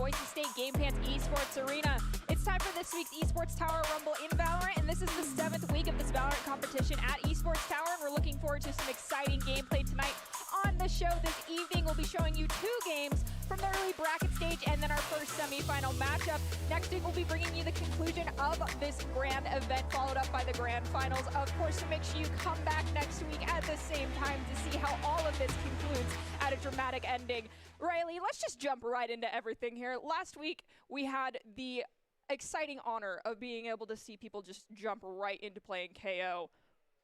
Boise State Game Pants Esports Arena. It's time for this week's Esports Tower Rumble in Valorant, and this is the 7th week of this Valorant competition at Esports Tower, and we're looking forward to some exciting gameplay tonight. On the show this evening, we'll be showing you 2 games from the early bracket stage and then our first semi-final matchup. Next week, we'll be bringing you the conclusion of this grand event, followed up by the grand finals. Of course, so make sure you come back next week at the same time to see how all of this concludes at a dramatic ending. Riley, let's just jump right into everything here. Last week, we had the exciting honor of being able to see people just jump right into playing KO.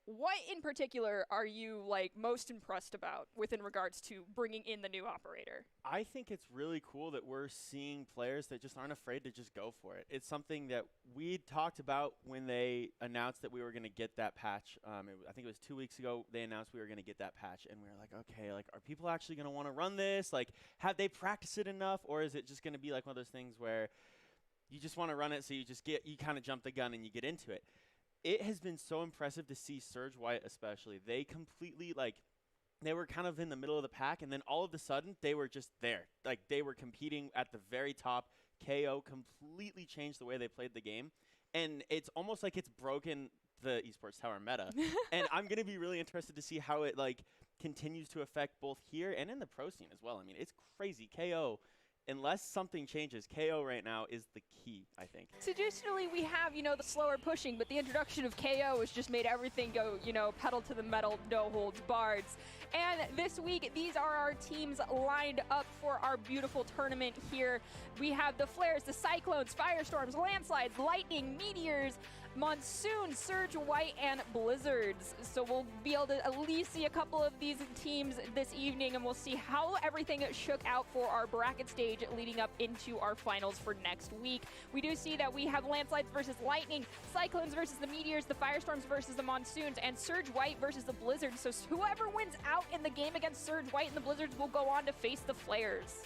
What in particular are you most impressed about within regards to bringing in the new operator? I think it's really cool that we're seeing players that just aren't afraid to just go for it. It's something that we talked about when they announced that we were going to get that patch. I think it was 2 weeks ago they announced we were going to get that patch, and we were like, okay, are people actually going to want to run this? Have they practiced it enough, or is it just going to be like one of those things where you just want to run it, so you kind of jump the gun and you get into it? It has been so impressive to see Surge White especially. They completely, they were kind of in the middle of the pack, and then all of a sudden, they were just there. They were competing at the very top. KO completely changed the way they played the game, and it's almost like it's broken the Esports Tower meta. And I'm going to be really interested to see how it, continues to affect both here and in the pro scene as well. I mean, it's crazy. KO, unless something changes, KO right now is the key, I think. Traditionally, we have, the slower pushing, but the introduction of KO has just made everything go, pedal to the metal, no holds barred. And this week, these are our teams lined up for our beautiful tournament here. We have the Flares, the Cyclones, Firestorms, Landslides, Lightning, Meteors, Monsoon, Surge White, and Blizzards. So we'll be able to at least see a couple of these teams this evening, and we'll see how everything shook out for our bracket stage leading up into our finals for next week. We do see that we have Landslides versus Lightning, Cyclones versus the Meteors, the Firestorms versus the Monsoons, and Surge White versus the Blizzards. So whoever wins out in the game against Surge White and the Blizzards will go on to face the Flares.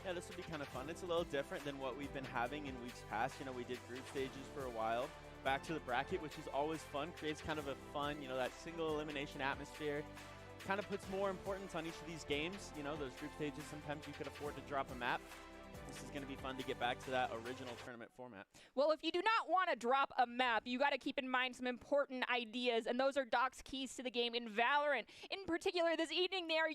Yeah, this will be kind of fun. It's a little different than what we've been having in weeks past. We did group stages for a while. Back to the bracket, which is always fun. Creates kind of a fun, that single elimination atmosphere. Kind of puts more importance on each of these games. Those group stages, sometimes you could afford to drop a map. This is going to be fun to get back to that original tournament format. Well, if you do not want to drop a map, you got to keep in mind some important ideas, and those are Doc's keys to the game in Valorant. In particular, this evening they are,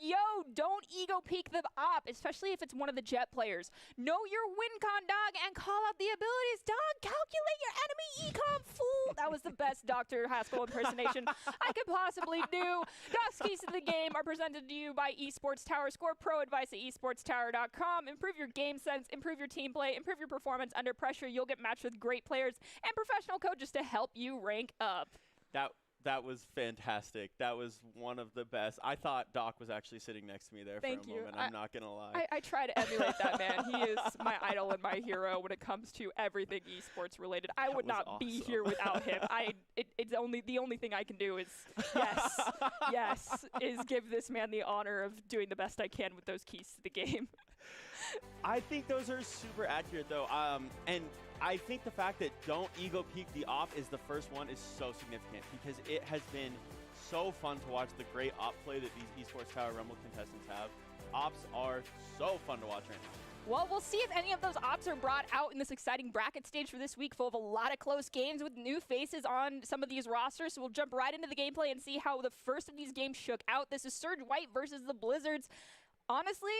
don't ego peek the op, especially if it's one of the Jet players. Know your win con, dog, and call out the abilities. Dog, calculate your enemy econ, fool. That was the best Dr. Haskell impersonation I could possibly do. Doc's keys to the game are presented to you by Esports Tower. Score pro advice at esportstower.com. Improve your game sense, improve your team play, improve your performance under pressure. You'll get matched with great players and professional coaches to help you rank up. That was fantastic. That was one of the best. I thought Doc was actually sitting next to me there for a moment. I'm not going to lie. I try to emulate that man. He is my idol and my hero when it comes to everything esports related. I would not be here without him. It's the only thing I can do is is give this man the honor of doing the best I can with those keys to the game. I think those are super accurate, though. And I think the fact that don't ego peek the op is the first one is so significant because it has been so fun to watch the great op play that these Esports Tower Rumble contestants have. Ops are so fun to watch right now. Well, we'll see if any of those ops are brought out in this exciting bracket stage for this week, full of a lot of close games with new faces on some of these rosters. So we'll jump right into the gameplay and see how the first of these games shook out. This is Surge White versus the Blizzards. Honestly,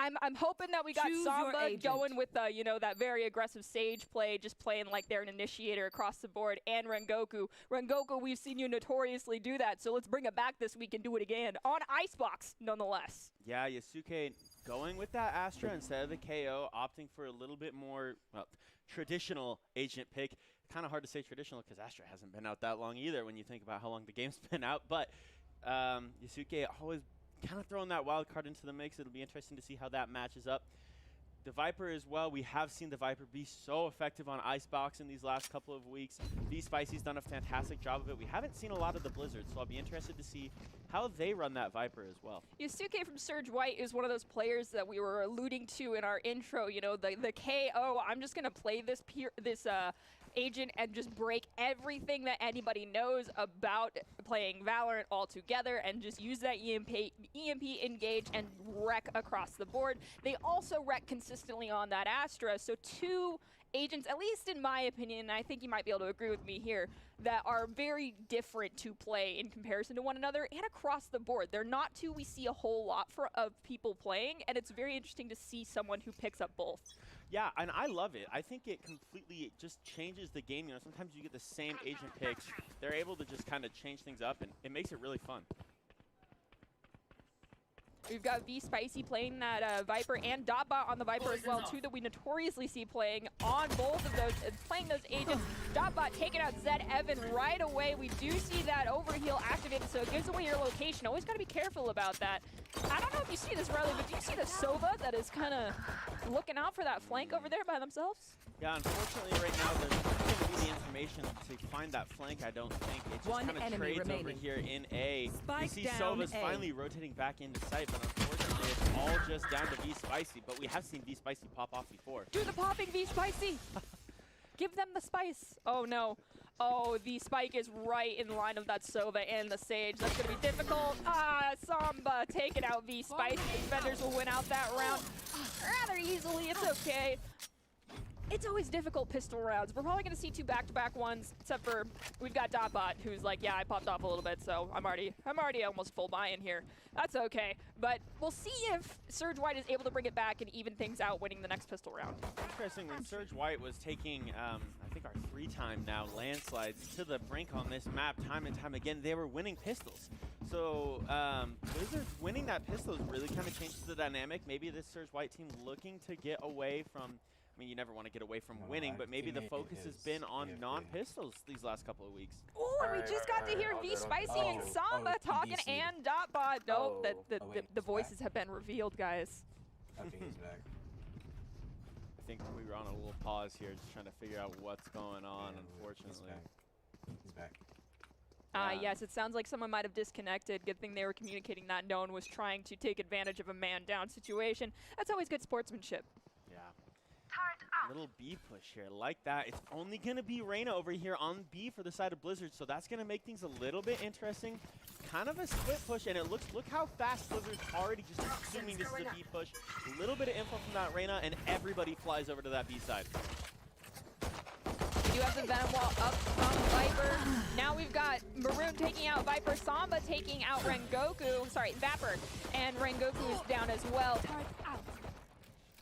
I'm hoping that we got Samba going with that very aggressive Sage play, just playing like they're an initiator across the board, and Rengoku. Rengoku, we've seen you notoriously do that, so let's bring it back this week and do it again on Icebox, nonetheless. Yeah, Yasuke going with that Astra instead of the KO, opting for a little bit more traditional agent pick. Kind of hard to say traditional because Astra hasn't been out that long either when you think about how long the game's been out, but Yasuke always kind of throwing that wild card into the mix. It'll be interesting to see how that matches up. The Viper as well. We have seen the Viper be so effective on Icebox in these last couple of weeks. V-Spicy's done a fantastic job of it. We haven't seen a lot of the Blizzards, so I'll be interested to see how they run that Viper as well. Yasuke from Surge White is one of those players that we were alluding to in our intro. The KO, I'm just going to play this agent and just break everything that anybody knows about playing Valorant altogether and just use that EMP engage and wreck across the board. They also wreck consistently on that Astra, so two agents, at least in my opinion, and I think you might be able to agree with me here, that are very different to play in comparison to one another and across the board. They're not two we see a whole lot of people playing, and it's very interesting to see someone who picks up both. Yeah, and I love it. I think it completely just changes the game. You know, sometimes you get the same agent picks. They're able to just kind of change things up, and it makes it really fun. We've got V Spicy playing that Viper and Dotbot on the Viper as well, too, that we notoriously see playing on both of those, playing those agents. Dotbot taking out Zed Evan right away. We do see that overheal activated, so it gives away your location. Always got to be careful about that. I don't know if you see this, Riley, but do you see the Sova that is kind of looking out for that flank over there by themselves? Yeah, unfortunately right now there's not going to be the information to find that flank, I don't think. It just kind of trades over here in A. You see Sova's finally rotating back into sight, but unfortunately it's all just down to V Spicy, but we have seen V Spicy pop off before. Do the popping, V Spicy! Give them the spice. Oh no. Oh, the spike is right in line of that Sova and the Sage. That's going to be difficult. Samba taking out V Spicy. The defenders will win out that round rather easily. It's okay. It's always difficult pistol rounds. We're probably going to see two back-to-back ones, except for we've got Dotbot, who's like, yeah, I popped off a little bit, so I'm already almost full buy-in here. That's okay. But we'll see if Surge White is able to bring it back and even things out, winning the next pistol round. Interesting, when Surge White was taking, I think our 3-time now landslides to the brink on this map time and time again, they were winning pistols. So Blizzard's winning that pistols really kind of changes the dynamic. Maybe this Surge White team looking to get away from, I mean, you never want to get away from winning, but maybe the focus has been on non-pistols these last couple of weeks. Oh, and we just got to hear V Spicy and Samba talking and Dotbot. No, the voices have been revealed, guys. I think he's back. I think we were on a little pause here, just trying to figure out what's going on, unfortunately. He's back. Yes, it sounds like someone might have disconnected. Good thing they were communicating that no one was trying to take advantage of a man-down situation. That's always good sportsmanship. Little B push here, like that. It's only going to be Reyna over here on B for the side of Blizzard, so that's going to make things a little bit interesting. Kind of a split push, and it looks, look how fast Blizzard's already just assuming this is a B push. A little bit of info from that Reyna, and everybody flies over to that B side. We do have the Venom Wall up from Viper. Now we've got Maroon taking out Viper, Samba taking out Rengoku, sorry, Vapor, and Rengoku is down as well.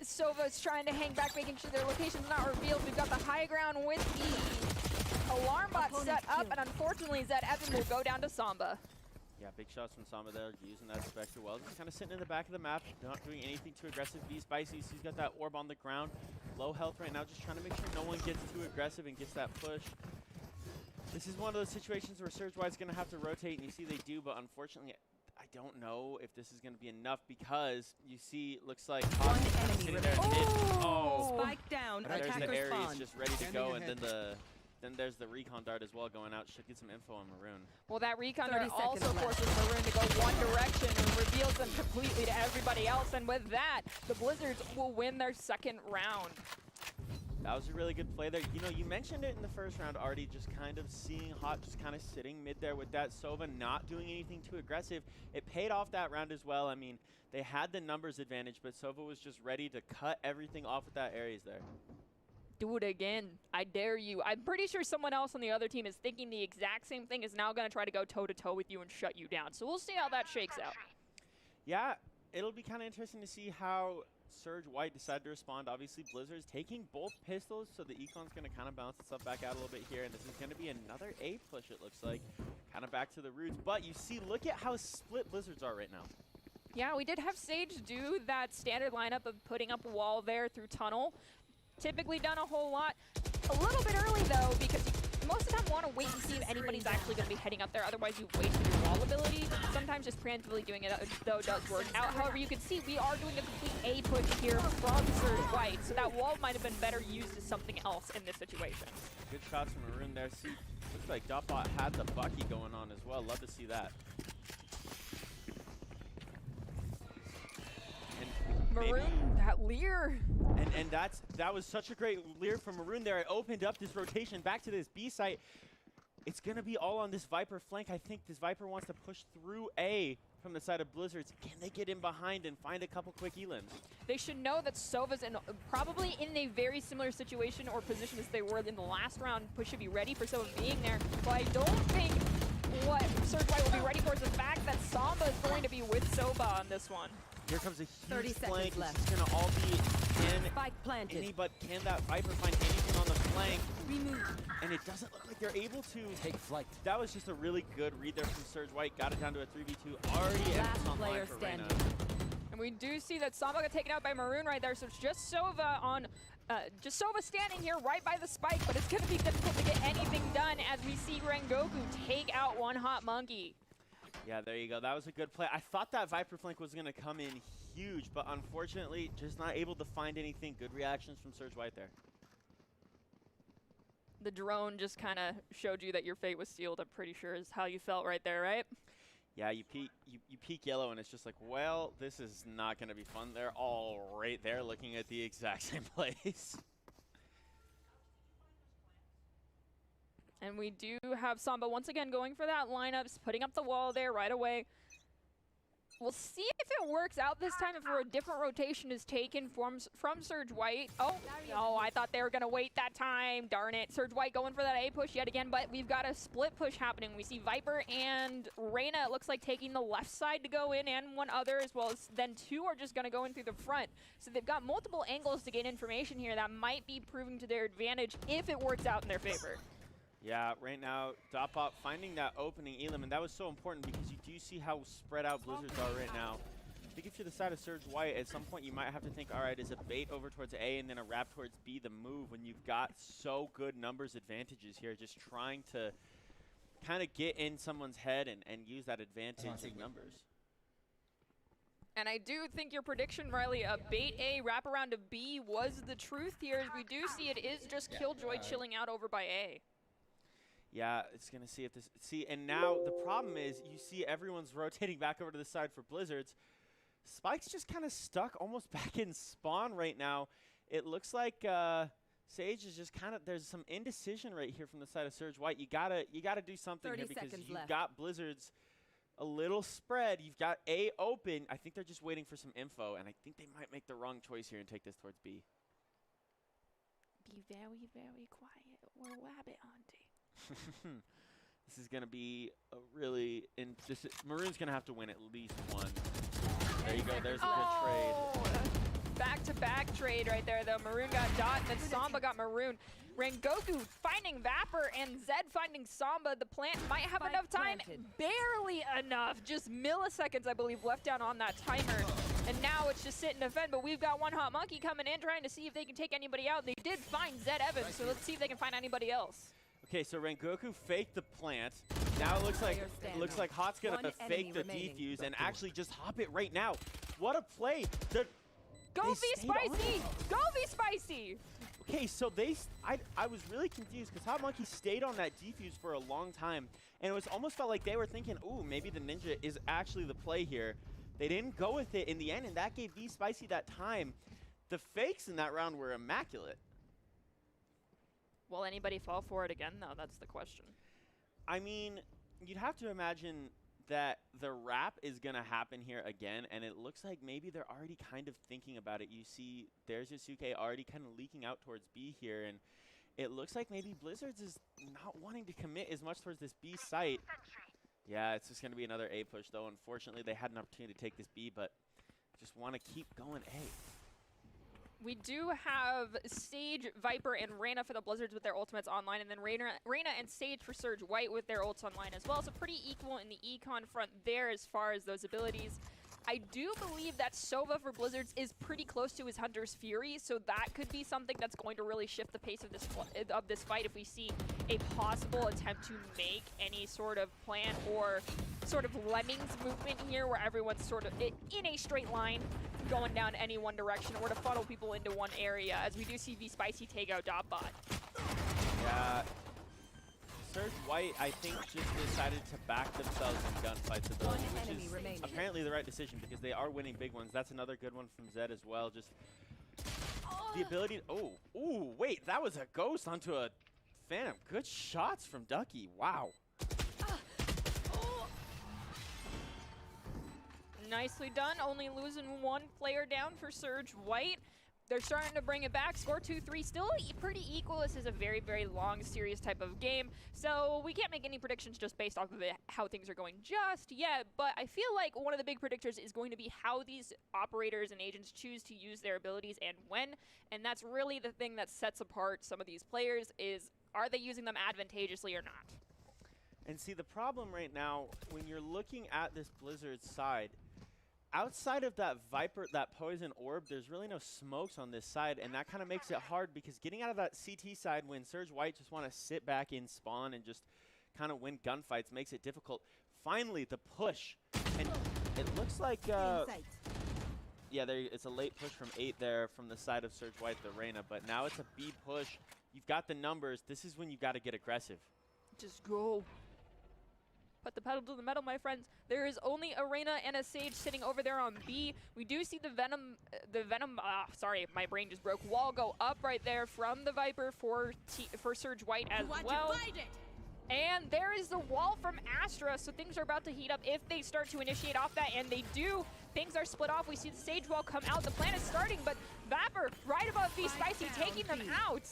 Sova's trying to hang back, making sure their location's not revealed. We've got the high ground with the alarm bot set up, and unfortunately Zed Evan will go down to Samba. Yeah, big shots from Samba there, using that Spectre well. Just kind of sitting in the back of the map, not doing anything too aggressive. V Spicy, he's got that orb on the ground. Low health right now, just trying to make sure no one gets too aggressive and gets that push. This is one of those situations where Surge White's going to have to rotate, and you see they do, but unfortunately, I don't know if this is going to be enough because you see, looks like one enemy sitting there mid. Oh, spike down. there's the Attackers Ares spawn. just ready to go, and then there's the recon dart as well going out. Should get some info on Maroon. Well, that recon 30 dart also seconds left. forces Maroon to go one direction and reveals them completely to everybody else. And with that, the Blizzards will win their second round. That was a really good play there. You know, you mentioned it in the first round already, just kind of seeing Hot just kind of sitting mid there with that Sova, not doing anything too aggressive. It paid off that round as well. I mean, they had the numbers advantage, but Sova was just ready to cut everything off with that Ares there. Do it again. I dare you. I'm pretty sure someone else on the other team is thinking the exact same thing, is now going to try to go toe-to-toe with you and shut you down. So we'll see how that shakes out. Yeah, it'll be kind of interesting to see how Surge White decided to respond. Obviously, Blizzard's taking both pistols, so the Econ's going to kind of balance itself back out a little bit here, and this is going to be another A push, it looks like. Kind of back to the roots, but you see, look at how split Blizzards are right now. Yeah, we did have Sage do that standard lineup of putting up a wall there through tunnel. Typically done a whole lot. A little bit early, though, because you most of the time want to wait and see if anybody's actually going to be heading up there. Otherwise, you've wasted your wall ability. Sometimes just preemptively doing it, though, does work out. However, you can see we are doing a complete A push here from Surge White, so that wall might have been better used as something else in this situation. Good shots from Maroon there. See, looks like Dotbot had the Bucky going on as well. Love to see that. Maroon, that Lear. And that was such a great Lear from Maroon there. It opened up this rotation back to this B site. It's going to be all on this Viper flank. I think this Viper wants to push through A from the side of Blizzards. Can they get in behind and find a couple quick elims? They should know that Sova's probably in a very similar situation or position as they were in the last round. Push should be ready for Sova being there. But I don't think what Surge White will be ready for is the fact that Samba is going to be with Sova on this one. Here comes a 30 huge seconds flank. left. It's going to all be Spike planted. can that Viper find anything on the flank? Remove. And it doesn't look like they're able to. Take flight. That was just a really good read there from Surge White. Got it down to a 3v2. Already Last online player for standing. Reyna. And we do see that Samba got taken out by Maroon right there, so it's just Sova on, just Sova standing here right by the spike, but it's going to be difficult to get anything done as we see Rengoku take out one Hot Monkey. Yeah, there you go. That was a good play. I thought that Viper flank was going to come in huge, but unfortunately, just not able to find anything. Good reactions from Surge White there. The drone just kind of showed you that your fate was sealed, I'm pretty sure is how you felt right there, right? Yeah, you peek yellow, and it's just like, well, this is not going to be fun. They're all right there looking at the exact same place. And we do have Samba once again going for that lineup, putting up the wall there right away. We'll see if it works out this time, if a different rotation is taken from Surge White. Oh, no, I thought they were going to wait that time. Darn it. Surge White going for that A push yet again, but we've got a split push happening. We see Viper and Reyna, it looks like, taking the left side to go in, and one other, as well as then two are just going to go in through the front. So they've got multiple angles to gain information here that might be proving to their advantage if it works out in their favor. Yeah, right now, Dopop finding that opening elim, and that was so important because you do see how spread out Blizzards are right now. I think if you're the side of Surge White, at some point you might have to think, all right, is a bait over towards A and then a wrap towards B the move when you've got so good numbers advantages here, just trying to kind of get in someone's head and use that advantage of numbers. And I do think your prediction, Riley, a bait A, wrap around to B was the truth here, as we do see it is just Killjoy chilling out over by A. Yeah, it's going to see if this... See, and now the problem is you see everyone's rotating back over to the side for Blizzards. Spike's just kind of stuck almost back in spawn right now. It looks like Sage is just kind of... There's some indecision right here from the side of Surge White. You gotta do something here because you've got Blizzards a little spread. You've got A open. I think they're just waiting for some info, and I think they might make the wrong choice here and take this towards B. Be very, very quiet or wabbit, auntie. This is going to be a really... Maroon's going to have to win at least one. There you go. There's a good trade. Back-to-back trade right there, though. Maroon got Dot, and then Samba got Maroon. Rengoku finding Vapor and Zed finding Samba. The plant might have enough time. Barely enough. Just milliseconds, I believe, left down on that timer. And now it's just sit and defend, but we've got one Hot Monkey coming in trying to see if they can take anybody out. They did find Zed Evans, so let's see if they can find anybody else. Okay, so Rengoku faked the plant. Now it looks like Hot's gonna fake the defuse and actually just hop it right now. What a play! Go V Spicy! Go V Spicy! Okay, so I was really confused because Hot Monkey stayed on that defuse for a long time, and it was almost felt like they were thinking, ooh, maybe the Ninja is actually the play here. They didn't go with it in the end, and that gave V Spicy that time. The fakes in that round were immaculate. Will anybody fall for it again, though? That's the question. I mean, you'd have to imagine that the wrap is going to happen here again, and it looks like maybe they're already kind of thinking about it. You see there's Yasuke already kind of leaking out towards B here, and it looks like maybe Blizzards is not wanting to commit as much towards this B site. Yeah, it's just going to be another A push, though. Unfortunately, they had an opportunity to take this B, but just want to keep going A. We do have Sage, Viper, and Reyna for the Blizzards with their ultimates online, and then Reyna and Sage for Surge White with their ults online as well. So pretty equal in the econ front there as far as those abilities. I do believe that Sova for Blizzards is pretty close to his Hunter's Fury, so that could be something that's going to really shift the pace of this fight if we see a possible attempt to make any sort of plan or sort of lemmings movement here where everyone's sort of in a straight line going down any one direction or to funnel people into one area, as we do see V Spicy take out Dotbot. Yeah. Surge White, I think, just decided to back themselves in gunfights at the moment, which is apparently the right decision because they are winning big ones. That's another good one from Zed as well. Just the ability. Ooh, wait, that was a ghost onto a Phantom. Good shots from Ducky. Wow. Nicely done. Only losing one player down for Surge White. They're starting to bring it back. Score 2-3, still pretty equal. This is a very, very long, serious type of game. So we can't make any predictions just based off of how things are going just yet. But I feel like one of the big predictors is going to be how these operators and agents choose to use their abilities and when. And that's really the thing that sets apart some of these players is, are they using them advantageously or not? And see, the problem right now, when you're looking at this Blizzard side, outside of that Viper, that poison orb, there's really no smokes on this side, and that kind of makes it hard because getting out of that CT side when Surge White just want to sit back in spawn and just kind of win gunfights makes it difficult. Finally, the push, and it looks like, yeah, it's a late push from 8 there from the side of Surge White, the Reyna, but now it's a B push. You've got the numbers. This is when you've got to get aggressive. Just go. Put the pedal to the metal, my friends. There is only a Reyna and a Sage sitting over there on B. We do see the Venom, sorry, my brain just broke. Wall go up right there from the Viper for Surge White as well. And there is the wall from Astra, so things are about to heat up if they start to initiate off that, and they do. Things are split off. We see the Sage wall come out. The plan is starting, but Vapor right above V Spicy taking them out.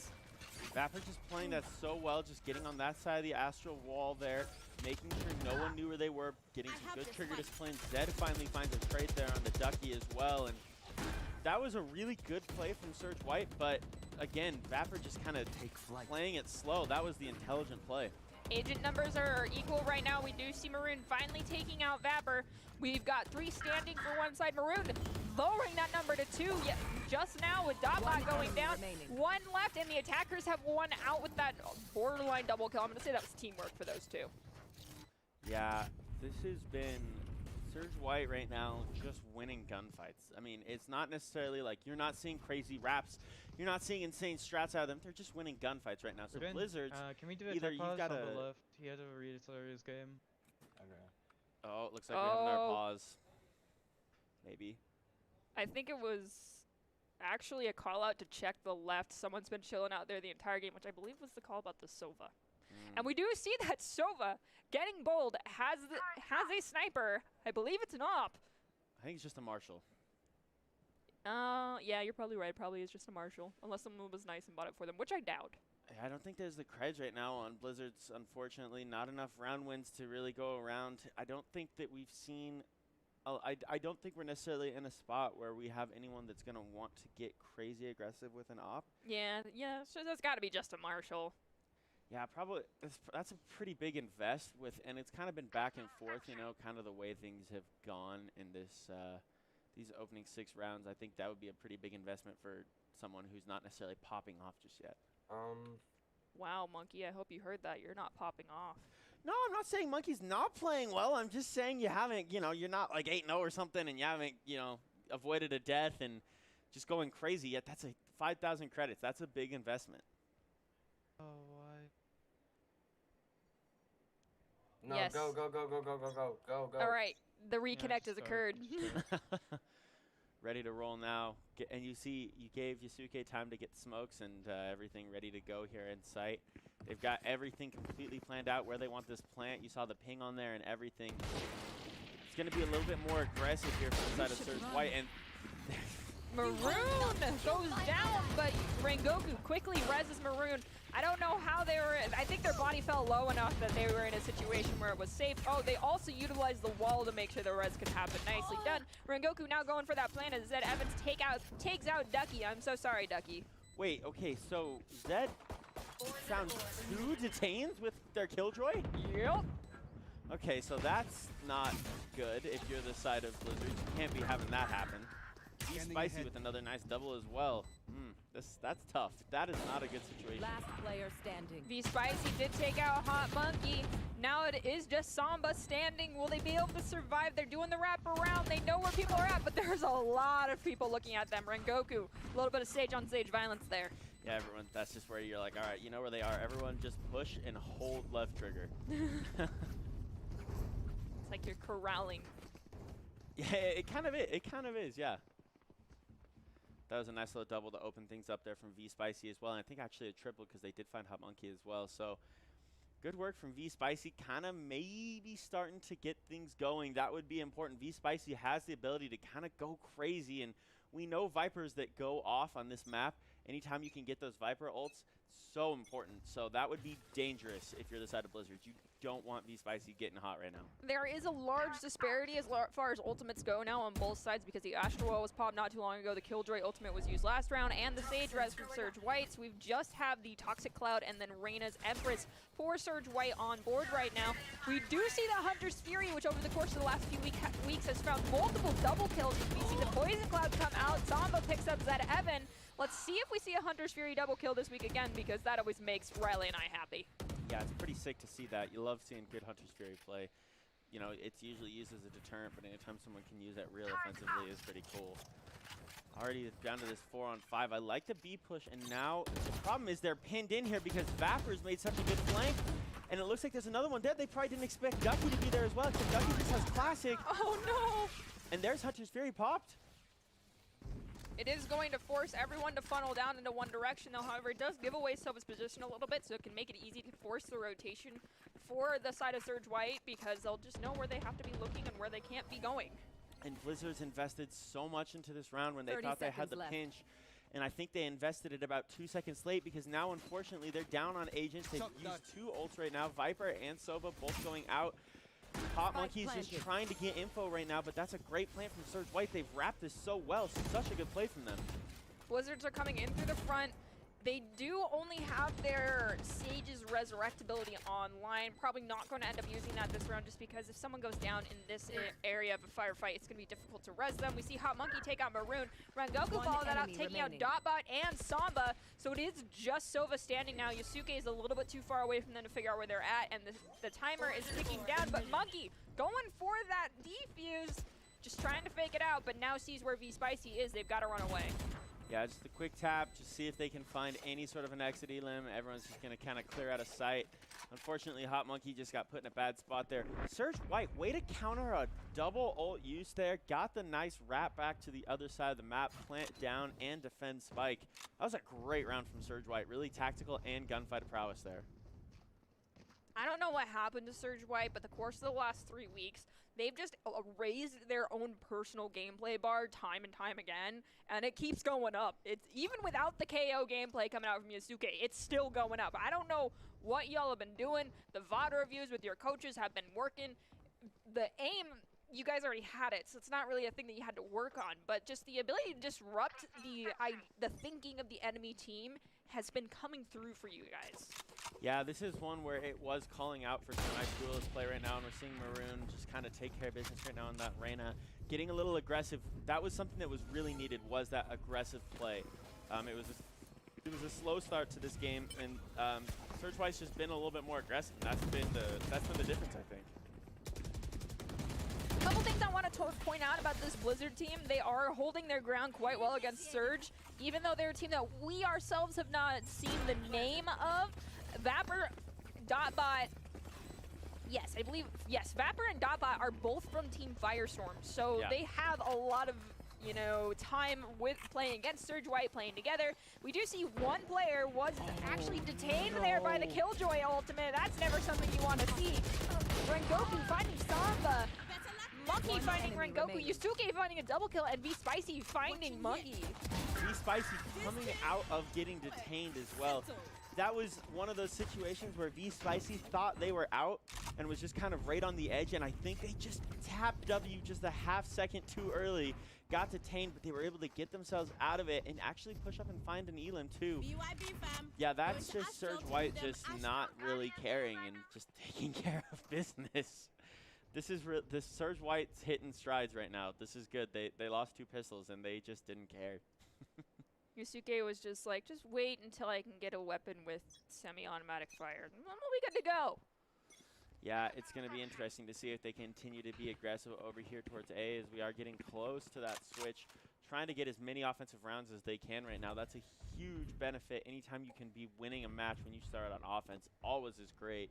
Vapor just playing that so well, just getting on that side of the Astral wall there, making sure no one knew where they were, getting some good trigger discipline. Zed finally finds a trade there on the Ducky as well, and that was a really good play from Surge White, but again, Vapor just kind of playing it slow. That was the intelligent play. Agent numbers are equal right now. We do see Maroon finally taking out Vapor. We've got 3 standing for one side. Maroon lowering that number to 2 just now with Dotbot going down. 1 left, and the attackers have 1 out with that borderline double kill. I'm going to say that was teamwork for those 2. Yeah, this has been Surge White right now just winning gunfights. I mean, it's not necessarily like you're not seeing crazy raps. You're not seeing insane strats out of them. They're just winning gunfights right now. So Blizzards, can we do a either tech pause you've got on the left? He had to restart his game. Okay. Oh, it looks like we're having our pause. Maybe. I think it was actually a call out to check the left. Someone's been chilling out there the entire game, which I believe was the call about the Sova. And we do see that Sova, getting bold, has a sniper. I believe it's an op. I think it's just a Marshall. Yeah, you're probably right. Probably is just a Marshall, unless someone was nice and bought it for them, which I doubt. I don't think there's the creds right now on Blizzard's, unfortunately. Not enough round wins to really go around. I don't think that we've seen... I don't think we're necessarily in a spot where we have anyone that's going to want to get crazy aggressive with an op. Yeah, so that's got to be just a Marshall. Yeah, probably. That's a pretty big invest with, and it's kind of been back and forth, you know, kind of the way things have gone in this these opening 6 rounds. I think that would be a pretty big investment for someone who's not necessarily popping off just yet. Wow, Monkey, I hope you heard that. You're not popping off. No, I'm not saying Monkey's not playing well. I'm just saying you haven't, you know, you're not like 8-0 or something, and you haven't, you know, avoided a death and just going crazy yet. That's a 5,000 credits. That's a big investment. Oh, why? No, Yes. go. All right, the reconnect has occurred. Ready to roll now. And you see, you gave Yasuke time to get smokes and everything ready to go here in sight. They've got everything completely planned out where they want this plant. You saw the ping on there and everything. It's going to be a little bit more aggressive here from the side of Surge White. And Maroon goes down, but Rengoku quickly reses Maroon. I don't know how they were. I think their body fell low enough that they were in a situation where it was safe. Oh, they also utilized the wall to make sure the res could happen. Nicely done. Rengoku now going for that plan as Zed Evans takes out Ducky. I'm so sorry, Ducky. wait, okay, so Zed found 2 detains with their Killjoy? Yep. Okay, so that's not good if you're the side of Blizzard. You can't be having that happen. He's spicy with another nice double as well. That's tough. That is not a good situation. Last player standing. V Spicy did take out Hot Monkey. Now it is just Samba standing. Will they be able to survive? They're doing the wrap around. They know where people are at, but there's a lot of people looking at them. Rengoku, a little bit of Sage on Sage violence there. Yeah, everyone, that's just where you're like, all right, you know where they are. Everyone just push and hold left trigger. It's like you're corralling. Yeah, it kind of is. It kind of is, yeah. That was a nice little double to open things up there from V Spicy as well. And I think actually a triple because they did find Hot Monkey as well. So good work from V Spicy. Kind of maybe starting to get things going. That would be important. V Spicy has the ability to kind of go crazy. And we know Vipers that go off on this map. Anytime you can get those Viper ults, so important. So that would be dangerous if you're the side of Blizzard. You don't want V Spicy getting hot right now. There is a large disparity as far as ultimates go now on both sides because the Astral Well was popped not too long ago. The Killjoy ultimate was used last round, and the Sage Res from Surge White. So we've just have the Toxic Cloud and then Reyna's Empress for Surge White on board right now. We do see the Hunter's Fury, which over the course of the last few weeks has found multiple double kills. We see the Poison Cloud come out. Zamba picks up Zed Evan. Let's see if we see a Hunter's Fury double kill this week again, because that always makes Riley and I happy. Yeah, it's pretty sick to see that. You love seeing good Hunter's Fury play. You know, it's usually used as a deterrent, but anytime someone can use that real offensively is pretty cool. Already down to this 4-on-5. I like the B push, and now the problem is they're pinned in here because Vapors made such a good flank, and it looks like there's another one there. They probably didn't expect Ducky to be there as well, because Ducky just has Classic. Oh no! And there's Hunter's Fury popped. It is going to force everyone to funnel down into one direction, though. However, it does give away Sova's position a little bit, so it can make it easy to force the rotation for the side of Surge White, because they'll just know where they have to be looking and where they can't be going. And Blizzard's invested so much into this round when they thought they had the pinch. And I think they invested it about 2 seconds late, because now, unfortunately, they're down on Agents. They've used 2 ults right now. Viper and Sova both going out. Hot Monkey's just trying to get info right now, but that's a great plan from Surge White. They've wrapped this so well. Such a good play from them. Blizzards are coming in through the front. They do only have their Sage's Resurrectability online. Probably not going to end up using that this round, just because if someone goes down in this area of a firefight, it's going to be difficult to res them. We see Hot Monkey take out Maroon. Rengoku follow that up, taking out Dotbot and Samba. So it is just Sova standing now. Yasuke is a little bit too far away from them to figure out where they're at, and the timer is ticking down. But Monkey going for that defuse, just trying to fake it out, but now sees where V Spicy is. They've got to run away. Yeah, just a quick tap, just see if they can find any sort of an exit elim. Everyone's just going to kind of clear out of sight. Unfortunately, Hot Monkey just got put in a bad spot there. Surge White, way to counter a double ult use there. Got the nice wrap back to the other side of the map, plant down, and defend Spike. That was a great round from Surge White. Really tactical and gunfight prowess there. I don't know what happened to Surge White, but the course of the last 3 weeks, they've just raised their own personal gameplay bar time and time again, and it keeps going up. It's even without the KO gameplay coming out from Yasuke, it's still going up. I don't know what y'all have been doing. The VOD reviews with your coaches have been working. The aim, you guys already had it, so it's not really a thing that you had to work on, but just the ability to disrupt the thinking of the enemy team has been coming through for you guys. Yeah, this is one where it was calling out for some nice duelist play right now, and we're seeing Maroon just kind of take care of business right now on that Reyna. Getting a little aggressive. That was something that was really needed, was that aggressive play. It was a slow start to this game, and Surge White's just been a little bit more aggressive. That's been the difference, I think. A couple things I want to point out about this Blizzard team. They are holding their ground quite well against Surge, even though they're a team that we ourselves have not seen the name of. Vapor, Dotbot, yes, I believe, yes, Vapor and Dotbot are both from Team Firestorm, so yeah, they have a lot of, you know, time with playing against Surge White, playing together. We do see one player was actually detained there by the Killjoy ultimate. That's never something you want to see. Rengoku finding Samba. Monkey finding Rengoku, Yusuke finding a double kill, and V Spicy finding Monkey. V Spicy coming out of getting detained as well. That was one of those situations where V Spicy thought they were out and was just kind of right on the edge, and I think they just tapped W just a half second too early, got detained, but they were able to get themselves out of it and actually push up and find an elim too. Yeah, that's just Surge White just not really caring and just taking care of business. This Surge White's hitting strides right now. This is good. They lost 2 pistols and they just didn't care. Yusuke was just like, just wait until I can get a weapon with semi-automatic fire. Then we'll be good to go. Yeah, it's going to be interesting to see if they continue to be aggressive over here towards A, as we are getting close to that switch trying to get as many offensive rounds as they can right now. That's a huge benefit. Anytime you can be winning a match when you start on offense, always is great.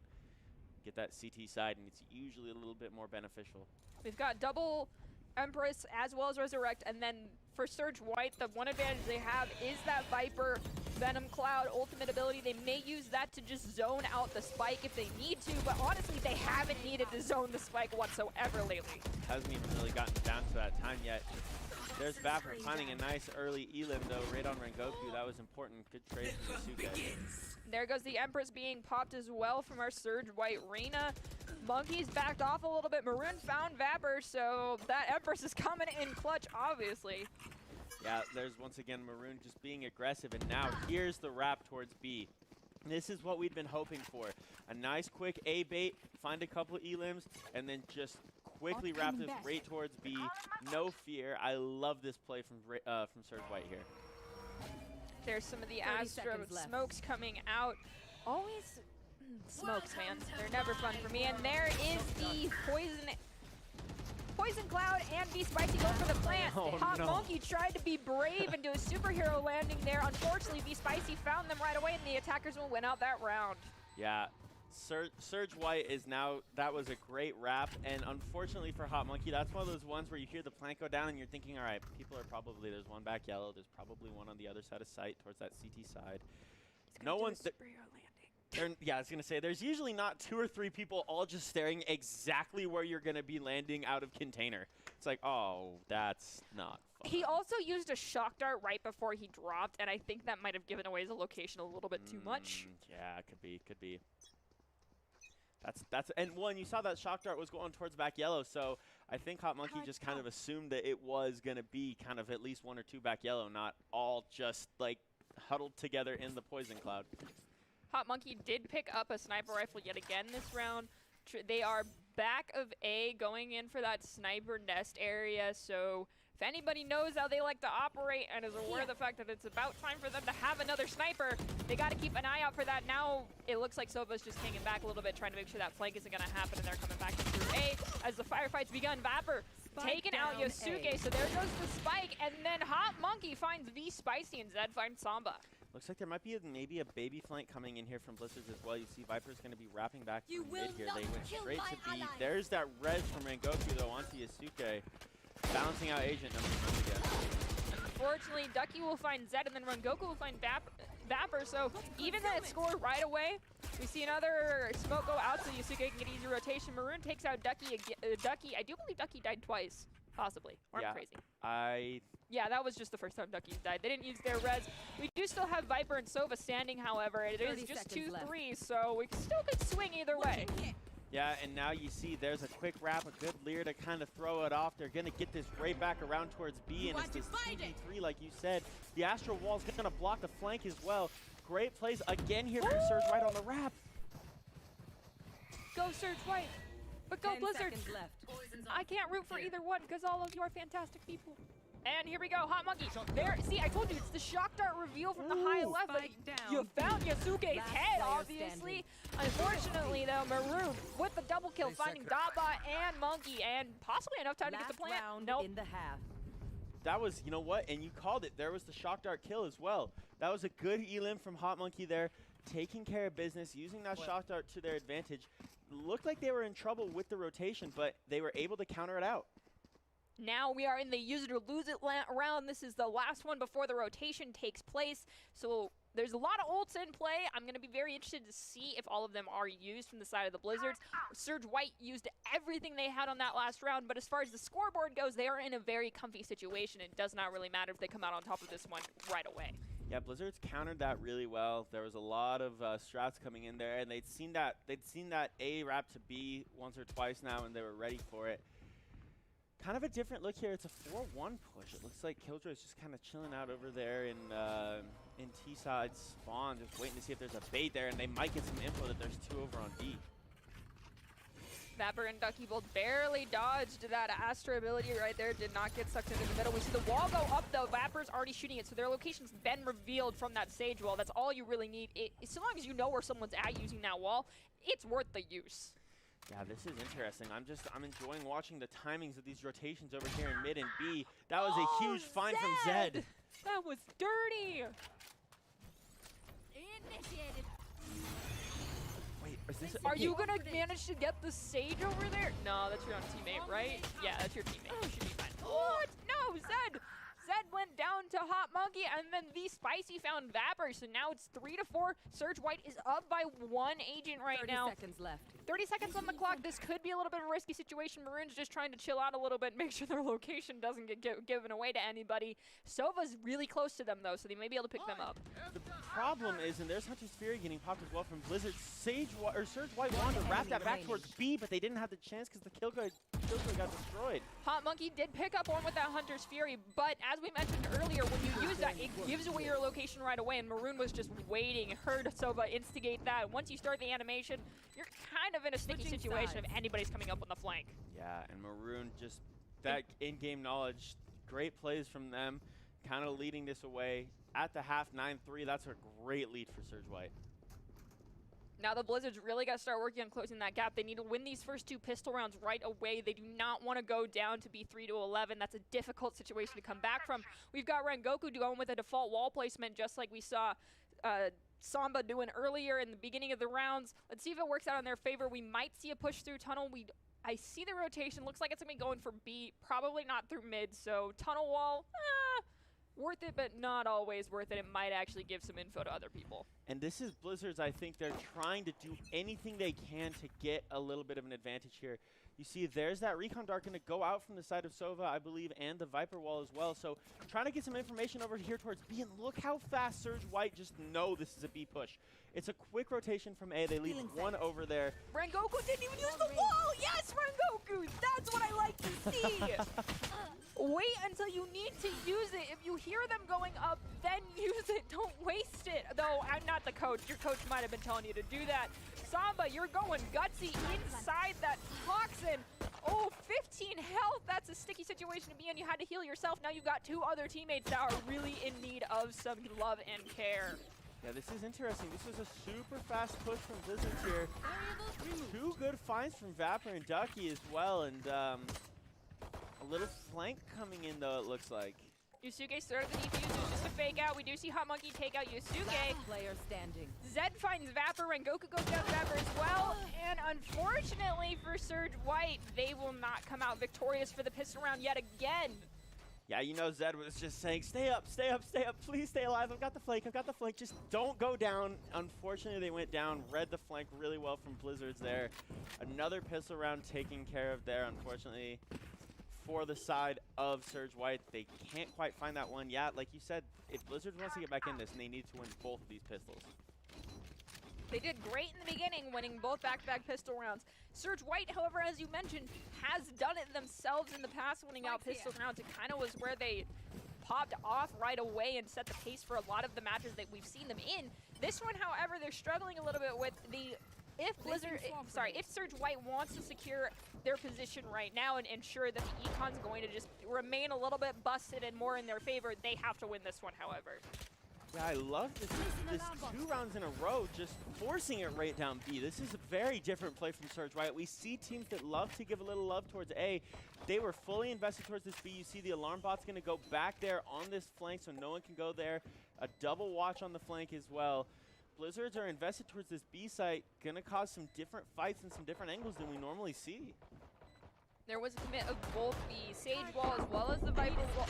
Get that CT side, and it's usually a little bit more beneficial. We've got double Empress as well as Resurrect, and then for Surge White, the one advantage they have is that Viper Venom Cloud ultimate ability. They may use that to just zone out the spike if they need to, but honestly, they haven't needed to zone the spike whatsoever lately. Hasn't even really gotten down to that time yet. There's Vapor finding a nice early elim though, right on Rengoku. That was important. Good trade from Yasuke. There goes the Empress being popped as well from our Surge White Reyna. Monkey's backed off a little bit. Maroon found Vapor, so that Empress is coming in clutch, obviously. Yeah, there's once again Maroon just being aggressive, and now here's the wrap towards B. This is what we'd been hoping for. A nice quick A bait, find a couple elims, and then just quickly wrap this right towards B. No fear. I love this play from Surge White here. There's some of the Astra smokes coming out. Always smokes, man. They're never fun for me. And there is the Poison Cloud and V Spicy go for the plant. Hot Monkey tried to be brave and do a superhero landing there. Unfortunately, V Spicy found them right away, and the attackers will win out that round. Yeah. Surge White is now, that was a great wrap, and unfortunately for Hot Monkey, that's one of those ones where you hear the plant go down and you're thinking, all right, people are probably, there's one back yellow, there's probably one on the other side of site towards that CT side. No one's landing. Yeah, I was gonna say, there's usually not 2 or 3 people all just staring exactly where you're gonna be landing out of container. It's like, oh, that's not fun. He also used a shock dart right before he dropped, and I think that might have given away his location a little bit too much. Yeah, it could be. And one, you saw that shock dart was going towards back yellow, so I think Hot Monkey just kind of assumed that it was going to be kind of at least 1 or 2 back yellow, not all just like huddled together in the poison cloud. Hot Monkey did pick up a sniper rifle yet again this round. They are back of A, going in for that sniper nest area, so if anybody knows how they like to operate and is aware of the fact that it's about time for them to have another sniper, they got to keep an eye out for that. Now it looks like Sova's just hanging back a little bit, trying to make sure that flank isn't going to happen, and they're coming back in through A as the firefights begun. Vapor taking out Yasuke, so there goes the spike, and then Hot Monkey finds V Spicy and Zed finds Samba. Looks like there might be maybe a baby flank coming in here from Blizzards as well. You see Viper's going to be wrapping back from mid here. They went straight to B. There's that res from Rengoku though onto Yasuke. Balancing out agent number 2 again. Unfortunately, Ducky will find Zed, and then Rengoku will find Vapor, so even that score right away, we see another smoke go out so Yasuke can get easy rotation. Maroon takes out Ducky. I do believe Ducky died twice, possibly. Or I'm crazy. Yeah, that was just the first time Ducky's died. They didn't use their res. We do still have Viper and Sova standing, however. It is just 2-3, so we still could swing either way. Yeah, and now you see there's a quick wrap, a good leer to kind of throw it off. They're going to get this right back around towards B, and it's this 2v3 like you said. The Astro Wall's going to block the flank as well. Great plays again here from Surge White on the wrap. Go Surge White, but go Blizzard. I can't root for either one because all of you are fantastic people. And here we go, Hot Monkey. There, see, I told you, it's the shock dart reveal from the high left. But you found Yasuke's head, obviously. Unfortunately, though, Maroon with the double kill, finding Dotbot and Monkey, and possibly enough time to get the plant. Nope. In the half. That was, you know what, and you called it. There was the shock dart kill as well. That was a good elim from Hot Monkey there, taking care of business, using that shock dart to their advantage. Looked like they were in trouble with the rotation, but they were able to counter it out. Now we are in the use it or lose it round. This is the last one before the rotation takes place. So there's a lot of ults in play. I'm going to be very interested to see if all of them are used from the side of the Blizzards. Surge White used everything they had on that last round, but as far as the scoreboard goes, they are in a very comfy situation. It does not really matter if they come out on top of this one right away. Yeah, Blizzards countered that really well. There was a lot of strats coming in there, and they'd seen that A wrap to B once or twice now, and they were ready for it. Kind of a different look here. It's a 4-1 push. It looks like Killjoy's just kind of chilling out over there in T-side spawn, just waiting to see if there's a bait there, and they might get some info that there's 2 over on B. Vapor and Ducky both barely dodged that Astra ability right there. Did not get sucked into the middle. We see the wall go up, though. Vapor's already shooting it, so their location's been revealed from that sage wall. That's all you really need. So long as you know where someone's at using that wall, it's worth the use. Yeah, this is interesting. I'm enjoying watching the timings of these rotations over here in mid and B. That was a huge find from Zed. That was dirty. Initiated. Wait, is this? Are you gonna manage to get the Sage over there? No, that's your own teammate, right? Yeah, that's your teammate. You should be fine. What? No, Zed. Zed went down to Hot Monkey, and then the Spicy found Vapor, so now it's 3-4. Surge White is up by 1 agent right 30 now. seconds left. 30 seconds on the clock. This could be a little bit of a risky situation. Maroon's just trying to chill out a little bit, make sure their location doesn't get given away to anybody. Sova's really close to them, though, so they may be able to pick them up. The problem is, and there's Hunter's Fury getting popped as well from Blizzard. Surge White wanted to wrap that back towards B, but they didn't have the chance because the Killjoy got destroyed. Hot Monkey did pick up one with that Hunter's Fury, but as we mentioned earlier, when you use that, it gives away your location right away, and Maroon was just waiting, heard Sova instigate that. Once you start the animation, you're kind of in a sticky situation if anybody's coming up on the flank. Yeah, and Maroon just, that in-game knowledge, great plays from them, kind of leading this away. At the half, 9-3, that's a great lead for Surge White. Now the Blizzards really got to start working on closing that gap. They need to win these first 2 pistol rounds right away. They do not want to go down to be 3-11. That's a difficult situation to come back from. We've got Rengoku going with a default wall placement, just like we saw Samba doing earlier in the beginning of the rounds. Let's see if it works out in their favor. We might see a push through tunnel. I see the rotation. Looks like it's going to be going for B. Probably not through mid, so tunnel wall, worth it, but not always worth it. It might actually give some info to other people. And this is Blizzard's, I think they're trying to do anything they can to get a little bit of an advantage here. You see, there's that Recon Dart going to go out from the side of Sova, I believe, and the Viper Wall as well. So trying to get some information over here towards B, and look how fast Surge White just know this is a B push. It's a quick rotation from A. They leave one over there. Rengoku didn't even use the wall! Yes, Rengoku! That's what I like to see! Wait until you need to use it. If you hear them going up, then use it. Don't waste it. Though, I'm not the coach. Your coach might have been telling you to do that. Samba, you're going gutsy inside that toxin. Oh, 15 health. That's a sticky situation to be in. You had to heal yourself. Now you've got 2 other teammates that are really in need of some love and care. Yeah, this is interesting. This was a super fast push from Blizzard here. 2 good finds from Vapor and Ducky as well, and a little flank coming in, though, it looks like. Yusuke started the defuse. It's just a fake out. We do see Hot Monkey take out Yusuke. Player standing. Zed finds Vapor. Rengoku goes down to Vapor as well. And unfortunately for Surge White, they will not come out victorious for the pistol round yet again. Yeah, you know Zed was just saying, stay up, stay up, stay up, please stay alive. I've got the flank, just don't go down. Unfortunately, they went down, read the flank really well from Blizzards there. Another pistol round taken care of there, unfortunately, for the side of Surge White. They can't quite find that one yet. Like you said, if Blizzard wants to get back in this, and they need to win both of these pistols. They did great in the beginning, winning both back-to-back pistol rounds. Surge White, however, as you mentioned, has done it themselves in the past, winning out pistol rounds. It kind of was where they popped off right away and set the pace for a lot of the matches that we've seen them in. This one, however, they're struggling a little bit with the... If Surge White wants to secure their position right now and ensure that the Econ's going to just remain a little bit busted and more in their favor, they have to win this one, however. Yeah, I love this 2 rounds in a row, just forcing it right down B. This is a very different play from Surge White. We see teams that love to give a little love towards A. They were fully invested towards this B. You see the alarm bot's going to go back there on this flank so no one can go there. A double watch on the flank as well. Blizzards are invested towards this B site, going to cause some different fights and some different angles than we normally see. There was a commit of both the Sage Wall as well as the Viper Wall,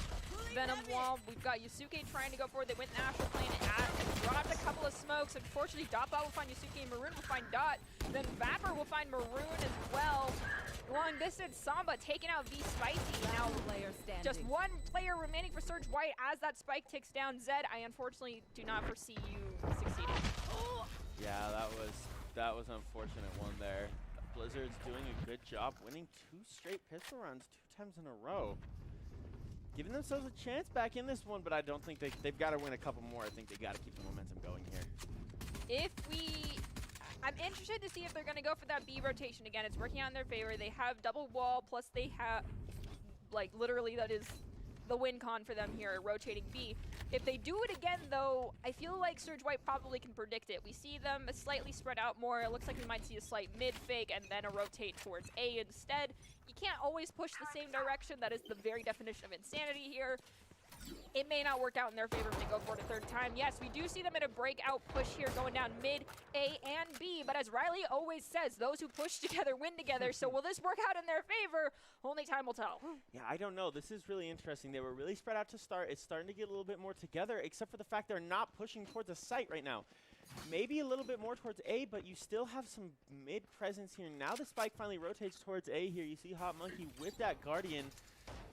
Venom Wall. We've got Yusuke trying to go for it. They went in Astral Plane and dropped a couple of smokes. Unfortunately, Dotbot will find Yusuke and Maroon will find Dot. Then Vapor will find Maroon as well. Long distance, Samba taking out V Spicy. Now, just 1 player remaining for Surge White as that spike ticks down. Zed, I unfortunately do not foresee you succeeding. Yeah, that was an unfortunate one there. Blizzard's doing a good job winning 2 straight pistol rounds 2 times in a row. Giving themselves a chance back in this one, but I don't think they've got to win a couple more. I think they got to keep the momentum going here. I'm interested to see if they're going to go for that B rotation again. It's working out in their favor. They have double wall, plus they have, like, literally that is the win con for them here, rotating B. If they do it again, though, I feel like Surge White probably can predict it. We see them slightly spread out more. It looks like we might see a slight mid-fake and then a rotate towards A instead. You can't always push the same direction. That is the very definition of insanity here. It may not work out in their favor if they go for it a third time. Yes, we do see them in a breakout push here going down mid, A, and B. But as Riley always says, those who push together win together. So will this work out in their favor? Only time will tell. Yeah, I don't know. This is really interesting. They were really spread out to start. It's starting to get a little bit more together, except for the fact they're not pushing towards a site right now. Maybe a little bit more towards A, but you still have some mid presence here. Now the spike finally rotates towards A here. You see Hot Monkey with that Guardian.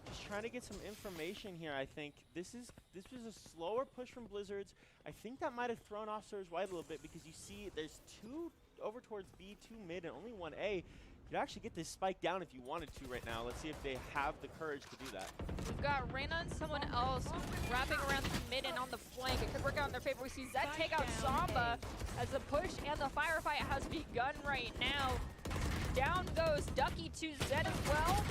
Just trying to get some information here, I think. This was a slower push from Blizzards. I think that might have thrown off Surge White a little bit because you see there's 2 over towards B, 2 mid, and only 1 A. You could actually get this spike down if you wanted to right now. Let's see if they have the courage to do that. We've got Reyna and someone else wrapping around the mid and on the flank. It could work out in their favor. We see Zed take out Samba as the push and the firefight has begun right now. Down goes Ducky to Zed as well.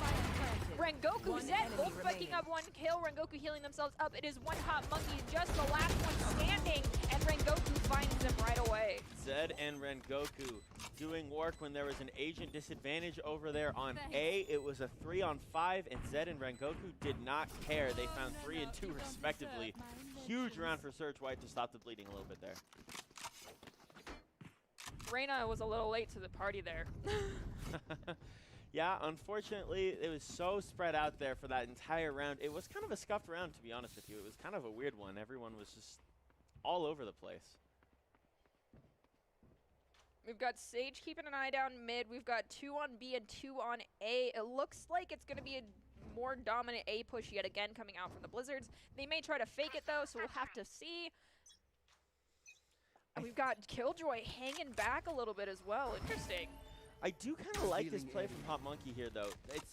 Rengoku, Zed both picking up 1 kill. Rengoku healing themselves up. It is one Hot Monkey, just the last one standing, and Rengoku finds them right away. Zed and Rengoku doing work when there was an agent disadvantage over there on A. It was a 3-on-5, and Zed and Rengoku did not care. They found 3 and 2 respectively. Huge round for Surge White to stop the bleeding a little bit there. Reyna was a little late to the party there. Yeah, unfortunately, it was so spread out there for that entire round. It was kind of a scuffed round, to be honest with you. It was kind of a weird one. Everyone was just all over the place. We've got Sage keeping an eye down mid. We've got 2 on B and 2 on A. It looks like it's going to be a more dominant A push yet again coming out from the Blizzards. They may try to fake it, though, so we'll have to see. And we've got Killjoy hanging back a little bit as well. Interesting. I do kind of like this play from Hot Monkey here, though.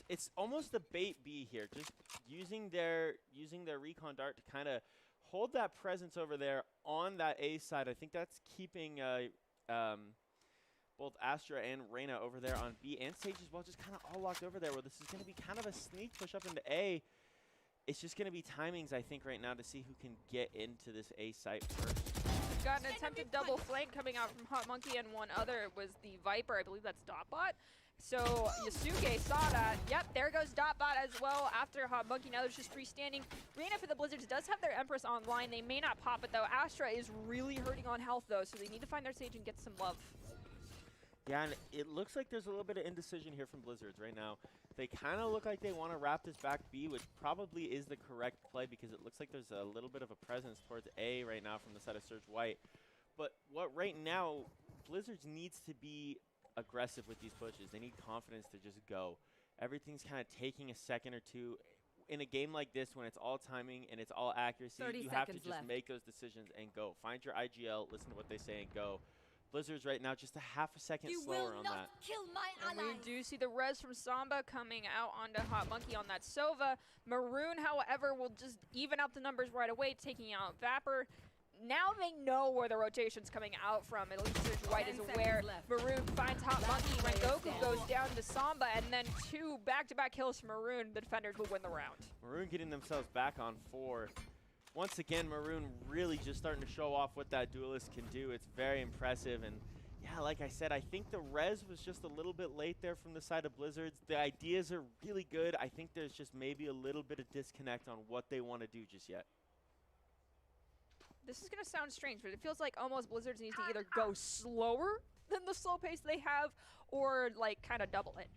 It's almost a bait B here, just using their recon dart to kind of hold that presence over there on that A side. I think that's keeping both Astra and Reyna over there on B, and Sage as well, just kind of all locked over there. Where this is going to be kind of a sneak push up into A. It's just going to be timings, I think, right now to see who can get into this A site first. We've got an attempted double flank coming out from Hot Monkey, and one other was the Viper. I believe that's Dotbot. So Yasuke saw that. Yep, there goes Dotbot as well after Hot Monkey. Now there's just freestanding. Reyna for the Blizzards does have their Empress online. They may not pop it, though. Astra is really hurting on health, though, so they need to find their Sage and get some love. Yeah, and it looks like there's a little bit of indecision here from Blizzards right now. They kind of look like they want to wrap this back B, which probably is the correct play because it looks like there's a little bit of a presence towards A right now from the side of Surge White. But what right now, Blizzards needs to be aggressive with these pushes. They need confidence to just go. Everything's kind of taking a second or two. In a game like this, when it's all timing and it's all accuracy, you have to just make those decisions and go. Find your IGL, listen to what they say, and go. Blizzards right now just a half a second slower on that. Kill my and we do see the res from Samba coming out onto Hot Monkey on that Sova. Maroon, however, will just even out the numbers right away, taking out Vapor. Now they know where the rotation's coming out from. At least Surge White is aware. Maroon finds Hot Monkey. Rengoku goes down to Samba, and then 2 back-to-back kills from Maroon. The defenders will win the round. Maroon getting themselves back on 4. Once again, Maroon really just starting to show off what that duelist can do. It's very impressive. And yeah, like I said, I think the res was just a little bit late there from the side of Blizzards. The ideas are really good. I think there's just maybe a little bit of disconnect on what they want to do just yet. This is going to sound strange, but it feels like almost Blizzards needs to either go slower than the slow pace they have or like kind of double it.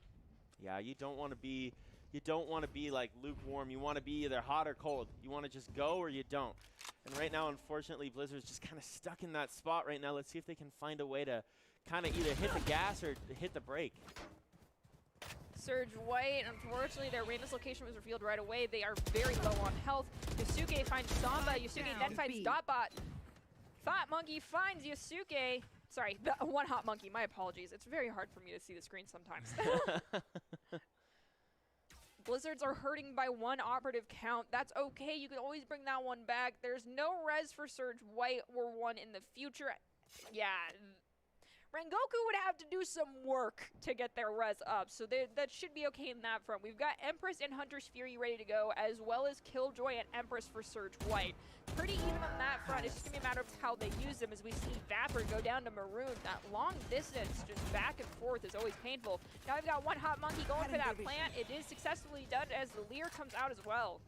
Yeah, you don't want to be like lukewarm. You want to be either hot or cold. You want to just go or you don't. And right now, unfortunately, Blizzard's just kind of stuck in that spot right now. Let's see if they can find a way to kind of either hit the gas or hit the brake. Surge White, unfortunately, their Reyna's location was revealed right away. They are very low on health. Yasuke finds Samba. Yasuke then finds Dotbot. Hot Monkey finds Yasuke. Sorry, one Hot Monkey. My apologies. It's very hard for me to see the screen sometimes. Blizzards are hurting by 1 operative count. That's okay. You can always bring that one back. There's no res for Surge White or one in the future. Yeah. Rengoku would have to do some work to get their res up, so that should be okay in that front. We've got Empress and Hunter's Fury ready to go, as well as Killjoy and Empress for Surge White. Pretty even on that front. It's just going to be a matter of how they use them, as we see Vapor go down to Maroon. That long distance, just back and forth, is always painful. Now we've got one Hot Monkey going for that plant. It is successfully done as the Leer comes out as well.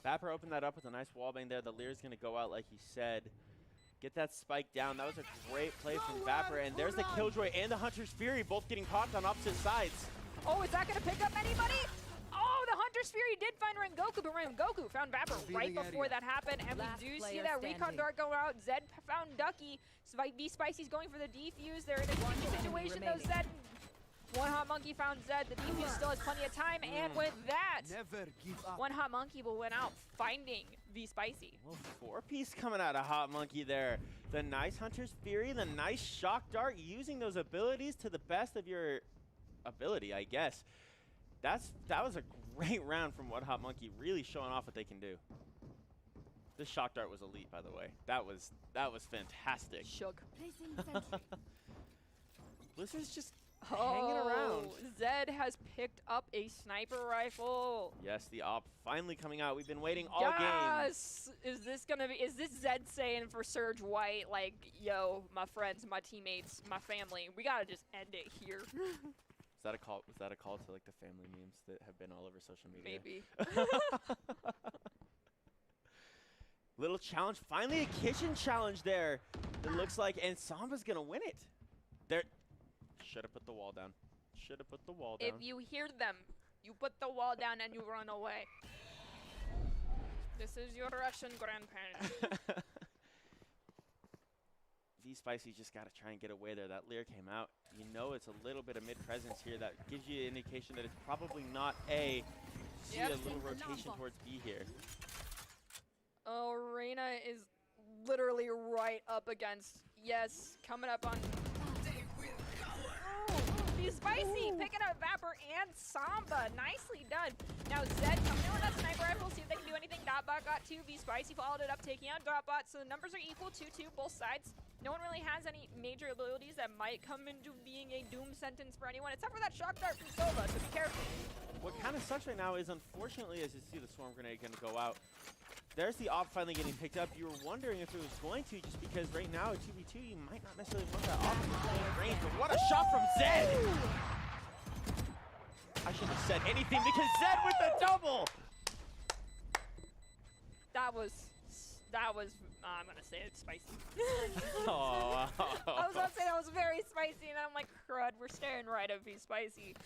Vapor opened that up with a nice wallbang there. The Leer's going to go out like he said. Get that spike down. That was a great play from Vapor. And there's the Killjoy and the Hunter's Fury both getting caught on opposite sides. Oh, is that going to pick up anybody? Oh, the Hunter's Fury did find Rengoku, but Rengoku found Vapor right before that happened. And we do see that Recon Dart go out. Zed found Ducky. V-Spicy's going for the defuse. They're in a sticky situation though, Zed. One Hot Monkey found Zed. The defuse still has plenty of time. And with that, one Hot Monkey will win out, finding V-Spicy. Well, 4-piece coming out of Hot Monkey there. The nice Hunter's Fury, the nice Shock Dart, using those abilities to the best of your ability, I guess. That was a great round from One Hot Monkey, really showing off what they can do. This Shock Dart was elite, by the way. That was fantastic. Shook. Blizzard's just hanging around. Zed has picked up a sniper rifle. Yes, the op finally coming out. We've been waiting all game. Yes! Is this Zed saying for Surge White, like, yo, my friends, my teammates, my family, we gotta just end it here? Was that a call to like the family memes that have been all over social media? Maybe. Little challenge, finally a kitchen challenge there. It looks like, and Samba's gonna win it. There, should have put the wall down. Should have put the wall down. If you hear them, you put the wall down and you run away. This is your Russian grandparents. V-Spicy just got to try and get away there. That Leer came out. You know it's a little bit of mid-presence here. That gives you an indication that it's probably not A. See a little rotation towards B here. Oh, Reina is literally right up against, yes, coming up on... V-Spicy picking up Vapor and Samba. Nicely done. Now Zed coming in with that sniper rifle, see if they can do anything. Dotbot got 2. V-Spicy followed it up, taking out Dotbot. So the numbers are equal, 2-2, both sides. No one really has any major abilities that might come into being a doom sentence for anyone, except for that Shock Dart from Sova, so be careful. What kind of sucks right now is, unfortunately, as you see the Swarm Grenade going to go out, there's the op finally getting picked up. You were wondering if it was going to, just because right now at 2v2, you might not necessarily want that op in range, but what a shot from Zed! I shouldn't have said anything because Zed with the double! That was, I'm gonna say it's spicy. Oh. I was about to say that was very spicy, and I'm like, crud, we're staring right at V-Spicy.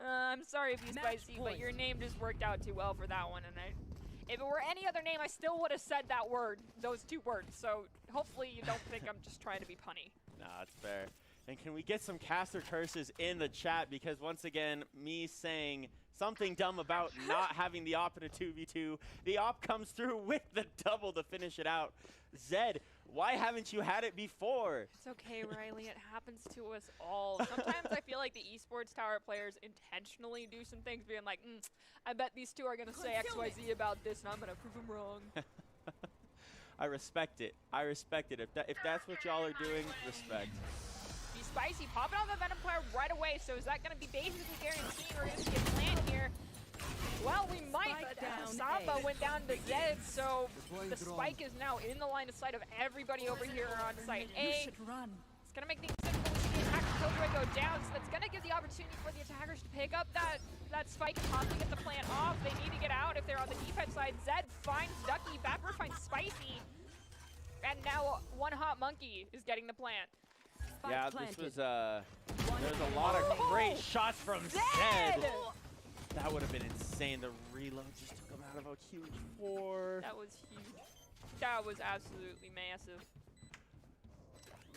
I'm sorry, V-Spicy, but your name just worked out too well for that one, and if it were any other name, I still would have said that word, those 2 words, so hopefully you don't think I'm just trying to be punny. Nah, it's fair. And can we get some caster curses in the chat? Because once again, me saying something dumb about not having the op in a 2v2, the op comes through with the double to finish it out. Zed, why haven't you had it before? It's okay, Riley. It happens to us all. Sometimes I feel like the Esports Tower players intentionally do some things, being like, I bet these 2 are going to say XYZ about this, and I'm going to prove them wrong. I respect it. I respect it. If that's what y'all are doing, respect. V-Spicy popping off the Venom Player right away, so is that going to be basically guaranteed we're going to see a plan here? Well, we might, but Samba went down to Zed, so the spike is now in the line of sight of everybody over here on site A. It's going to make things difficult to see the attacker Killjoy go down, so that's going to give the opportunity for the attackers to pick up that spike and possibly get the plant off. They need to get out if they're on the defense side. Zed finds Ducky, Vapor finds Spicy, and now One Hot Monkey is getting the plant. Yeah, this was there's a lot of great shots from Zed. That would have been insane. The reload just took him out of a huge 4. That was huge. That was absolutely massive.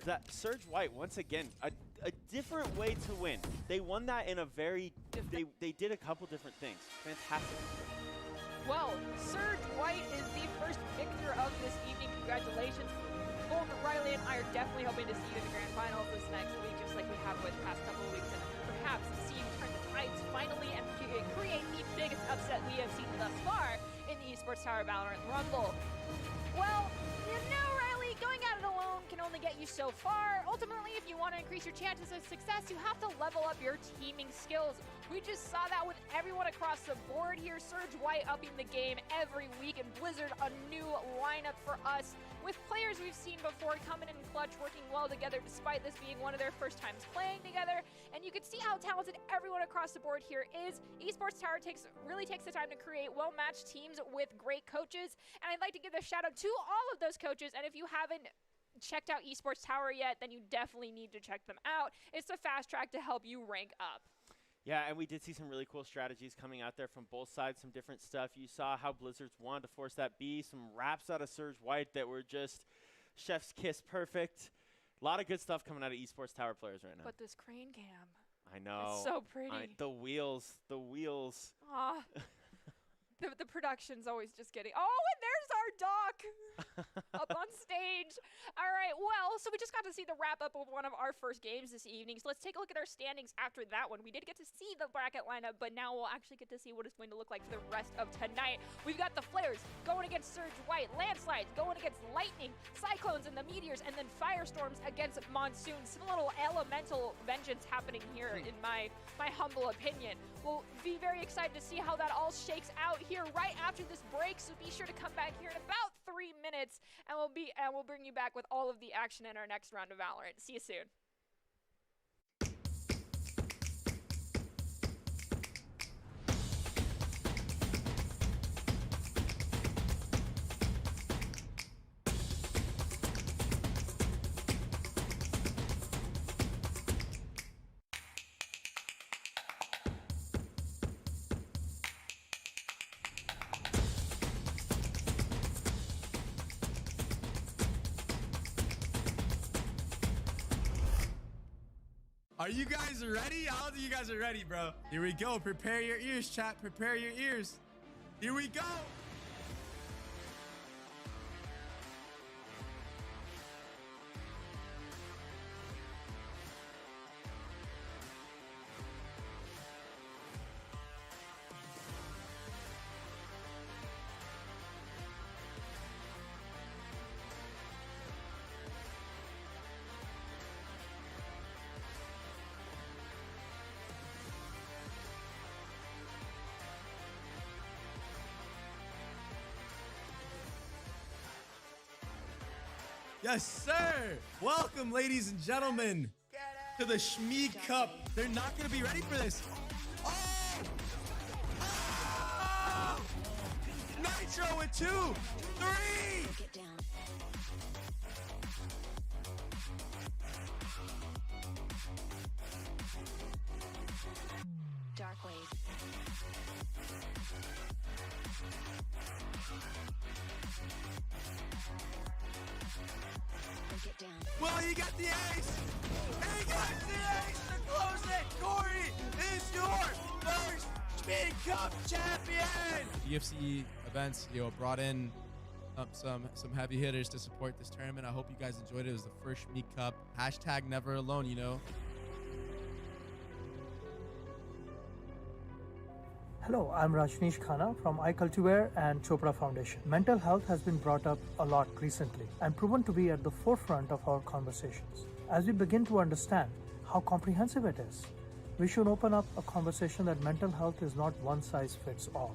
That Surge White, once again, a different way to win. They won that in a very, they did a couple different things. Fantastic. Well, Surge White is the first victor of this evening. Congratulations. Both Riley and I are definitely hoping to see you in the grand finals this next week, just like we have with the past couple of weeks, and perhaps see you turn the tides finally and create the biggest upset we have seen thus far in the Esports Tower Valorant Rumble. Well, you know, Riley, going at it alone can can only get you so far. Ultimately, if you want to increase your chances of success, you have to level up your teaming skills. We just saw that with everyone across the board here. Surge White upping the game every week, and Blizzard a new lineup for us with players we've seen before coming in clutch, working well together despite this being one of their first times playing together. And you can see how talented everyone across the board here is. Esports Tower really takes the time to create well-matched teams with great coaches, and I'd like to give a shout out to all of those coaches. And if you haven't checked out Esports Tower yet, then you definitely need to check them out. It's a fast track to help you rank up. Yeah, and we did see some really cool strategies coming out there from both sides, some different stuff. You saw how Blizzards wanted to force that B, some wraps out of Surge White that were just chef's kiss perfect. A lot of good stuff coming out of Esports Tower players right now. But this crane cam. I know. It's so pretty. The wheels. Aw. The production's always just getting. Oh, and there's our doc up on stage. All right, well, so we just got to see the wrap up of one of our first games this evening. So let's take a look at our standings after that one. We did get to see the bracket lineup, but now we'll actually get to see what it's going to look like for the rest of tonight. We've got the Flares going against Surge White, Landslides going against Lightning, Cyclones and the Meteors, and then Firestorms against Monsoon. Some little elemental vengeance happening here in my humble opinion. We'll be very excited to see how that all shakes out here right after this break, so be sure to come back here in about 3 minutes, and we'll bring you back with all of the action in our next round of Valorant. See you soon. Are you guys ready? How do you guys are ready, bro? Here we go. Prepare your ears, chat. Prepare your ears. Here we go. Yes, sir. Welcome, ladies and gentlemen, to the Shmi Cup. They're not going to be ready for this. Oh! Oh! Nitro with 2, 3. Get down. Dark wave. Get down. Well, he got the ace. He got the ace to close it. Corey is your first Shmi Cup champion. UFC events, brought in some heavy hitters to support this tournament. I hope you guys enjoyed it. It was the first Shmi Cup. Hashtag never alone, Hello, I'm Rajneesh Khanna from iCultiware and Chopra Foundation. Mental health has been brought up a lot recently and proven to be at the forefront of our conversations. As we begin to understand how comprehensive it is, we should open up a conversation that mental health is not one size fits all.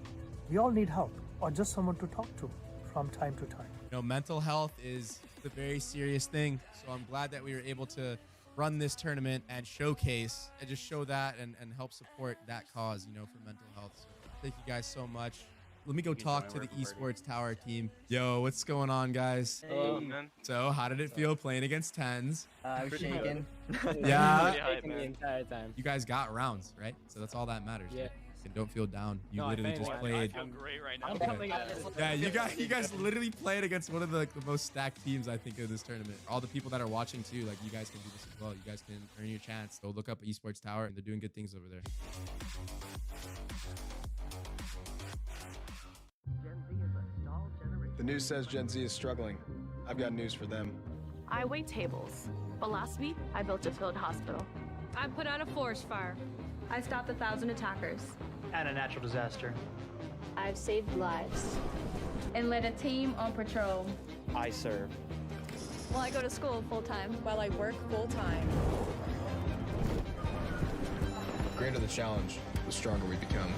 We all need help or just someone to talk to from time to time. Mental health is a very serious thing, so I'm glad that we were able to run this tournament and showcase and just show that and help support that cause, for mental health. So thank you guys so much. Let me go talk to the Esports Tower team. Yo, what's going on, guys? Hello, man. So how did it feel playing against 10s? I was shaking. Yeah. Shaking the entire time. You guys got rounds, right? So that's all that matters. Yeah. And don't feel down. You No, literally just played. I feel great right now. Okay. Yeah, you guys literally played against one of the most stacked teams, I think, of this tournament. All the people that are watching too, like, you guys can do this as well. You guys can earn your chance. Go look up Esports Tower, and they're doing good things over there. The news says Gen Z is struggling. I've got news for them. I wait tables, but last week I built a field hospital. I put out a forest fire. I stopped 1,000 attackers. And a natural disaster. I've saved lives. And led a team on patrol. I serve. Well, I go to school full-time. While I work full-time. The greater the challenge, the stronger we become.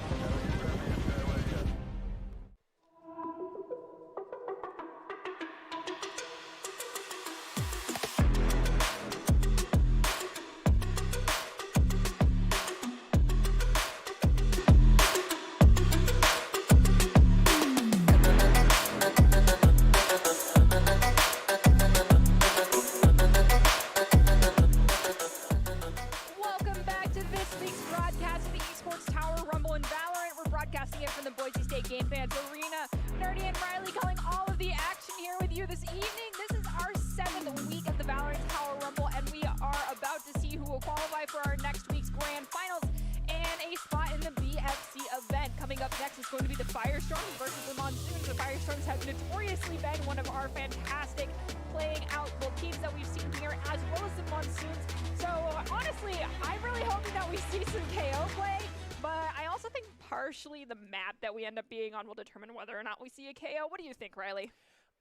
Welcome back to this week's broadcast of the Esports Tower Rumble in Valorant. We're broadcasting it from the Boise State Game Fans Arena. Nerdy and Riley calling all of the action here with you this evening. This is our 7th week of the Valorant Tower Rumble, and we are about to see who will qualify for our next week's grand finals and a spot in the BFC event. Coming up next is going to be the Firestorms versus the Monsoons. The Firestorms have notoriously been one of our fantastic playing out teams that we've seen here, as well as the Monsoons. So honestly, I'm really hoping that we see some KO play, but I also think partially the map that we end up being on will determine whether or not we see a KO. What do you think, Riley?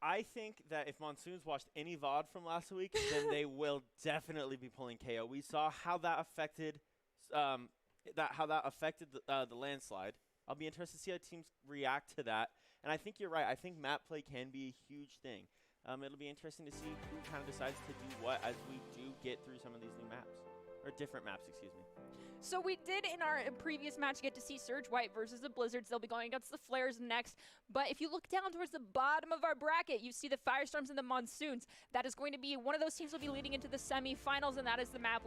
I think that if Monsoons watched any VOD from last week, then they will definitely be pulling KO. We saw how that affected the landslide. I'll be interested to see how teams react to that. And I think you're right. I think map play can be a huge thing. It'll be interesting to see who kind of decides to do what as we do get through some of these new maps. Or different maps, excuse me. So we did in our previous match get to see Surge White versus the Blizzards. They'll be going against the Flares next. But if you look down towards the bottom of our bracket, you see the Firestorms and the Monsoons. That is going to be one of those teams will be leading into the semifinals, and that is the match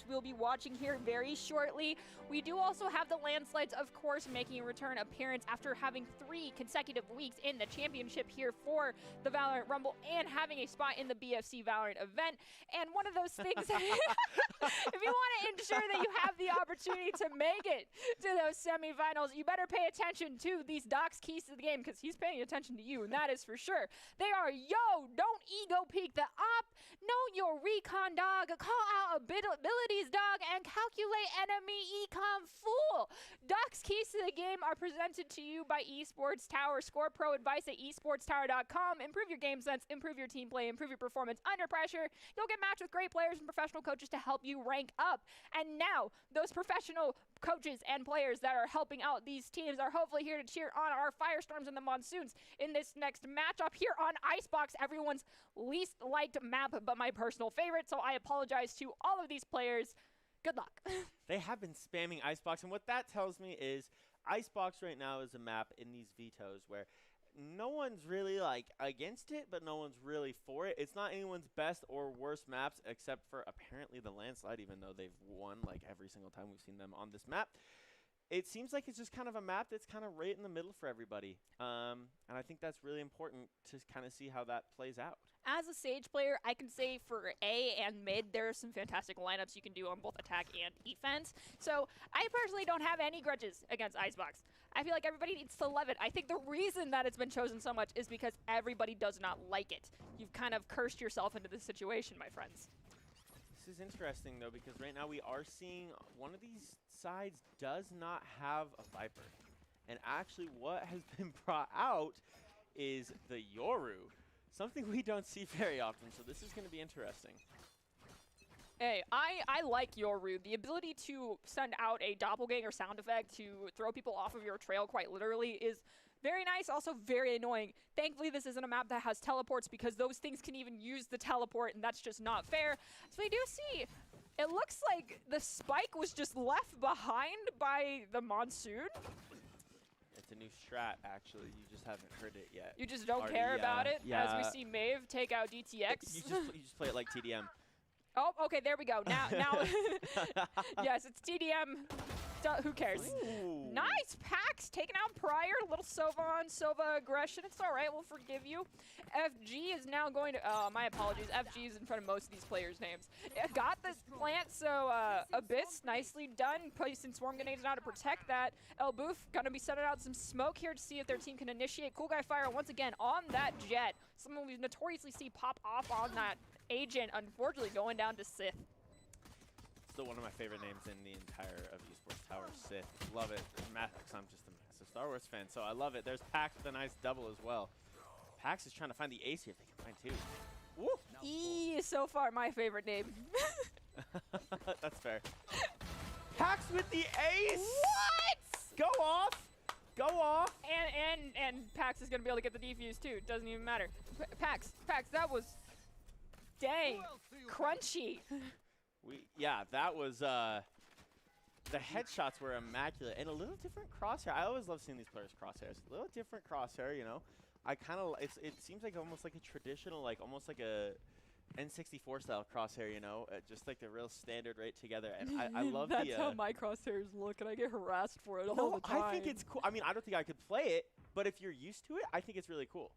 we'll be watching here very shortly. We do also have the Landslides, of course, making a return appearance after having 3 consecutive weeks in the championship here for the Valorant Rumble and having a spot in the BFC Valorant event. And one of those things, if you want to ensure that you have the opportunity to make it to those semifinals, you better pay attention to these Doc's keys to the game, because he's paying attention to you, and that is for sure. They are, yo, don't ego peek the op, know your recon, dog, call out abilities, dog, and calculate enemy econ, fool. Doc's keys to the game are presented to you by Esports Tower. Score pro advice at esportstower.com. Improve your game sense, improve your team play, improve your performance under pressure. You'll get matched with great players and professional coaches to help you rank up. And now, those professional coaches and players that are helping out these teams are hopefully here to cheer on our Firestorms and the Monsoons in this next matchup here on Icebox, everyone's least liked map, but my personal favorite. So I apologize to all of these players. Good luck. They have been spamming Icebox, and what that tells me is Icebox right now is a map in these vetoes where no one's really like against it, but no one's really for it. It's not anyone's best or worst maps except for apparently the Landslide, even though they've won like every single time we've seen them on this map. It seems like it's just kind of a map that's kind of right in the middle for everybody. And I think that's really important to kind of see how that plays out. As a Sage player, I can say for A and mid, there are some fantastic lineups you can do on both attack and defense. So I personally don't have any grudges against Icebox. I feel like everybody needs to love it. I think the reason that it's been chosen so much is because everybody does not like it. You've kind of cursed yourself into this situation, my friends. This is interesting, though, because right now we are seeing one of these sides does not have a Viper. And actually what has been brought out is the Yoru, something we don't see very often, so this is going to be interesting. Hey, I like Yoru. The ability to send out a doppelganger sound effect to throw people off of your trail quite literally is very nice, also very annoying. Thankfully, this isn't a map that has teleports because those things can even use the teleport, and that's just not fair. So we do see, it looks like the spike was just left behind by the Monsoon. It's a new strat, actually. You just haven't heard it yet. You just don't care about it? Yeah. As we see Maeve take out DTX. you just play it like TDM. Oh, okay, there we go. Now, yes, it's TDM. Who cares? Ooh. Nice Pax taking out Prior. A little Sova on Sova aggression. It's all right. We'll forgive you. FG is now going to. My apologies. FG is in front of most of these players' names. Got the plant. So Abyss, nicely done. Placing swarm grenades now to protect that. El Boof gonna be sending out some smoke here to see if their team can initiate Cool Guy Fire once again on that jet. Someone we notoriously see pop off on that agent. Unfortunately, going down to Sith. Still one of my favorite names in the entire of Esports Tower, Sith. Love it. I'm just a massive Star Wars fan, so I love it. There's Pax with a nice double as well. Pax is trying to find the ace here if they can find two. E, so far my favorite name. That's fair. Pax with the ace! What? Go off! Go off! And Pax is gonna be able to get the defuse too. Doesn't even matter. Pax, that was dang crunchy. Yeah, that was the headshots were immaculate and a little different crosshair. I always love seeing these players crosshairs. A little different crosshair, you know. I kind of it seems like almost like a traditional, like almost like a N64 style crosshair, you know, just like the real standard right together. And I love That's how my crosshairs look, and I get harassed for it all the time. I think it's cool. I mean, I don't think I could play it, but if you're used to it, I think it's really cool.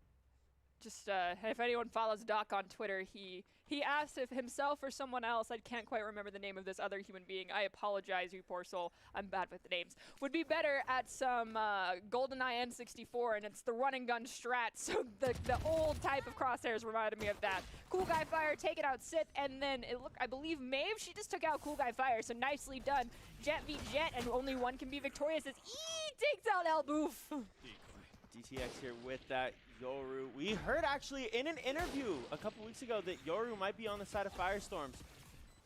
Just if anyone follows Doc on Twitter, he asked if himself or someone else, I can't quite remember the name of this other human being, I apologize, you poor soul, I'm bad with the names, would be better at some GoldenEye N64, and it's the run and gun strat, so the old type of crosshairs reminded me of that. Cool Guy Fire, take it out, sit, and then it looked, I believe Maeve, she just took out Cool Guy Fire, so nicely done. Jet v Jet, and only one can be victorious as takes out El Boof. DTX here with that Yoru. We heard actually in an interview a couple weeks ago that Yoru might be on the side of Firestorms.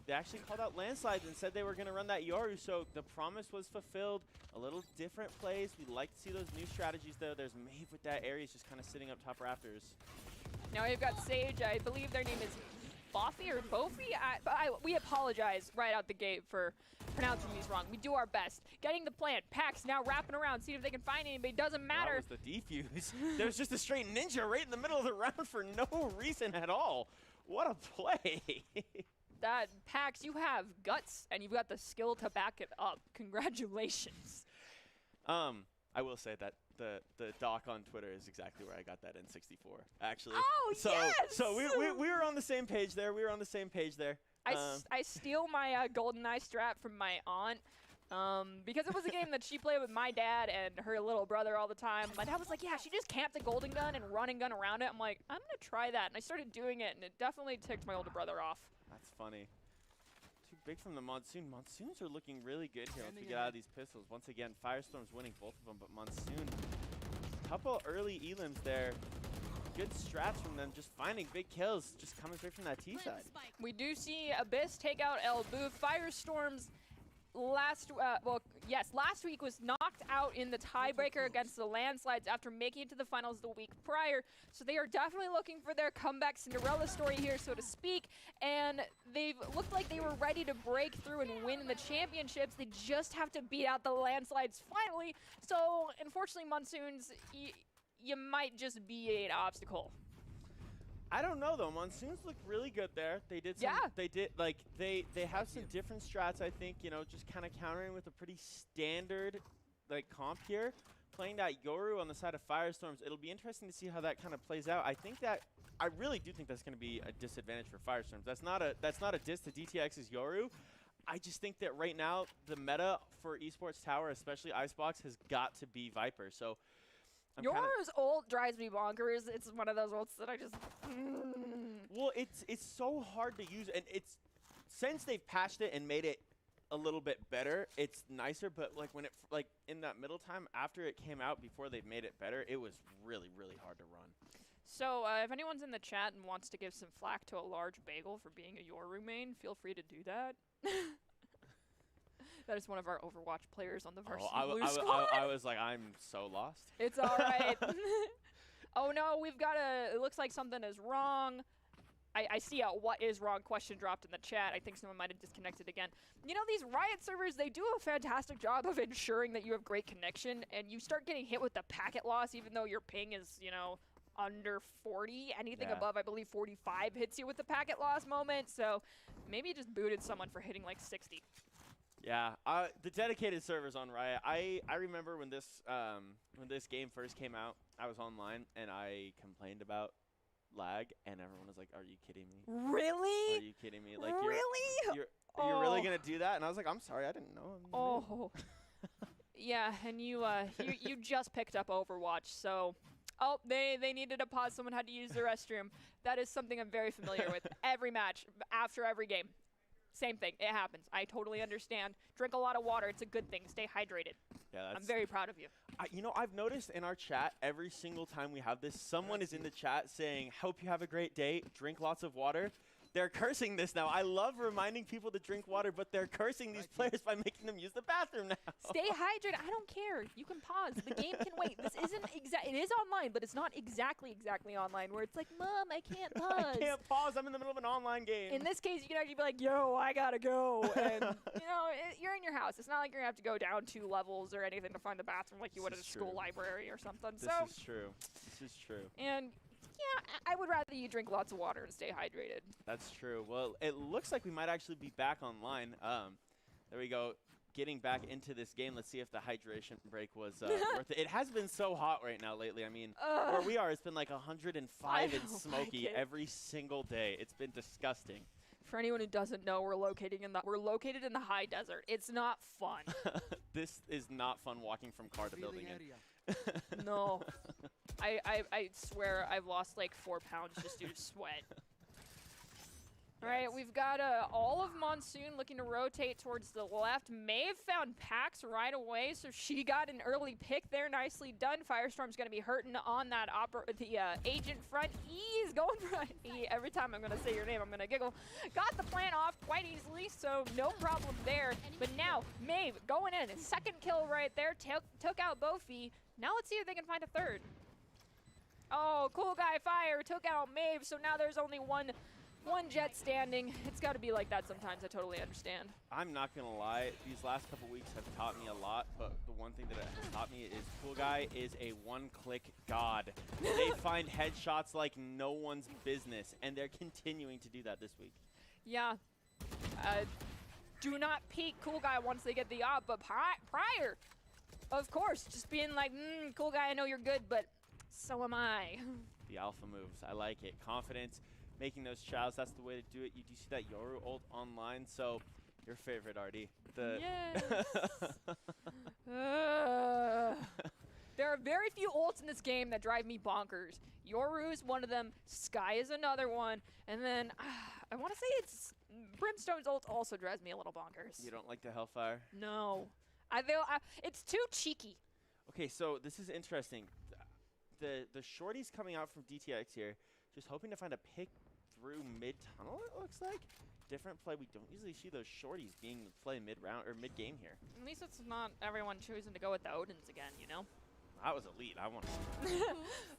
They actually called out landslides and said they were going to run that Yoru, so the promise was fulfilled. A little different plays. We like to see those new strategies, though. There's Maeve with that Ares just kind of sitting up top rafters. Now we've got Sage. I believe their name is Boffy or Bofi. We apologize right out the gate for pronouncing these wrong. We do our best. Getting the plant. Pax now wrapping around, seeing if they can find anybody. Doesn't matter. That was the defuse. There was just a straight ninja right in the middle of the round for no reason at all. What a play. That Pax, you have guts, and you've got the skill to back it up. Congratulations. I will say that the doc on Twitter is exactly where I got that N64, actually. Oh, yes! So we were on the same page there. I steal my GoldenEye strat from my aunt because it was a game that she played with my dad and her little brother all the time. My dad was like, yeah, she just camped a golden gun and run and gun around it. I'm like, I'm going to try that. And I started doing it, and it definitely ticked my older brother off. That's funny. Too big from the Monsoon. Monsoons are looking really good here once we get out of these pistols. Once again, Firestorm's winning both of them, but Monsoon, couple early elims there. Good strats from them, just finding big kills, just coming straight from that T side. We do see Abyss take out El Boof. Firestorm's last week was knocked out in the tiebreaker against the Landslides after making it to the finals the week prior. So they are definitely looking for their comeback Cinderella story here, so to speak. And they've looked like they were ready to break through and win the championships. They just have to beat out the Landslides finally. So unfortunately, Monsoons, you might just be an obstacle. I don't know though. Monsoons look really good there. They did some, they have some different strats, I think, you know, just kind of countering with a pretty standard like comp here. Playing that Yoru on the side of Firestorms, it'll be interesting to see how that kind of plays out. I really do think that's going to be a disadvantage for Firestorms. That's not a diss to DTX's Yoru. I just think that right now the meta for Esports Tower, especially Icebox, has got to be Viper. So Yoru's ult drives me bonkers. It's one of those ults that I just. Well, it's so hard to use, and it's since they've patched it and made it a little bit better, it's nicer. But like when it in that middle time after it came out, before they've made it better, it was really hard to run. So if anyone's in the chat and wants to give some flack to a large bagel for being a Yoru main, feel free to do that. That is one of our Overwatch players on the varsity blue squad. I was like, I'm so lost. It's all right. Oh no, we've got it looks like something is wrong. I see a what is wrong question dropped in the chat. I think someone might have disconnected again. You know, these Riot servers, they do a fantastic job of ensuring that you have great connection, and you start getting hit with the packet loss even though your ping is, you know, under 40. Anything above, I believe, 45 hits you with the packet loss moment. So maybe you just booted someone for hitting like 60. Yeah, the dedicated servers on Riot. I remember when this game first came out, I was online and I complained about lag, and everyone was like, "Are you kidding me? Really? Are you kidding me? Like, really? You're really gonna do that?" And I was like, "I'm sorry, I didn't know." Oh, yeah, and you just picked up Overwatch, so. Oh, they needed to pause. Someone had to use the restroom. That is something I'm very familiar with. Every match, after every game. Same thing. It happens. I totally understand. Drink a lot of water. It's a good thing. Stay hydrated. Yeah, I'm very proud of you. You know, I've noticed in our chat, every single time we have this, someone is in the chat saying, hope you have a great day, drink lots of water. They're cursing this now. I love reminding people to drink water, but they're cursing these players by making them use the bathroom now. Stay hydrated. I don't care. You can pause. The game can wait. This isn't it is online, but it's not exactly online where it's like, Mom, I can't pause. I can't pause. I'm in the middle of an online game. In this case, you can actually be like, yo, I gotta go. And, you know, you're in your house. It's not like you're gonna have to go down 2 levels or anything to find the bathroom like you would at a school library or something. This is true. This is true. And yeah, I would rather you drink lots of water and stay hydrated. That's true. Well, it looks like we might actually be back online. There we go. Getting back into this game. Let's see if the hydration break was worth it. It has been so hot right now lately. I mean, where we are, it's been like 105 and smoky every single day. It's been disgusting. For anyone who doesn't know, we're located in the high desert. It's not fun. This is not fun walking from car to building in. No. I swear I've lost like 4 pounds just due to sweat. All right, we've got all of Monsoon looking to rotate towards the left. Maeve found Pax right away, so she got an early pick there. Nicely done. Firestorm's going to be hurting on that agent front. E is going for E. Every time I'm going to say your name, I'm going to giggle. Got the plant off quite easily, so no problem there. But now, Maeve going in. 2nd kill right there. Took out Bofi. Now let's see if they can find a 3rd. Oh, Cool Guy Fire took out Maeve, so now there's only one Jet standing. It's got to be like that sometimes. I totally understand. I'm not going to lie. These last couple weeks have taught me a lot, but the one thing that it has taught me is Cool Guy is a one-click god. They find headshots like no one's business, and they're continuing to do that this week. Yeah. Do not peek Cool Guy once they get the op, but prior, of course, just being like, Cool Guy, I know you're good, but so am I. The alpha moves. I like it. Confidence. Making those chows, that's the way to do it. You do see that Yoru ult online, so your favorite, Artie. Yes. There are very few ults in this game that drive me bonkers. Yoru is one of them, Sky is another one, and then I want to say it's Brimstone's ult also drives me a little bonkers. You don't like the Hellfire? No. It's too cheeky. Okay, so this is interesting. The shorties coming out from DTX here, just hoping to find a pick through mid-tunnel, it looks like. Different play. We don't usually see those shorties being played mid-round or mid-game here. At least it's not everyone choosing to go with the Odins again, you know? That was elite. I want to see that.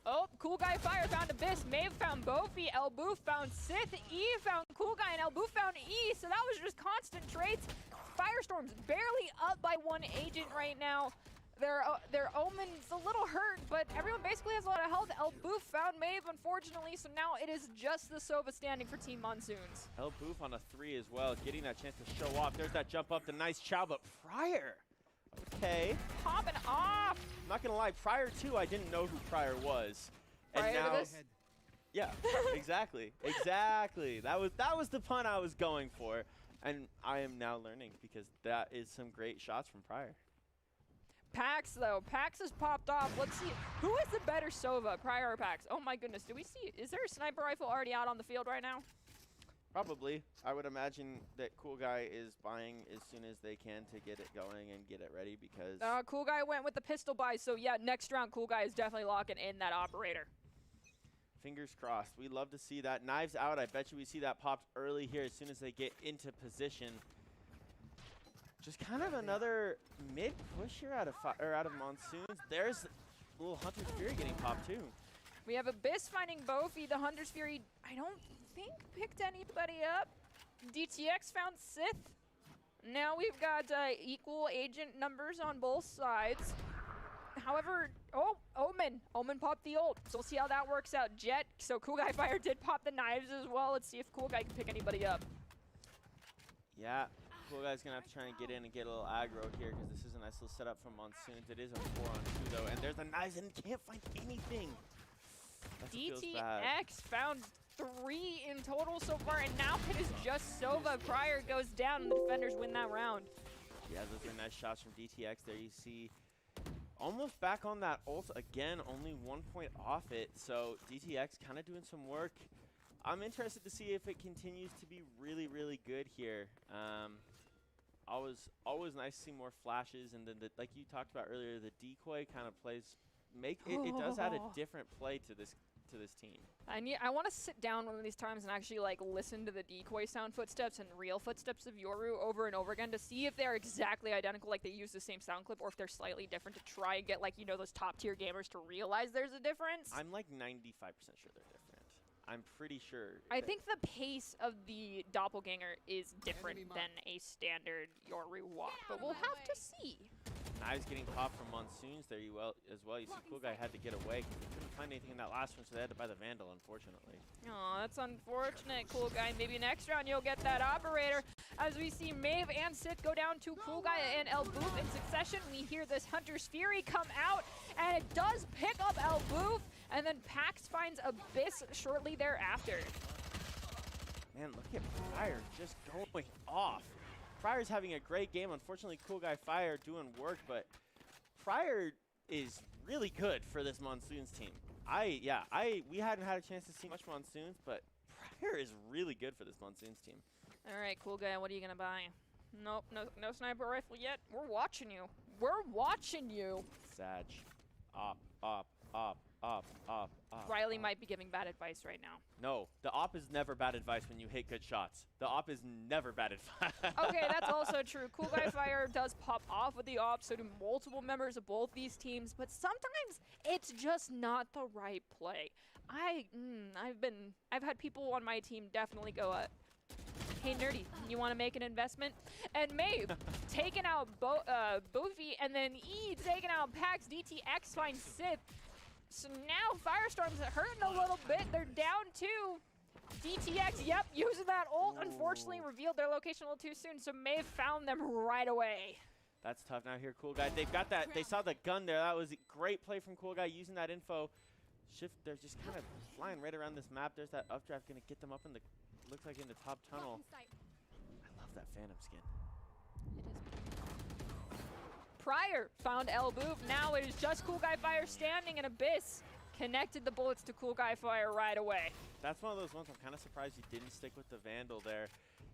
Oh, Cool Guy Fire found Abyss. Maeve found Bofi. Elboof found Sith. E found Cool Guy, and Elboof found E. So that was just constant trades. Firestorm's barely up by 1 agent right now. Their Omen's a little hurt, but everyone basically has a lot of health. Elboof found Maeve, unfortunately, so now it is just the Sova standing for Team Monsoons. Elboof on a 3 as well, getting that chance to show off. There's that jump up, the nice chow, but Prior. Okay. Popping off. I'm not going to lie, Prior too, I didn't know who Prior was. Prior and now, to this? Yeah, exactly. Exactly. That was the pun I was going for. And I am now learning because that is some great shots from Prior. Pax, though. Pax has popped off. Let's see. Who is the better Sova, Prior or Pax? Oh, my goodness. Do we see? Is there a sniper rifle already out on the field right now? Probably. I would imagine that Cool Guy is buying as soon as they can to get it going and get it ready because... Cool Guy went with the pistol buy, so yeah, next round Cool Guy is definitely locking in that operator. Fingers crossed. We love to see that. Knives out. I bet you we see that popped early here as soon as they get into position. Just kind of another mid push here out of Monsoons. There's a little Hunter's Fury getting popped too. We have Abyss finding Bofi. The Hunter's Fury, I don't think picked anybody up. DTX found Sith. Now we've got equal agent numbers on both sides. However, Omen popped the ult. So we'll see how that works out. Jet, so Cool Guy Fire did pop the knives as well. Let's see if Cool Guy can pick anybody up. Yeah. Cool Guy's going to have to try and get in and get a little aggro here because this is a nice little setup from Monsoons. It is a 4-on-2 though, and there's the knives and can't find anything. DTX found 3 in total so far, and now it is just Sova. Prior goes down, and the defenders win that round. Yeah, those are nice shots from DTX there. You see almost back on that ult again, only 1 point off it. So DTX kind of doing some work. I'm interested to see if it continues to be really, really good here. Always nice to see more flashes, and then like you talked about earlier, the decoy kind of plays. It does add a different play to this team. I want to sit down one of these times and actually like listen to the decoy sound footsteps and real footsteps of Yoru over and over again to see if they're exactly identical, like they use the same sound clip, or if they're slightly different, to try and get, like, you know, those top tier gamers to realize there's a difference. I'm like 95% sure they're different. I'm pretty sure. I think the pace of the doppelganger is different than a standard Yoru walk, but we'll have to see. Knives getting caught from Monsoons there as well. You see Cool Guy had to get away because he couldn't find anything in that last one, so they had to buy the Vandal, unfortunately. Oh, that's unfortunate, Cool Guy. Maybe next round you'll get that Operator. As we see Maeve and Sith go down to Cool Guy and Elboof in succession, we hear this Hunter's Fury come out, and it does pick up Elboof, and then Pax finds Abyss shortly thereafter. Man, look at Fire just going off. Pryor's having a great game. Unfortunately, Cool Guy Fire doing work, but Pryor is really good for this Monsoons team. We hadn't had a chance to see much Monsoons, but Pryor is really good for this Monsoons team. All right, Cool Guy, what are you gonna buy? Nope, no sniper rifle yet. We're watching you. We're watching you. Sag. Op. Riley might be giving bad advice right now. No, the op is never bad advice when you hit good shots. The op is never bad advice. Okay, that's also true. Cool Guy Fire does pop off with the op, so do multiple members of both these teams, but sometimes it's just not the right play. I've had people on my team definitely go, hey Nerdy, you want to make an investment? And Maeve taking out Boofy, and then E taking out Pax. DTX finds Sith. So now Firestorm's hurting a little bit. They're down to DTX. Yep, using that ult. Unfortunately, revealed their location a little too soon, so Maeve found them right away. That's tough now here, Cool Guy. They've got that. They saw the gun there. That was a great play from Cool Guy using that info. They're just kind of flying right around this map. There's that updraft going to get them up in the, looks like in the top tunnel. I love that Phantom skin. It is. Pryor found Elboof. Now it is just Cool Guy Fire standing in Abyss. Connected the bullets to Cool Guy Fire right away. That's one of those ones I'm kind of surprised you didn't stick with the Vandal there.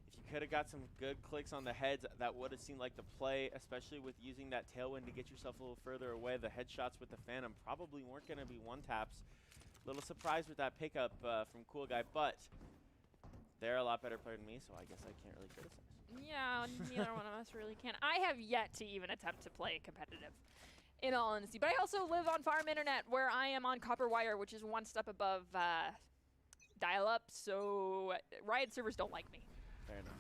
If you could have got some good clicks on the heads, that would have seemed like the play, especially with using that tailwind to get yourself a little further away. The headshots with the Phantom probably weren't going to be one-taps. Little surprised with that pickup from Cool Guy, but they're a lot better player than me, so I guess I can't really criticize. Yeah, neither one of us really can. I have yet to even attempt to play competitive, in all honesty. But I also live on farm internet, where I am on copper wire, which is one step above dial-up, so Riot servers don't like me. Fair enough.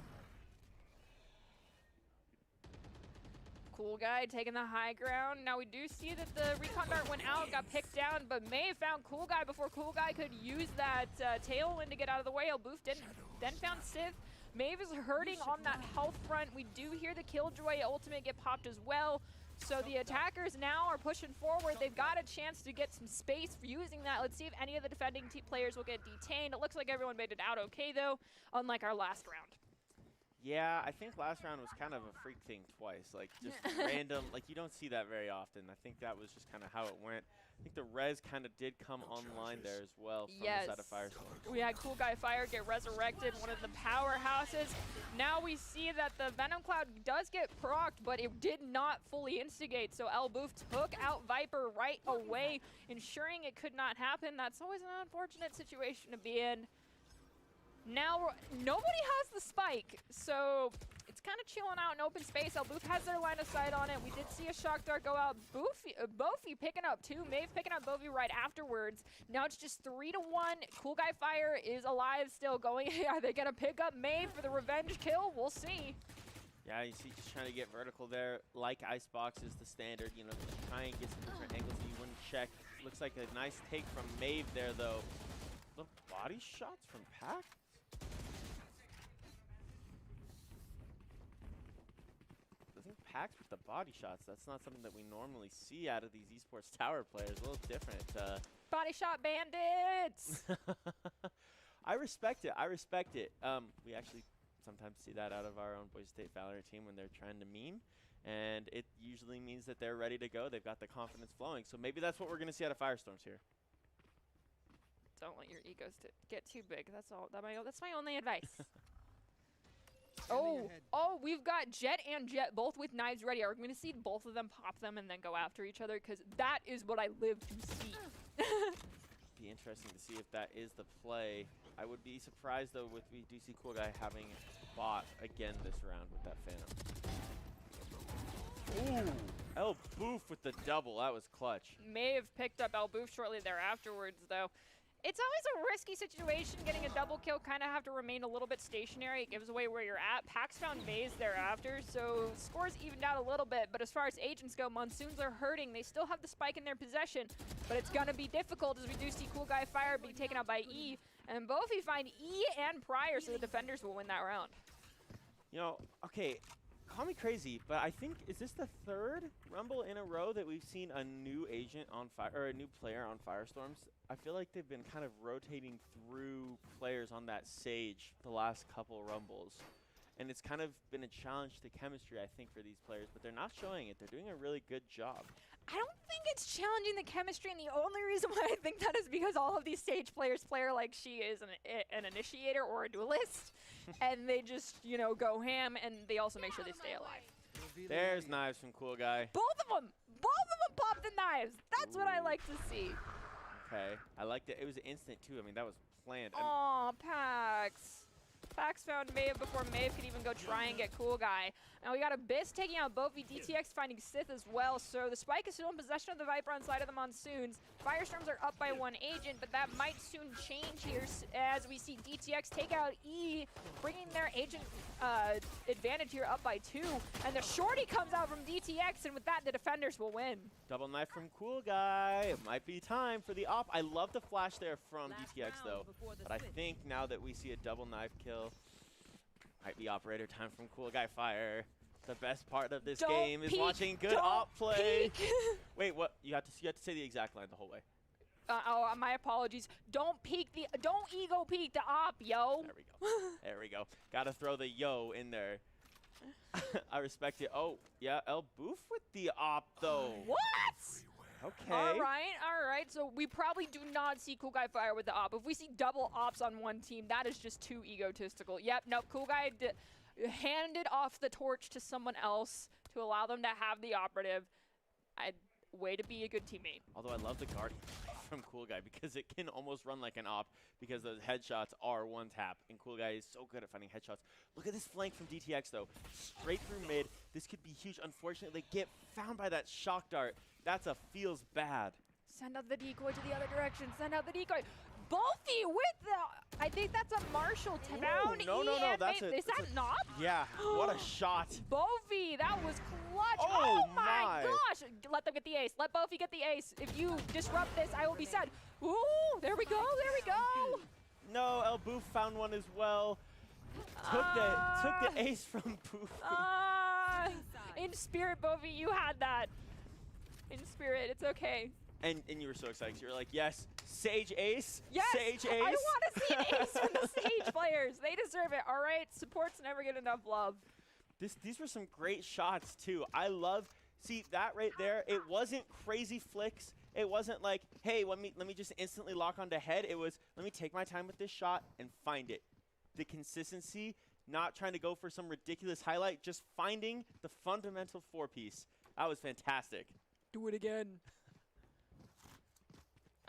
Cool Guy taking the high ground. Now we do see that the recon dart went out, got picked down, but Maeve found Cool Guy before Cool Guy could use that tailwind to get out of the way. Elboof didn't, then found Sith. Maeve is hurting on that health front. We do hear the Killjoy ultimate get popped as well. So the attackers now are pushing forward. They've got a chance to get some space for using that. Let's see if any of the defending players will get detained. It looks like everyone made it out okay, though, unlike our last round. Yeah, I think last round was kind of a freak thing twice. Like, just random. Like, you don't see that very often. I think that was just kind of how it went. I think the res kind of did come online there as well from the side of Firestorm. We had Cool Guy Fire get resurrected, one of the powerhouses. Now we see that the Venom Cloud does get procced, but it did not fully instigate. So Elboof took out Viper right away, ensuring it could not happen. That's always an unfortunate situation to be in. Now, nobody has the spike, so it's kind of chilling out in open space. Elboof has their line of sight on it. We did see a shock dart go out. Bofi picking up two. Maeve picking up Bofi right afterwards. Now it's just 3-1. Cool Guy Fire is alive still going. Are they going to pick up Maeve for the revenge kill? We'll see. Yeah, you see just trying to get vertical there. Like Icebox is the standard, you know, try and get some different angles that you wouldn't check. Looks like a nice take from Maeve there, though. The body shots from Pac? Pax with the body shots. That's not something that we normally see out of these esports tower players. A little different. Body shot bandits! I respect it. I respect it. We actually sometimes see that out of our own Boise State Valorant team when they're trying to meme. And it usually means that they're ready to go. They've got the confidence flowing. So maybe that's what we're going to see out of Firestorms here. Don't let your egos get too big. That's all. That's my only advice. Oh, we've got Jet and Jet both with knives ready. Are we going to see both of them pop them and then go after each other? Because that is what I live to see. Be interesting to see if that is the play. I would be surprised though if we do see Cool Guy having bot again this round with that Phantom. Ooh, El Boof with the double. That was clutch. May have picked up El Boof shortly there afterwards though. It's always a risky situation. Getting a double kill, kind of have to remain a little bit stationary. It gives away where you're at. Pax found Maze thereafter, so scores evened out a little bit. But as far as agents go, Monsoons are hurting. They still have the spike in their possession, but it's going to be difficult as we do see Cool Guy Fire being taken out by E. And both he find E and Pryor, so the defenders will win that round. You know, okay, call me crazy, but I think, is this the third Rumble in a row that we've seen a new agent on fire, or a new player on Firestorms? I feel like they've been kind of rotating through players on that Sage the last couple Rumbles. And it's kind of been a challenge to chemistry, I think, for these players, but they're not showing it. They're doing a really good job. I don't think it's challenging the chemistry, and the only reason why I think that is because all of these Sage players play her like she is an initiator or a duelist, and they just, you know, go ham, and they also make sure they stay alive. There's knives from Cool Guy. Both of them popped the knives. That's what I like to see. Okay, I liked it. It was instant too. I mean, that was planned. Aw, Pax. Pax found Maeve before Maeve could even go try and get Cool Guy. Now we got Abyss taking out Bovi, DTX finding Sith as well, so the Spike is still in possession of the Viper on side of the Monsoons. Firestorms are up by one agent, but that might soon change here as we see DTX take out E, bringing their agent advantage here up by 2. And the shorty comes out from DTX, and with that, the defenders will win. Double knife from Cool Guy. It might be time for the op. I love the flash there from DTX though, but I think now that we see a double knife kill, might be operator time from Cool Guy Fire. The best part of this game is watching good op play. Wait, what? You have to say the exact line the whole way. My apologies. Don't ego peek the op, yo. There we go. There we go. Gotta throw the yo in there. I respect it. Oh, yeah, El Boof with the op though. What? Okay. All right. So we probably do not see Cool Guy Fire with the op. If we see double ops on one team, that is just too egotistical. Yep, nope, Cool Guy handed off the torch to someone else to allow them to have the operative. Way to be a good teammate. Although I love the Guardian from Cool Guy because it can almost run like an op because those headshots are one tap, and Cool Guy is so good at finding headshots. Look at this flank from DTX though. Straight through mid. This could be huge. Unfortunately, they get found by that shock dart. That's a feels bad. Send out the decoy to the other direction. Send out the decoy. Bolthy with the, I think that's a Marshall down. No. Is that not? Yeah, what a shot. Bovi, that was clutch. Oh my gosh. Let them get the ace. Let Bovi get the ace. If you disrupt this, I will be sad. Ooh, there we go. No, El Boof found one as well. Took the ace from Boof. In spirit, Bovi, you had that. In spirit, it's okay. And you were so excited. You were like, yes, Sage ace. Yes, Sage ace. I want to see an ace from the Sage players. They deserve it, all right? Supports never get enough love. These were some great shots, too. I love, see, that right there, it wasn't crazy flicks. It wasn't like, hey, let me just instantly lock onto head. It was, let me take my time with this shot and find it. The consistency, not trying to go for some ridiculous highlight, just finding the fundamental 4-piece. That was fantastic. Do it again.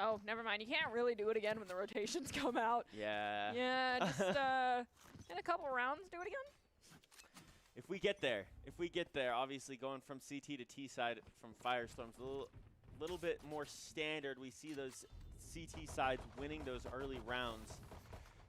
Oh, never mind. You can't really do it again when the rotations come out. Yeah. Yeah, just in a couple rounds, do it again. If we get there, obviously going from CT to T side from Firestorms, a little bit more standard. We see those CT sides winning those early rounds.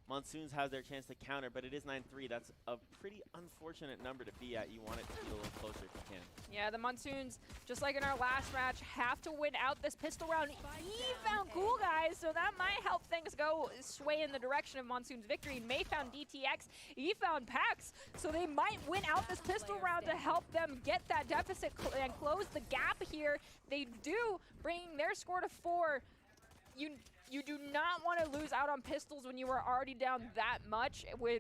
Monsoons has their chance to counter, but it is 9-3. That's a pretty unfortunate number to be at. You want it to be a little closer if you can. Yeah, the Monsoons, just like in our last match, have to win out this pistol round. He found Cool Guys, so that might help things go sway in the direction of Monsoon's victory. May found DTX, he found Pax, so they might win out this pistol round to help them get that deficit and close the gap here. They do, bringing their score to 4. You do not want to lose out on pistols when you were already down that much. When,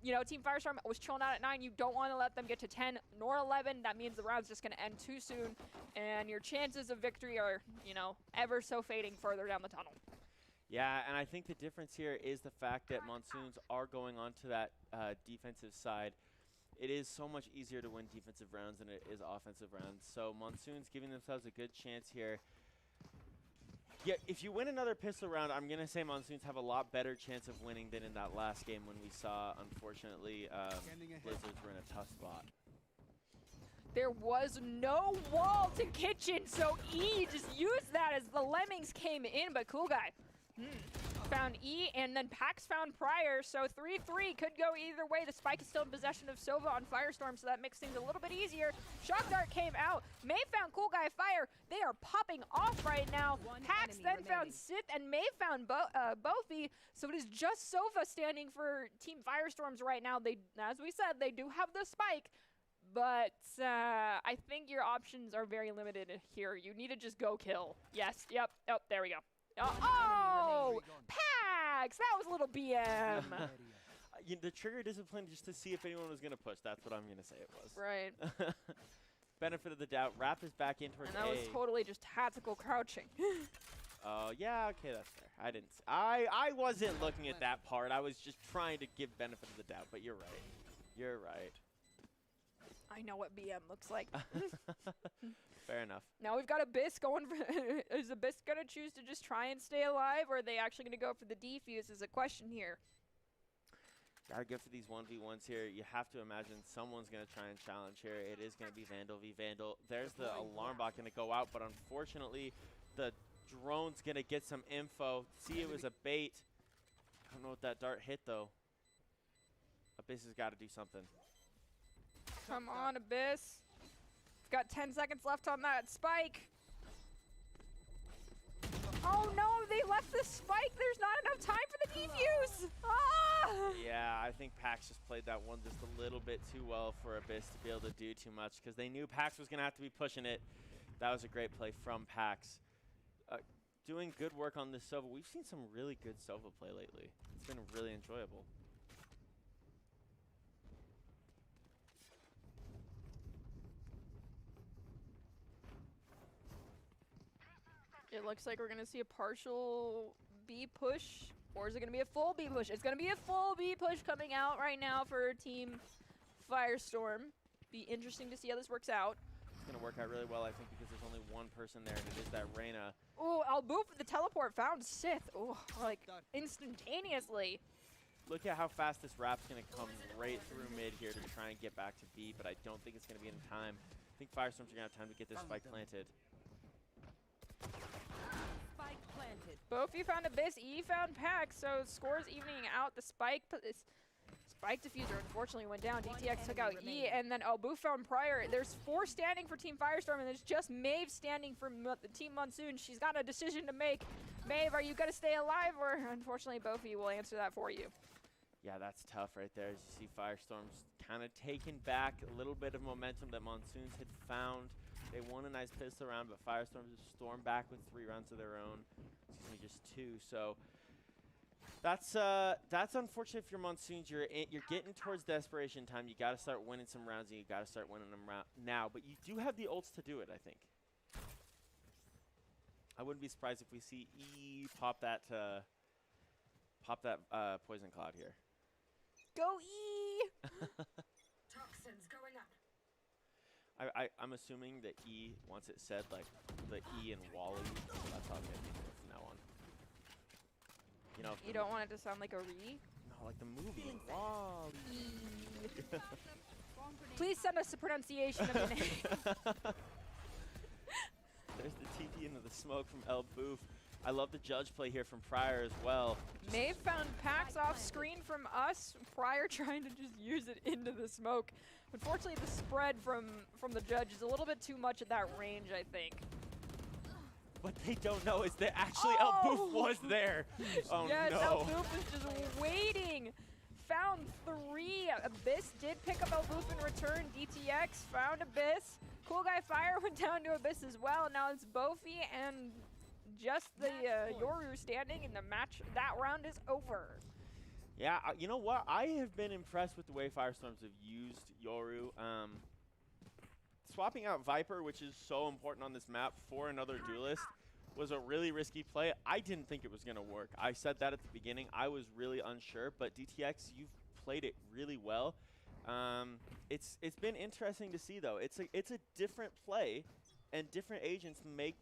you know, Team Firestorm was chilling out at 9, you don't want to let them get to 10 nor 11. That means the round's just going to end too soon, and your chances of victory are, you know, ever so fading further down the tunnel. Yeah, and I think the difference here is the fact that Monsoons are going on to that defensive side. it is so much easier to win defensive rounds than it is offensive rounds. So Monsoon's giving themselves a good chance here. Yeah, if you win another pistol round, I'm going to say Monsoons have a lot better chance of winning than in that last game when we saw, unfortunately, Blizzards were in a tough spot. There was no wall to kitchen, so E just used that as the Lemmings came in, but Cool Guy found E, and then Pax found Prior, so 3-3 could go either way. The spike is still in possession of Sova on Firestorm, so that makes things a little bit easier. Shock Dart came out. May found Cool Guy Fire. They are popping off right now. Pax then found Sith, and May found Bofi, so it is just Sova standing for Team Firestorms right now. They, as we said, they do have the spike, but I think your options are very limited here. You need to just go kill. Yes, yep, oh, there we go. Oh, Pax! That was a little BM. The trigger discipline just to see if anyone was going to push. That's what I'm going to say it was. Right. Benefit of the doubt. Wrap is back in towards And that was totally just tactical crouching. Oh, yeah, okay, that's fair. I didn't. I wasn't looking at that part. I was just trying to give benefit of the doubt, but you're right. You're right. I know what BM looks like. Fair enough. Now we've got Abyss going for is Abyss going to choose to just try and stay alive, or are they actually going to go for the defuse is a question here. Gotta go for these 1v1s here. You have to imagine someone's going to try and challenge here. It is going to be Vandal v Vandal. There's the alarm bot going to go out, but unfortunately the drone's going to get some info. See, it was a bait. I don't know what that dart hit, though. Abyss has got to do something. Come on, Abyss. Got 10 seconds left on that spike. Oh no, they left the spike. There's not enough time for the defuse. Ah! Yeah, I think Pax just played that one just a little bit too well for Abyss to be able to do too much because they knew Pax was going to have to be pushing it. That was a great play from Pax. Doing good work on this Sova. We've seen some really good Sova play lately. It's been really enjoyable. It looks like we're going to see a partial B push, or is it going to be a full B push? It's going to be a full B push coming out right now for Team Firestorm. Be interesting to see how this works out. It's going to work out really well, I think, because there's only one person there, and it is that Reyna. Oh, Alboof with the teleport found Sith. Oh, like instantaneously. Look at how fast this rap's going to come right through mid here to try and get back to B, but I don't think it's going to be in time. I think Firestorms are going to have time to get this spike planted. Bofi found Abyss, E found Pax, so scores evening out. The spike diffuser unfortunately went down. DTX took out E, and then Albu found Prior. There's 4 standing for Team Firestorm, and there's just Maeve standing for Team Monsoon. She's got a decision to make. Maeve, are you going to stay alive, or unfortunately Bofi will answer that for you? Yeah, that's tough right there. As you see Firestorms kind of taking back a little bit of momentum that Monsoons had found. They won a nice pistol round, but Firestorms have stormed back with 3 rounds of their own. Excuse me, just 2. So that's unfortunate for your Monsoons. You're getting towards desperation time. You got to start winning some rounds, and you got to start winning them now. But you do have the ults to do it, I think. I wouldn't be surprised if we see E pop that poison cloud here. Go E! Toxins going up. I'm assuming that E, once it said like the E and Wally, that's how I'm going to think of it from now on. You know, you don't want it to sound like a re? No, like the movie. Wally. E. Please send us the pronunciation of the name. There's the TP into the smoke from El Boof. I love the judge play here from Prior as well. Maeve found Pax off screen from us. Prior trying to just use it into the smoke. Unfortunately, the spread from the judge is a little bit too much at that range, I think. What they don't know is that actually El Boof was there. Oh yes, no. El Boof is just waiting. Found 3. Abyss did pick up El Boof in return. DTX found Abyss. Cool Guy Fire went down to Abyss as well. Now it's Bofi and just the Yoru standing in the match. That round is over. Yeah, you know what? I have been impressed with the way Firestorms have used Yoru. Swapping out Viper, which is so important on this map, for another duelist was a really risky play. I didn't think it was going to work. I said that at the beginning. I was really unsure, but DTX, you've played it really well. It's been interesting to see though. It's a different play, and different agents make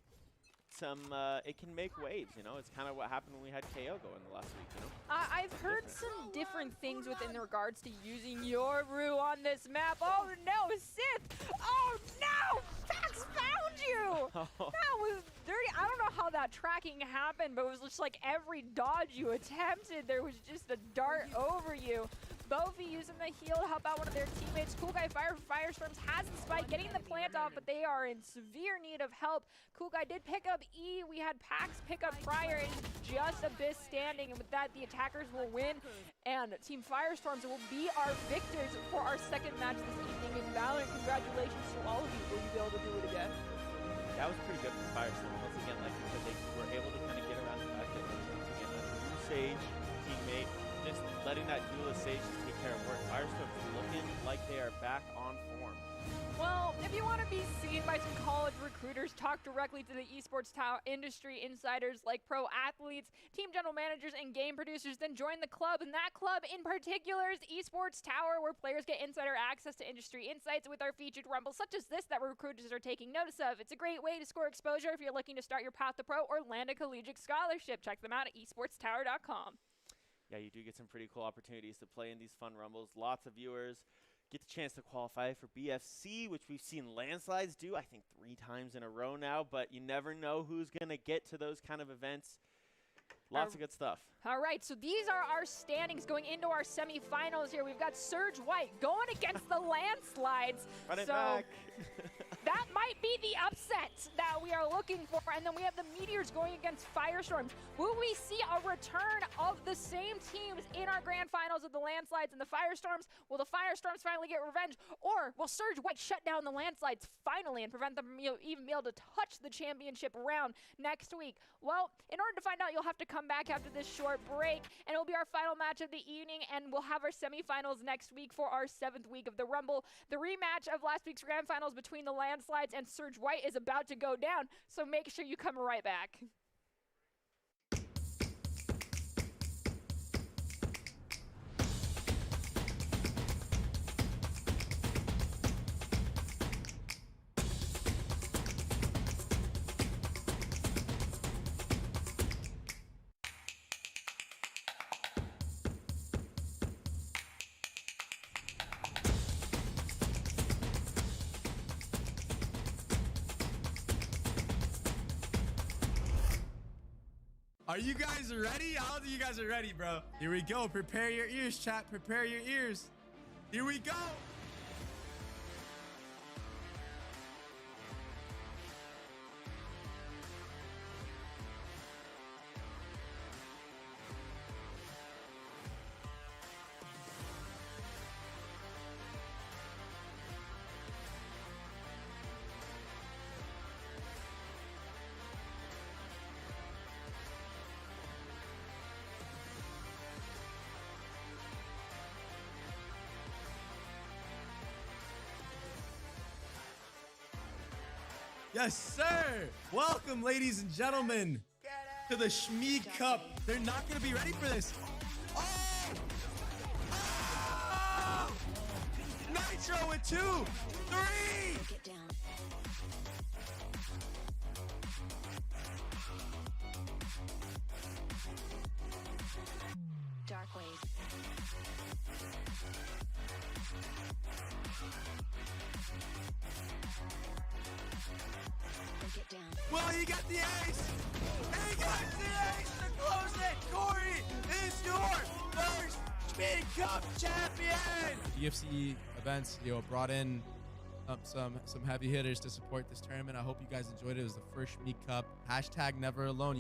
some. It can make waves. You know, it's kind of what happened when we had KO go in the last week. You know. I've heard some different things within regards to using Yoru on this map. Oh no, Sith! Oh no! Pax found you! That was dirty. I don't know how that tracking happened, but it was just like every dodge you attempted, there was just a dart over you. Bofi using the heal to help out one of their teammates. Cool Guy Firestorms has the spike, getting the plant off, but they are in severe need of help. Cool Guy did pick up E. We had Pax pick up Prior, and just Abyss standing, and with that, the attackers will win, and Team Firestorms will be our victors for our second match this evening in Valorant. Congratulations to all of you. Will you be able to do it again? That was pretty good for Firestorms. Once again, like you said, they were able to kind of get around the fact that once again, that Sage teammate, just letting that duelist Sage take care of work. Firestorms looking like they are back on form. Well, if you want to be seen by some college recruiters, talk directly to the esports industry insiders like pro athletes, team general managers, and game producers, then join the club. And that club in particular is Esports Tower, where players get insider access to industry insights with our featured rumbles such as this that recruiters are taking notice of. It's a great way to score exposure if you're looking to start your path to pro or land a collegiate scholarship. Check them out at esportstower.com. Yeah, you do get some pretty cool opportunities to play in these fun rumbles. Lots of viewers get the chance to qualify for BFC, which we've seen landslides do, I think 3 times in a row now, but you never know who's going to get to those kind of events. Lots of good stuff. All right, so these are our standings going into our semifinals here. We've got Surge White going against the landslides. Run it back. That might be the upset that we are looking for. And then we have the Meteors going against Firestorms. Will we see a return of the same teams in our grand finals of the landslides and the Firestorms? Will the Firestorms finally get revenge? Or will Surge White shut down the landslides finally and prevent them from even being able to touch the championship round next week? Well, in order to find out, you'll have to come back after this short break, and it will be our final match of the evening, and we'll have our semifinals next week for our 7th week of the Rumble. The rematch of last week's grand finals between the landslides and Surge White is about to go down, so make sure you come right back. Are you guys ready? I don't think you guys are ready, bro. Here we go. Prepare your ears, chat. Prepare your ears. Here we go. Yes, sir. Welcome, ladies and gentlemen, to the Schmied Cup. They're not going to be ready for this. Oh! Oh! Nitro with 2, 3. Get down. Dark wave. Get down. Well, he got the ace. He got the ace to close it. Corey is your first Schmied Cup champion. UFC events, brought in some heavy hitters to support this tournament. I hope you guys enjoyed it. It was the first Schmied Cup. Hashtag never alone,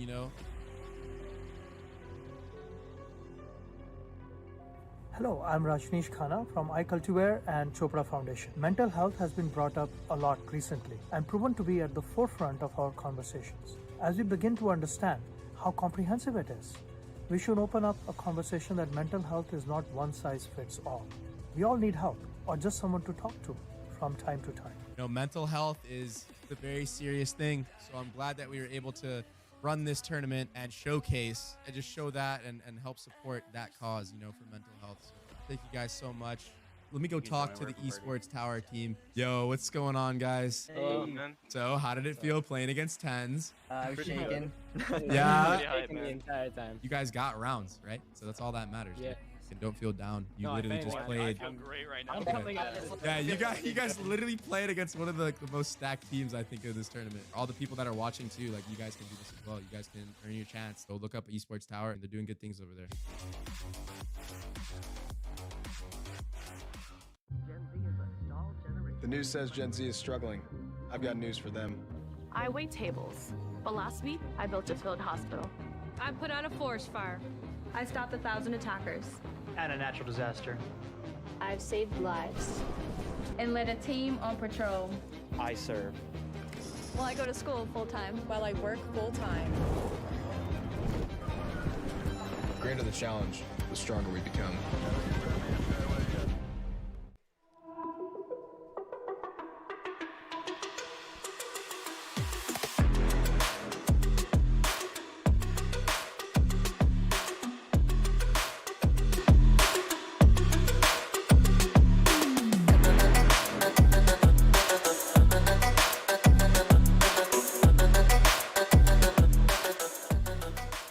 Hello, I'm Rajneesh Khanna from iCultivewear and Chopra Foundation. Mental health has been brought up a lot recently and proven to be at the forefront of our conversations. As we begin to understand how comprehensive it is, we should open up a conversation that mental health is not one size fits all. We all need help or just someone to talk to from time to time. Mental health is a very serious thing, so I'm glad that we were able to run this tournament and showcase and just show that and help support that cause, for mental health. So thank you guys so much. let me go talk to the Esports Tower team. Yo, what's going on, guys? Hey. So, how did it feel playing against 10s? I was shaking. Yeah. Shaking the entire time. You guys got rounds, right? So that's all that matters. Yeah. And don't feel down. You No, literally just played. I feel great right now. Okay. Yeah, you guys literally played against one of the most stacked teams I think of this tournament. All the people that are watching too, like you guys can do this as well. You guys can earn your chance. Go look up Esports Tower, and they're doing good things over there. The news says Gen Z is struggling. I've got news for them. I wait tables, but last week I built a field hospital. I put out a forest fire. I stopped 1,000 attackers. And a natural disaster. I've saved lives. And led a team on patrol. I serve. Well, I go to school full-time. While I work full-time. The greater the challenge, the stronger we become.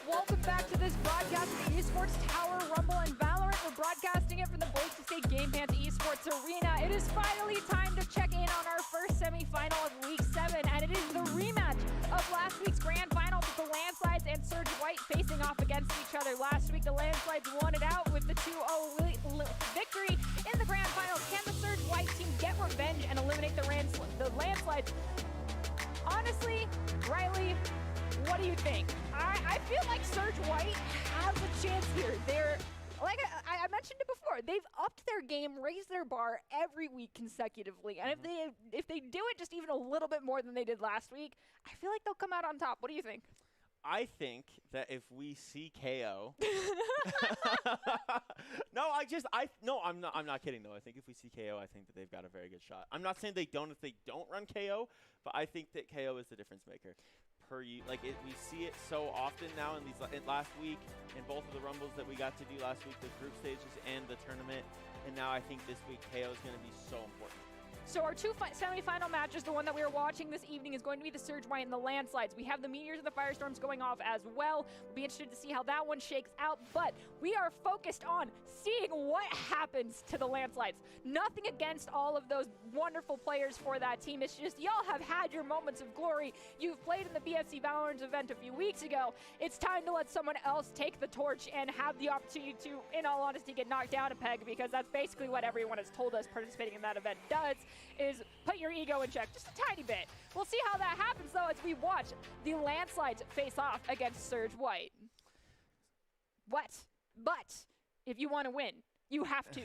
Welcome back to this broadcast of the Esports Tower Rumble and Valorant. We're broadcasting it from the Boise State Game Pants Esports Arena. It is finally time to check in on our first semifinal of Week 7, and it is the rematch of last week's grand final with the Landslides and Surge White facing off against each other. Last week, the Landslides won it out with the 2-0 victory in the grand final. Can the Surge White team get revenge and eliminate the Landslides? Honestly, Riley, what do you think? I feel like Surge White has a chance here. They're, like I mentioned it before, they've upped their game, raised their bar every week consecutively. And if they do it just even a little bit more than they did last week, I feel like they'll come out on top. What do you think? I think that if we see KO, I'm not kidding though. I think if we see KO, I think that they've got a very good shot. I'm not saying they don't if they don't run KO, but I think that KO is the difference maker. We see it so often now in last week in both of the rumbles that we got to do last week, the group stages and the tournament, and now I think this week KO is going to be so important. So our two semifinal matches, the one that we are watching this evening, is going to be the Surge White and the Landslides. We have the Meteors and the Firestorms going off as well. We'll be interested to see how that one shakes out, but we are focused on seeing what happens to the Landslides. Nothing against all of those wonderful players for that team. It's just y'all have had your moments of glory. You've played in the BFC Valorant event a few weeks ago. It's time to let someone else take the torch and have the opportunity to, in all honesty, get knocked down a peg, because that's basically what everyone has told us participating in that event does, is put your ego in check just a tiny bit. We'll see how that happens, though, as we watch the Landslides face off against Surge White. But if you want to win, you have to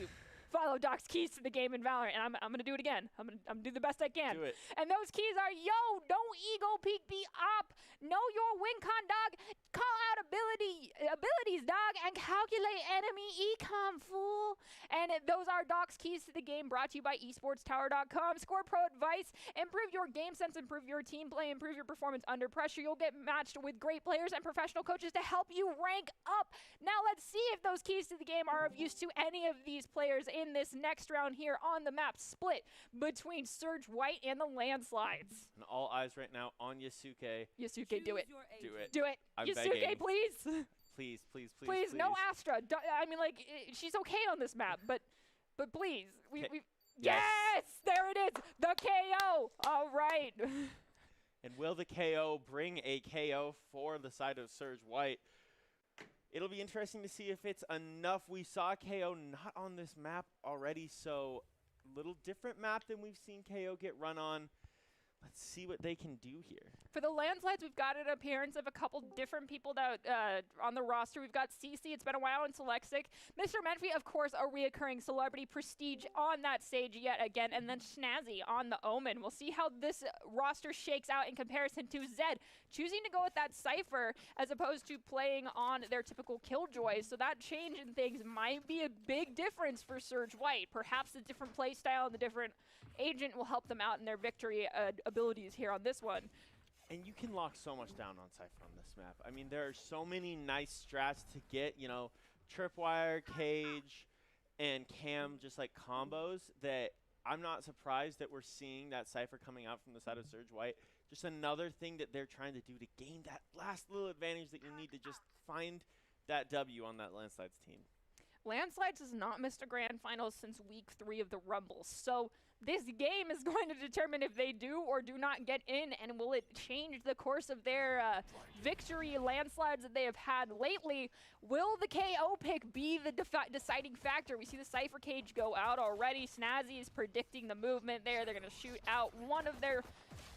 follow Doc's keys to the game in Valorant, and I'm going to do it again. I'm going to do the best I can. Do it. And those keys are, yo, don't ego peek be up. Know your win con, dog. Call out abilities, dog, and calculate enemy econ, fool. And those are Doc's keys to the game, brought to you by esportstower.com. Score Pro advice. Improve your game sense, improve your team play, improve your performance under pressure. You'll get matched with great players and professional coaches to help you rank up. Now let's see if those keys to the game are of use to any of these players in this next round here on the map, split between Surge White and the Landslides. And all eyes right now on Yasuke. Yasuke, do it. Do it. I'm Yasuke, begging. please. Please. No Astra. I mean, like, she's okay on this map, but please. Yes. Yes, there it is. The KO. All right. And will the KO bring a KO for the side of Surge White? It'll be interesting to see if it's enough. We saw KO not on this map already, so little different map than we've seen KO get run on. Let's see what they can do here. For the Landslides, we've got an appearance of a couple different people that on the roster. We've got CC, it's been a while in Selectsic. Mr. Menfrey, of course, a reoccurring celebrity. Prestige on that stage yet again. And then Snazzy on the Omen. We'll see how this roster shakes out in comparison to Zed, choosing to go with that Cypher as opposed to playing on their typical Killjoys. So that change in things might be a big difference for Surge White. Perhaps the different play style and the different agent will help them out in their victory abilities here on this one. And you can lock so much down on Cypher on this map. I mean, there are so many nice strats to get, you know, Tripwire, Cage, and Cam just like combos that I'm not surprised that we're seeing that Cypher coming out from the side of Surge White. Just another thing that they're trying to do to gain that last little advantage that you need to just find that W on that Landslides team. Landslides has not missed a grand finals since week 3 of the Rumble. So this game is going to determine if they do or do not get in, and will it change the course of their victory landslides that they have had lately. Will the KO pick be the deciding factor? We see the Cypher cage go out already. Snazzy is predicting the movement there. They're going to shoot out one of their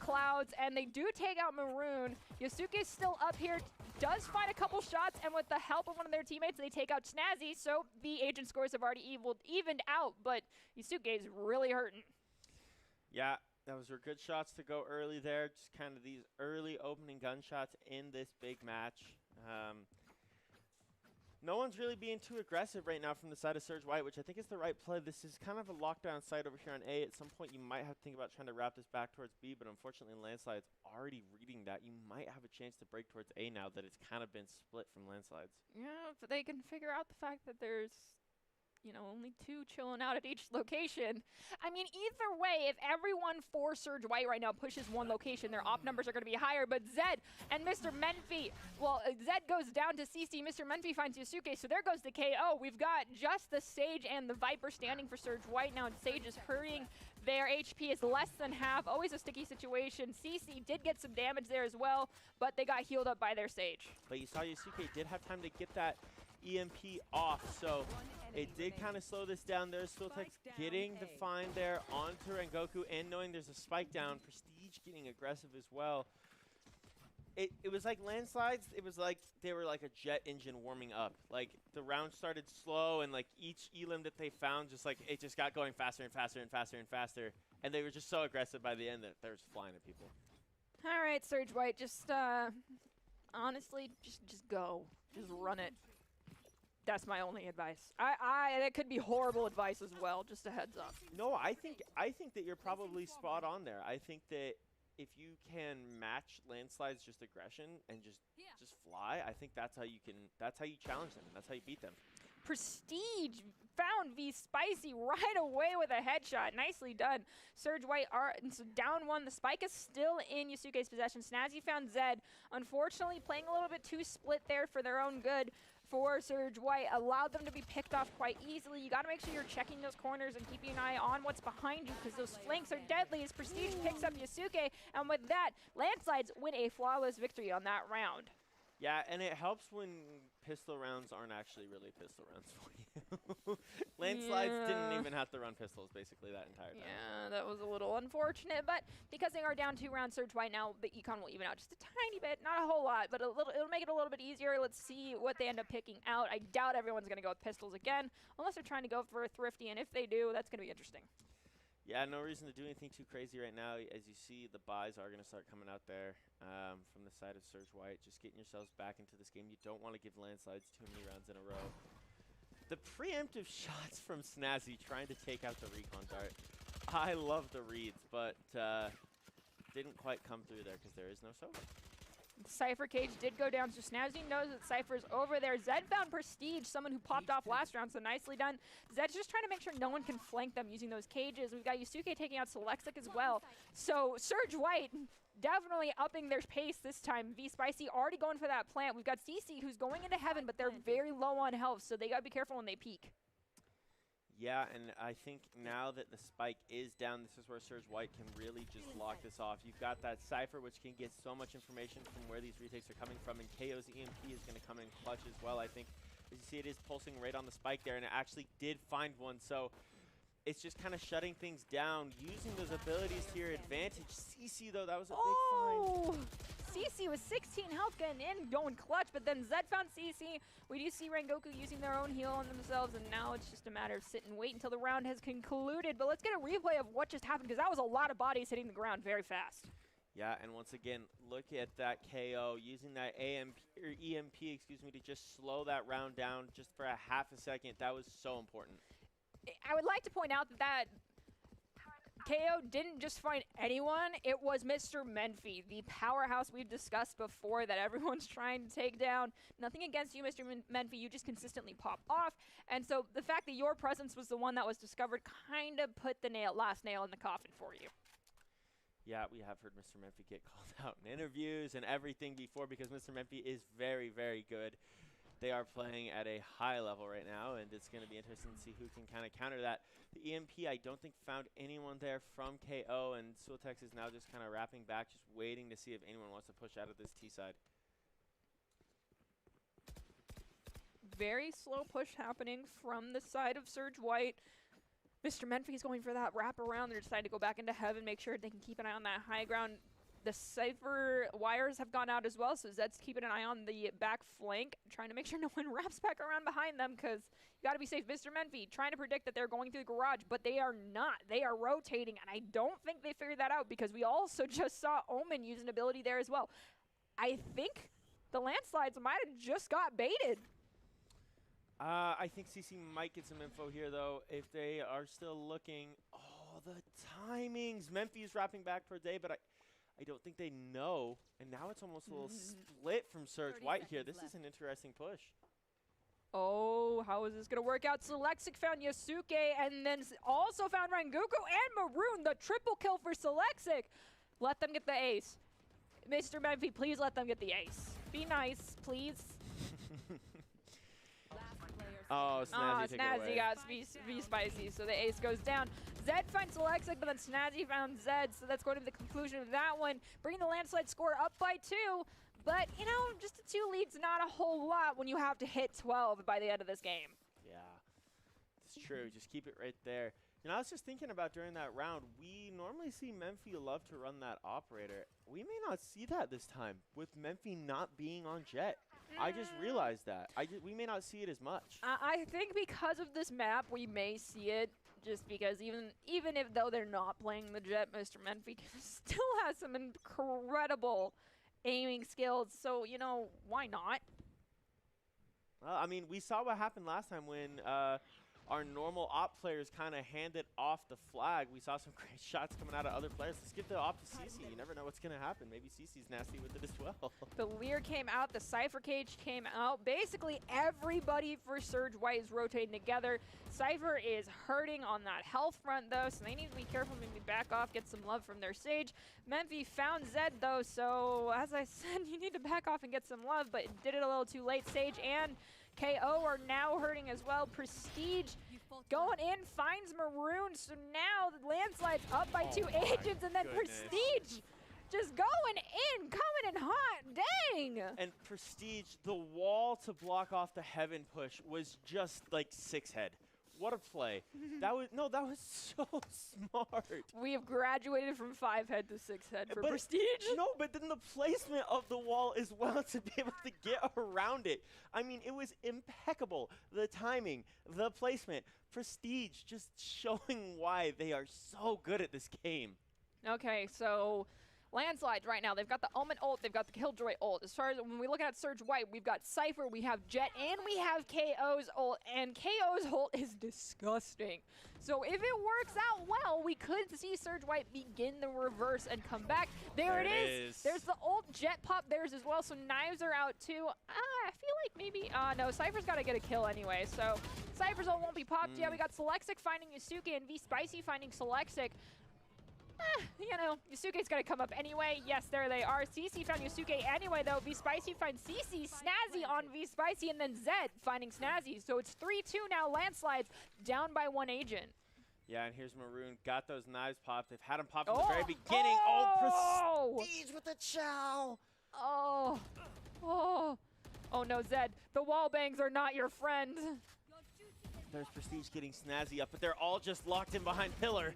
clouds, and they do take out Maroon. Yasuke is still up here, does find a couple shots, and with the help of one of their teammates, they take out Snazzy, so the agent scores have already evened out, but Yasuke is really hurting. Yeah, those were good shots to go early there. Just kind of these early opening gunshots in this big match. No one's really being too aggressive right now from the side of Surge White, which I think is the right play. This is kind of a lockdown site over here on A. At some point, you might have to think about trying to wrap this back towards B, but unfortunately, Landslide's already reading that. You might have a chance to break towards A now that it's kind of been split from Landslides. Yeah, but they can figure out the fact that there's, you know, only 2 chilling out at each location. I mean, either way, if everyone for Surge White right now pushes one location, their op numbers are going to be higher. But Zed and Mr. Menfi, well, Zed goes down to CC. Mr. Menfi finds Yasuke, so there goes the KO. We've got just the Sage and the Viper standing for Surge White now, and Sage is hurrying. Their HP is less than half. Always a sticky situation. CC did get some damage there as well, but they got healed up by their Sage. But you saw Yasuke did have time to get that EMP off, so it did kind of slow this down. There's Sultex getting the find there onto Rengoku, and knowing there's a spike down, Prestige getting aggressive as well. It was like Landslides, it was like they were like a jet engine warming up. Like the round started slow, and like each elim that they found, just like it just got going faster and faster and faster and faster, and they were just so aggressive by the end that they were just flying at people. All right, Surge White, just honestly, just go. Just run it. That's my only advice. That could be horrible advice as well, just a heads up. No, I think that you're probably spot on there. I think that if you can match Landslide's just aggression and just fly, I think that's how you challenge them. That's how you beat them. Prestige found V Spicy right away with a headshot. Nicely done. Surge White are down 1. The spike is still in Yasuke's possession. Snazzy found Zed. Unfortunately, playing a little bit too split there for their own good. For Surge White, allowed them to be picked off quite easily. You got to make sure you're checking those corners and keeping an eye on what's behind you, because those flanks are deadly as Prestige picks up Yasuke, and with that, Landslides win a flawless victory on that round. Yeah, and it helps when pistol rounds aren't actually really pistol rounds for you. Landslides didn't even have to run pistols basically that entire time. Yeah, that was a little unfortunate, but because they are down 2 rounds, Surge White now, the econ will even out just a tiny bit, not a whole lot, but it'll make it a little bit easier. Let's see what they end up picking out. I doubt everyone's going to go with pistols again, unless they're trying to go for a thrifty, and if they do, that's going to be interesting. Yeah, no reason to do anything too crazy right now. As you see, the buys are going to start coming out there from the side of Surge White. Just getting yourselves back into this game. You don't want to give Landslides too many rounds in a row. The preemptive shots from Snazzy trying to take out the recon dart. I love the reads, but didn't quite come through there because there is no soda. Cypher cage did go down, so Snazzy knows that Cypher's over there. Zed found Prestige, someone who popped off last round, so nicely done. Zed's just trying to make sure no one can flank them using those cages. We've got Yusuke taking out Selexic as well. So Surge White definitely upping their pace this time. V Spicy already going for that plant. We've got CC who's going into heaven, but they're very low on health, so they got to be careful when they peek. Yeah, and I think now that the spike is down, this is where Surge White can really just lock this off. You've got that Cypher, which can get so much information from where these retakes are coming from, and KO's EMP is going to come in clutch as well, I think. As you see, it is pulsing right on the spike there, and it actually did find one, so it's just kind of shutting things down, using those abilities to your advantage. CC, though, that was a big find. CC with 16 health getting in, going clutch, but then Zed found CC. We do see Rengoku using their own heal on themselves, and now it's just a matter of sit and wait until the round has concluded. But let's get a replay of what just happened, because that was a lot of bodies hitting the ground very fast. Yeah, and once again, look at that KO, using that EMP, to just slow that round down just for a half a second. That was so important. I would like to point out that KO didn't just find anyone, it was Mr. Menfi, the powerhouse we've discussed before that everyone's trying to take down. Nothing against you, Mr. Menfi, you just consistently pop off. And so the fact that your presence was the one that was discovered kind of put the last nail in the coffin for you. Yeah, we have heard Mr. Menfi get called out in interviews and everything before because Mr. Menfi is very, very good. They are playing at a high level right now, and it's going to be interesting to see who can kind of counter that. The EMP, I don't think found anyone there from KO, and Sultex is now just kind of wrapping back, just waiting to see if anyone wants to push out of this T side. Very slow push happening from the side of Surge White. Mr. Menfi is going for that wrap around. They're deciding to go back into heaven, make sure they can keep an eye on that high ground. The Cypher wires have gone out as well, so Zed's keeping an eye on the back flank, trying to make sure no one wraps back around behind them because you got to be safe. Mr. Menfi trying to predict that they're going through the garage, but they are not. They are rotating, and I don't think they figured that out because we also just saw Omen use an ability there as well. I think the landslides might have just got baited. I think CC might get some info here, though, if they are still looking. Oh, the timings. Menfi is wrapping back per day, but I don't think they know. And now it's almost a little split from Surge White here. This is an interesting push. Oh, how is this going to work out? Selexic found Yasuke and then also found Rengoku and Maroon. The triple kill for Selexic. Let them get the ace. Mr. Menfi, please let them get the ace. Be nice, please. Oh, Snazzy got V-Spicy, so the ace goes down. Zed finds Alexic, but then Snazzy found Zed, so that's going to be the conclusion of that one. Bringing the landslide score up by 2, but, you know, just a 2 lead's not a whole lot when you have to hit 12 by the end of this game. Yeah, it's true. Just keep it right there. You know, I was just thinking about during that round, we normally see Menfi love to run that operator. We may not see that this time with Menfi not being on Jet. I just realized that. We may not see it as much. I think because of this map, we may see it just because even if though they're not playing the Jet, Mr. Menfi still has some incredible aiming skills. So, you know, why not? I mean, we saw what happened last time when our normal op players kind of handed off the flag. We saw some great shots coming out of other players. Let's give the op to CC. You never know what's going to happen. Maybe CC's nasty with it as well. The Lear came out. The Cypher Cage came out. Basically, everybody for Surge White is rotating together. Cypher is hurting on that health front, though, so they need to be careful. Maybe back off, get some love from their Sage. Menfi found Zed, though, so as I said, you need to back off and get some love, but did it a little too late. Sage and KO are now hurting as well. Prestige going in, finds Maroon, so now the landslide's up by 2 agents, and then Prestige just going in, coming in hot, dang! And Prestige, the wall to block off the Heaven push was just like 6-head. What a play. That was so smart. We have graduated from 5-head to 6-head for Prestige. No, but then the placement of the wall as well to be able to get around it. I mean, it was impeccable. The timing, the placement, Prestige just showing why they are so good at this game. Okay, so landslides right now. They've got the Omen ult, they've got the Killjoy ult. As far as when we look at Surge White, we've got Cypher, we have Jet, and we have KO's ult, and KO's ult is disgusting. So if it works out well, we could see Surge White begin the reverse and come back. There it is. There's the ult, Jet pop theirs as well, so knives are out too. I feel like maybe, no, Cypher's got to get a kill anyway, so Cypher's ult won't be popped yet. We got Selexic finding Yusuke and V-Spicy finding Selexic. You know, Yusuke's got to come up anyway. Yes, there they are. CC found Yusuke anyway, though. V-Spicy finds CC. Snazzy on V-Spicy, and then Zed finding Snazzy. So it's 3-2 now. Landslides down by 1 agent. Yeah, and here's Maroon. Got those knives popped. They've had them popped from the very beginning. Oh, Prestige with the chow. Oh no, Zed. The wall bangs are not your friend. There's Prestige getting Snazzy up, but they're all just locked in behind Pillar.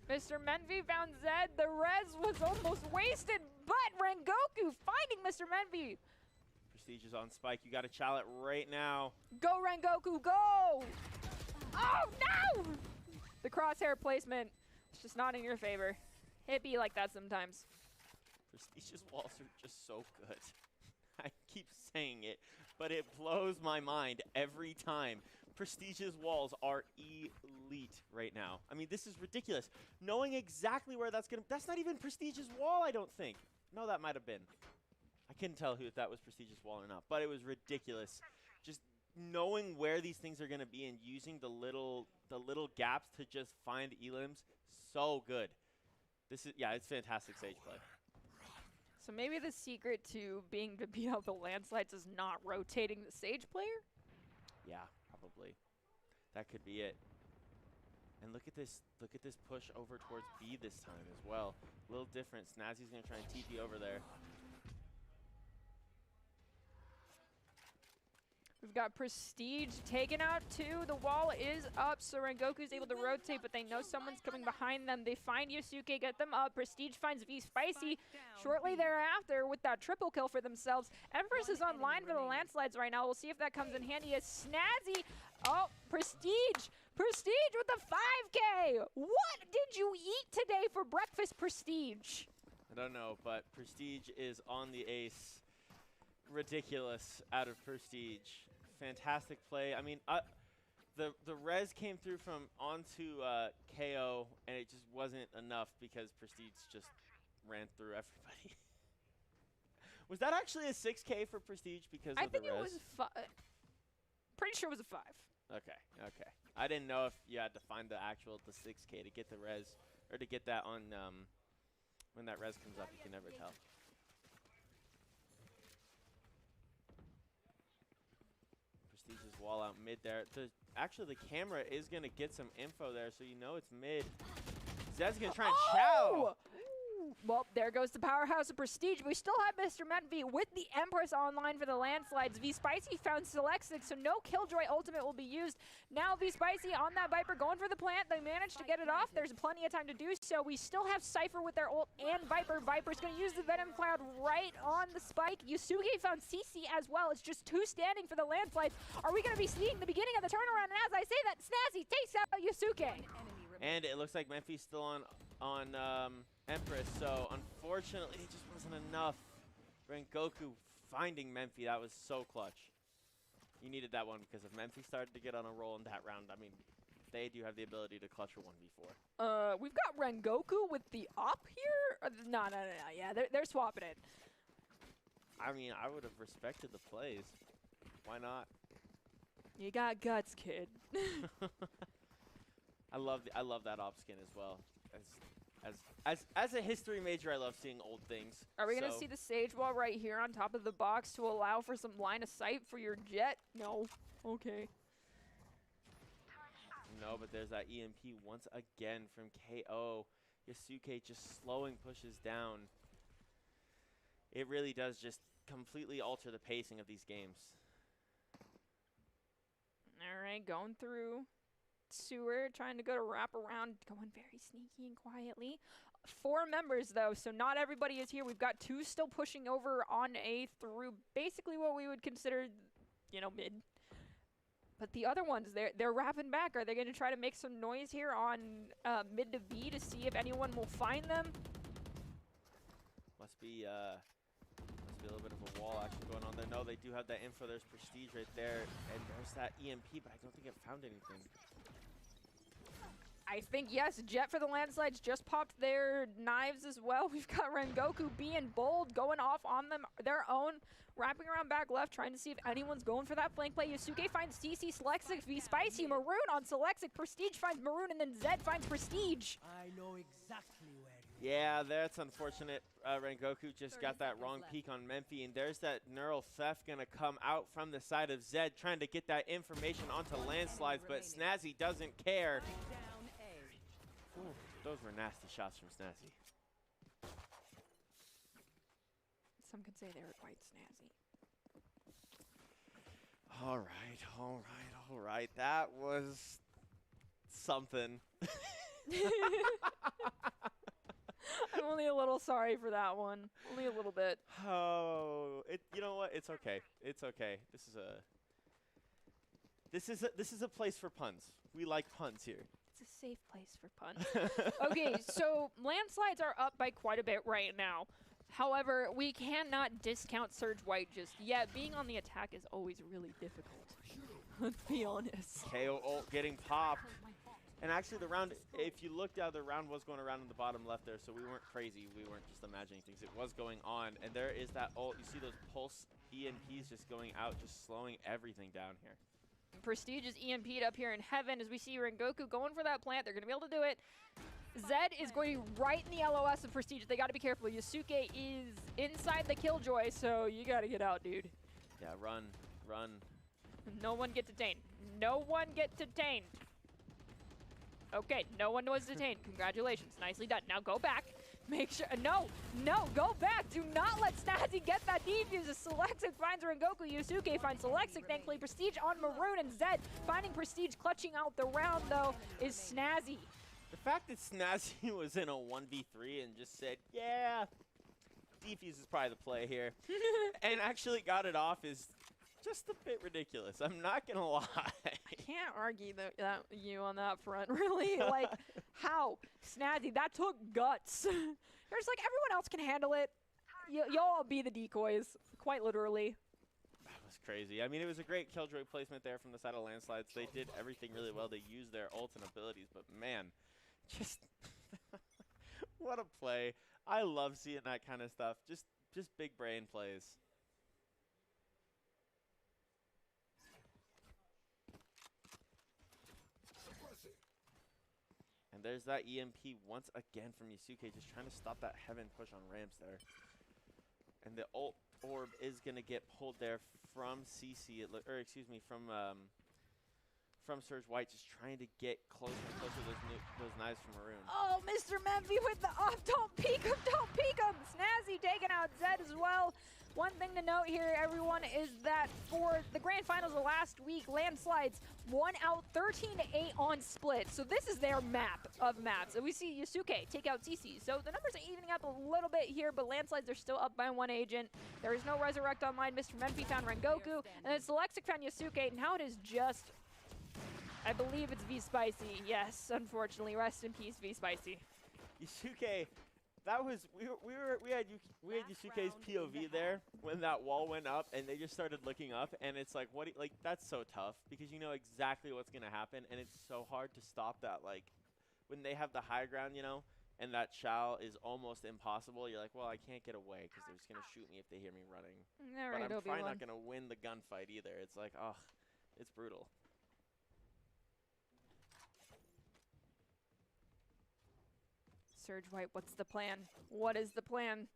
Mr. Menfi found Zed. The res was almost wasted, but Rengoku finding Mr. Menfi. Prestige is on Spike. You got to chow it right now. Go, Rengoku, go! Oh, no! The crosshair placement is just not in your favor. It be like that sometimes. Prestige's walls are just so good. I keep saying it, but it blows my mind every time. Prestige's walls are elite right now. I mean, this is ridiculous. Knowing exactly where that's not even Prestige's wall, I don't think. No, that might have been. I couldn't tell if that was Prestige's wall or not, but it was ridiculous. Just knowing where these things are going to be and using the little gaps to just find elims, so good. This is, yeah, it's fantastic Sage play. So maybe the secret to being to beat out the landslides is not rotating the Sage player? Yeah, probably. That could be it. And look at this push over towards B this time as well. A little different. Snazzy's going to try and TP over there. We've got Prestige taken out too. The wall is up, so Rengoku's able to rotate, but they know someone's coming behind them. They find Yosuke, get them up. Prestige finds V Spicy shortly thereafter with that triple kill for themselves. Empress is online for the landslides right now. We'll see if that comes in handy as Snazzy. Oh, Prestige with the 5K. What did you eat today for breakfast, Prestige? I don't know, but Prestige is on the ace. Ridiculous out of Prestige. Fantastic play. I mean, the res came through from onto KO, and it just wasn't enough because Prestige just ran through everybody. Was that actually a 6K for Prestige because of the res? I think it was pretty sure it was a 5. Okay. I didn't know if you had to find the 6K to get the res, or to get that on when that res comes up. You can never tell. Prestige's wall out mid there. Actually, the camera is going to get some info there, so you know it's mid. Zed's going to try and chow. Well, there goes the powerhouse of Prestige. We still have Mr. Menvy with the Empress online for the landslides. V Spicy found Selectsic, so no Killjoy ultimate will be used. Now V Spicy on that Viper going for the plant. They managed to get it off. There's plenty of time to do so. We still have Cypher with their ult and Viper. Viper's going to use the Venom Cloud right on the spike. Yusuke found CC as well. It's just 2 standing for the landslides. Are we going to be seeing the beginning of the turnaround? And as I say that, Snazzy takes out Yusuke. And it looks like Memphi's still on Empress, so unfortunately it just wasn't enough. Rengoku finding Memphi, that was so clutch. You needed that one because if Memphi started to get on a roll in that round, I mean, they do have the ability to clutch a 1v4. We've got Rengoku with the op here? No, yeah, they're swapping it. I mean, I would have respected the plays. Why not? You got guts, kid. I love that op skin as well. As a history major, I love seeing old things. Are we going to see the Sage wall right here on top of the box to allow for some line of sight for your Jet? No. Okay. No, but there's that EMP once again from KO. Yasuke just slowing pushes down. It really does just completely alter the pacing of these games. All right, going through sewer, trying to go to wrap around, going very sneaky and quietly. 4 members though, so not everybody is here. We've got 2 still pushing over on A through basically what we would consider, you know, mid. But the other ones, they're wrapping back. Are they going to try to make some noise here on mid to B to see if anyone will find them? Must be a little bit of a wall action going on there. No, they do have that info. There's Prestige right there, and there's that EMP, but I don't think it found anything. I think, yes, Jet for the landslides just popped their knives as well. We've got Rengoku being bold, going off on them, their own, wrapping around back left, trying to see if anyone's going for that flank play. Yusuke finds CC, Selectsic, V Spicy, Maroon on Selectsic, Prestige finds Maroon, and then Zed finds Prestige. I know exactly where. Yeah, that's unfortunate. Rengoku just got that wrong peek on Memphi, and there's that neural theft going to come out from the side of Zed, trying to get that information onto landslides, but Snazzy doesn't care. Ooh, those were nasty shots from Snazzy. Some could say they were quite snazzy. All right. That was something. I'm only a little sorry for that one. Only a little bit. Oh, you know what? It's okay. It's okay. This is a place for puns. We like puns here. It's a safe place for puns. Okay, so landslides are up by quite a bit right now. However, we cannot discount Surge White just yet. Being on the attack is always really difficult. Let's be honest. KO ult getting popped. And actually the round, if you looked out, the round was going around in the bottom left there, so we weren't crazy. We weren't just imagining things. It was going on. And there is that ult. You see those pulse EMPs just going out, just slowing everything down here. Prestige is EMP'd up here in heaven as we see Rengoku going for that plant. They're going to be able to do it. Zed is going right in the LOS of Prestige. They got to be careful. Yasuke is inside the Killjoy, so you got to get out, dude. Yeah, run, run. No one get detained. No one get detained. Okay, no one was detained. Congratulations. Nicely done. Now go back. Make sure. No, go back. Do not let Snazzy get that defuse. Selexic finds Rengoku. Yusuke finds Selexic. Thankfully, Prestige on Maroon, and Zed finding Prestige clutching out the round, though, is Snazzy. The fact that Snazzy was in a 1v3 and just said, yeah, defuse is probably the play here, and actually got it off is just a bit ridiculous. I'm not going to lie. I can't argue that you on that front, really. Like, how? Snazzy, that took guts. There's like, everyone else can handle it. You'll all be the decoys, quite literally. That was crazy. I mean, it was a great Killjoy placement there from the side of Landslides. They did everything really well. They used their ult and abilities, but man, just what a play. I love seeing that kind of stuff. Just big brain plays. And there's that EMP once again from Yusuke, just trying to stop that heaven push on ramps there. And the ult orb is going to get pulled there from CC, or excuse me, from Surge White, just trying to get closer and closer to those knives from Maroon. Oh, Mr. Memphis with the off. Don't peek him, don't peek him. Snazzy taking out Zed as well. One thing to note here, everyone, is that for the grand finals of last week, Landslides won out 13-8 on split. So this is their map of maps. And we see Yusuke take out CC. So the numbers are evening up a little bit here, but Landslides are still up by one agent. There is no Resurrect online. Mr. Memphis found Rengoku, and then Selexic found Yusuke. Now it is just, I believe it's V-Spicy. Yes, unfortunately. Rest in peace, V-Spicy. Yusuke, that was we had Yusuke's POV there when that wall went up, and they just started looking up, and it's like, what? Like, that's so tough because you know exactly what's gonna happen, and it's so hard to stop that. Like, when they have the high ground, you know, and that chow is almost impossible. You're like, well, I can't get away because they're just gonna shoot me if they hear me running. All but right, I'm probably not gonna win the gunfight either. It's like, oh, it's brutal. Surge White, what's the plan? What is the plan?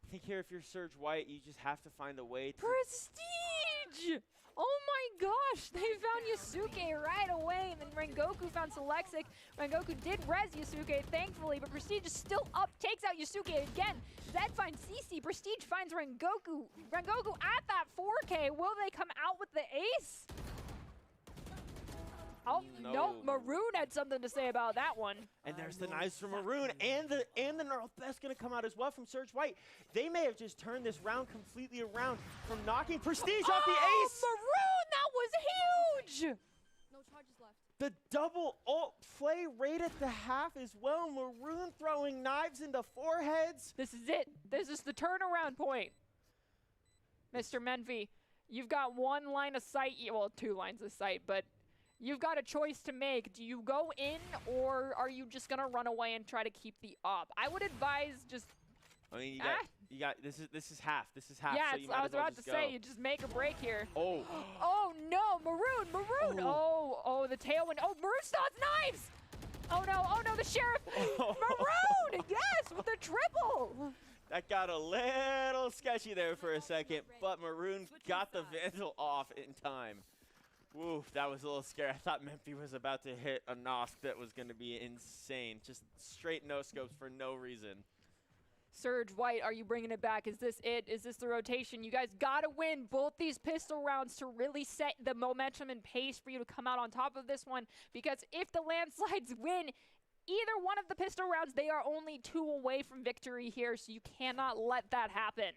I think here, if you're Surge White, you just have to find a way to... Prestige! Oh my gosh, they found Yusuke right away, and then Rengoku found Selexic. Rengoku did res Yusuke, thankfully, but Prestige is still up, takes out Yusuke again. Zed finds CC, Prestige finds Rengoku. Rengoku at that 4K, will they come out with the ace? Oh, no, Maroon had something to say about that one. And there's the knives from Maroon, and the Neural Threat's going to come out as well from Surge White. They may have just turned this round completely around from knocking Prestige off the ace. Maroon, that was huge! No charges left. The double ult play right at the half as well. Maroon throwing knives into foreheads. This is it. This is the turnaround point. Mr. Menvy, you've got one line of sight, well, 2 lines of sight, but you've got a choice to make. Do you go in, or are you just gonna run away and try to keep the op? I would advise just. I mean, you got. This is half. This is half. Yeah, so you might I was as well about to just say go. you just make a break here. Oh. Oh no, Maroon! Oh, the tailwind. Oh, Maroon starts knives. Oh no, the sheriff. Maroon, yes, with the triple. That got a little sketchy there for a second, but Maroon got the Vandal off in time. Woof, that was a little scary. I thought Memphis was about to hit a Nosk that was going to be insane. Just straight no-scopes for no reason. Surge White, are you bringing it back? Is this it? Is this the rotation? You guys got to win both these pistol rounds to really set the momentum and pace for you to come out on top of this one. Because if the Landslides win either one of the pistol rounds, they are only 2 away from victory here, so you cannot let that happen.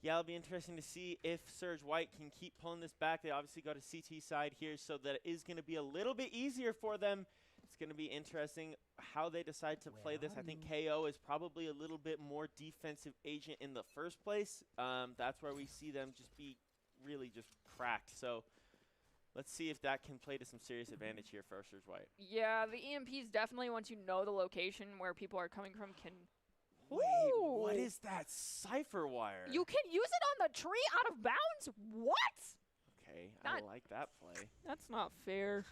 Yeah, it'll be interesting to see if Surge White can keep pulling this back. They obviously go to CT side here, so that it is going to be a little bit easier for them. It's going to be interesting how they decide to play this. I think KO is probably a little bit more defensive agent in the first place. That's where we see them just be really just cracked. So let's see if that can play to some serious advantage here for Surge White. Yeah, the EMPs definitely, once you know the location where people are coming from, can... Wait, what is that Cypher wire? You can use it on the tree out of bounds? What? Okay, I like that play. That's not fair.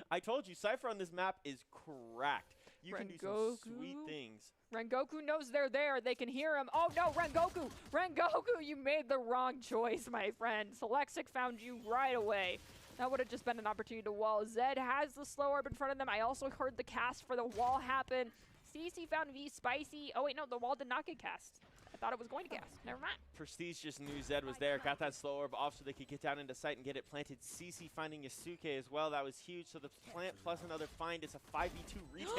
I told you, Cypher on this map is cracked. You can do some sweet things. Rengoku knows they're there. They can hear him. Oh, no, Rengoku. Rengoku, you made the wrong choice, my friend. Selexic found you right away. That would have just been an opportunity to wall. Zed has the slow orb in front of them. I also heard the cast for the wall happen. CC found V Spicy. Oh, wait, no, the wall did not get cast. I thought it was going to cast. Never mind. Prestige just knew Zed was there, got that slow orb off so they could get down into sight and get it planted. CC finding Yasuke as well. That was huge. So the plant plus another find. It's a 5v2 retake.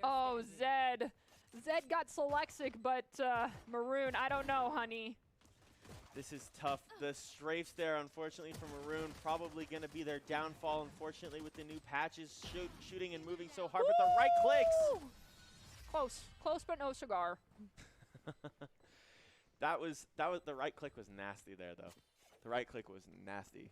Oh, Zed. Zed got Selexic, but Maroon, I don't know, honey. This is tough. The strafes there, unfortunately, for Maroon, probably going to be their downfall, unfortunately, with the new patches shooting and moving so hard. But the right clicks. Close, but no cigar. that was the right click was nasty there, though. The right click was nasty.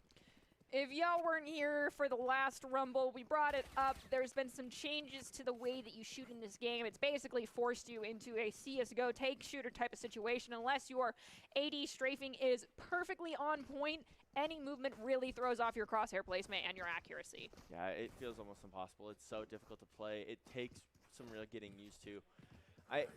If y'all weren't here for the last Rumble, we brought it up. There's been some changes to the way that you shoot in this game. It's basically forced you into a CSGO take shooter type of situation. Unless your AD strafing is perfectly on point, any movement really throws off your crosshair placement and your accuracy. Yeah, it feels almost impossible. It's so difficult to play. It takes some real getting used to.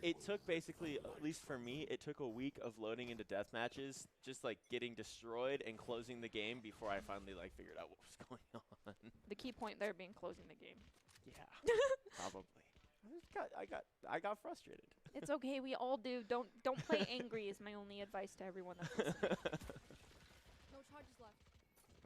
It took basically, at least for me, it took a week of loading into death matches, just like getting destroyed and closing the game before I finally like figured out what was going on. The key point there being closing the game. Yeah, probably. I got frustrated. It's okay, we all do. Don't play angry is my only advice to everyone that's listening. No charges left.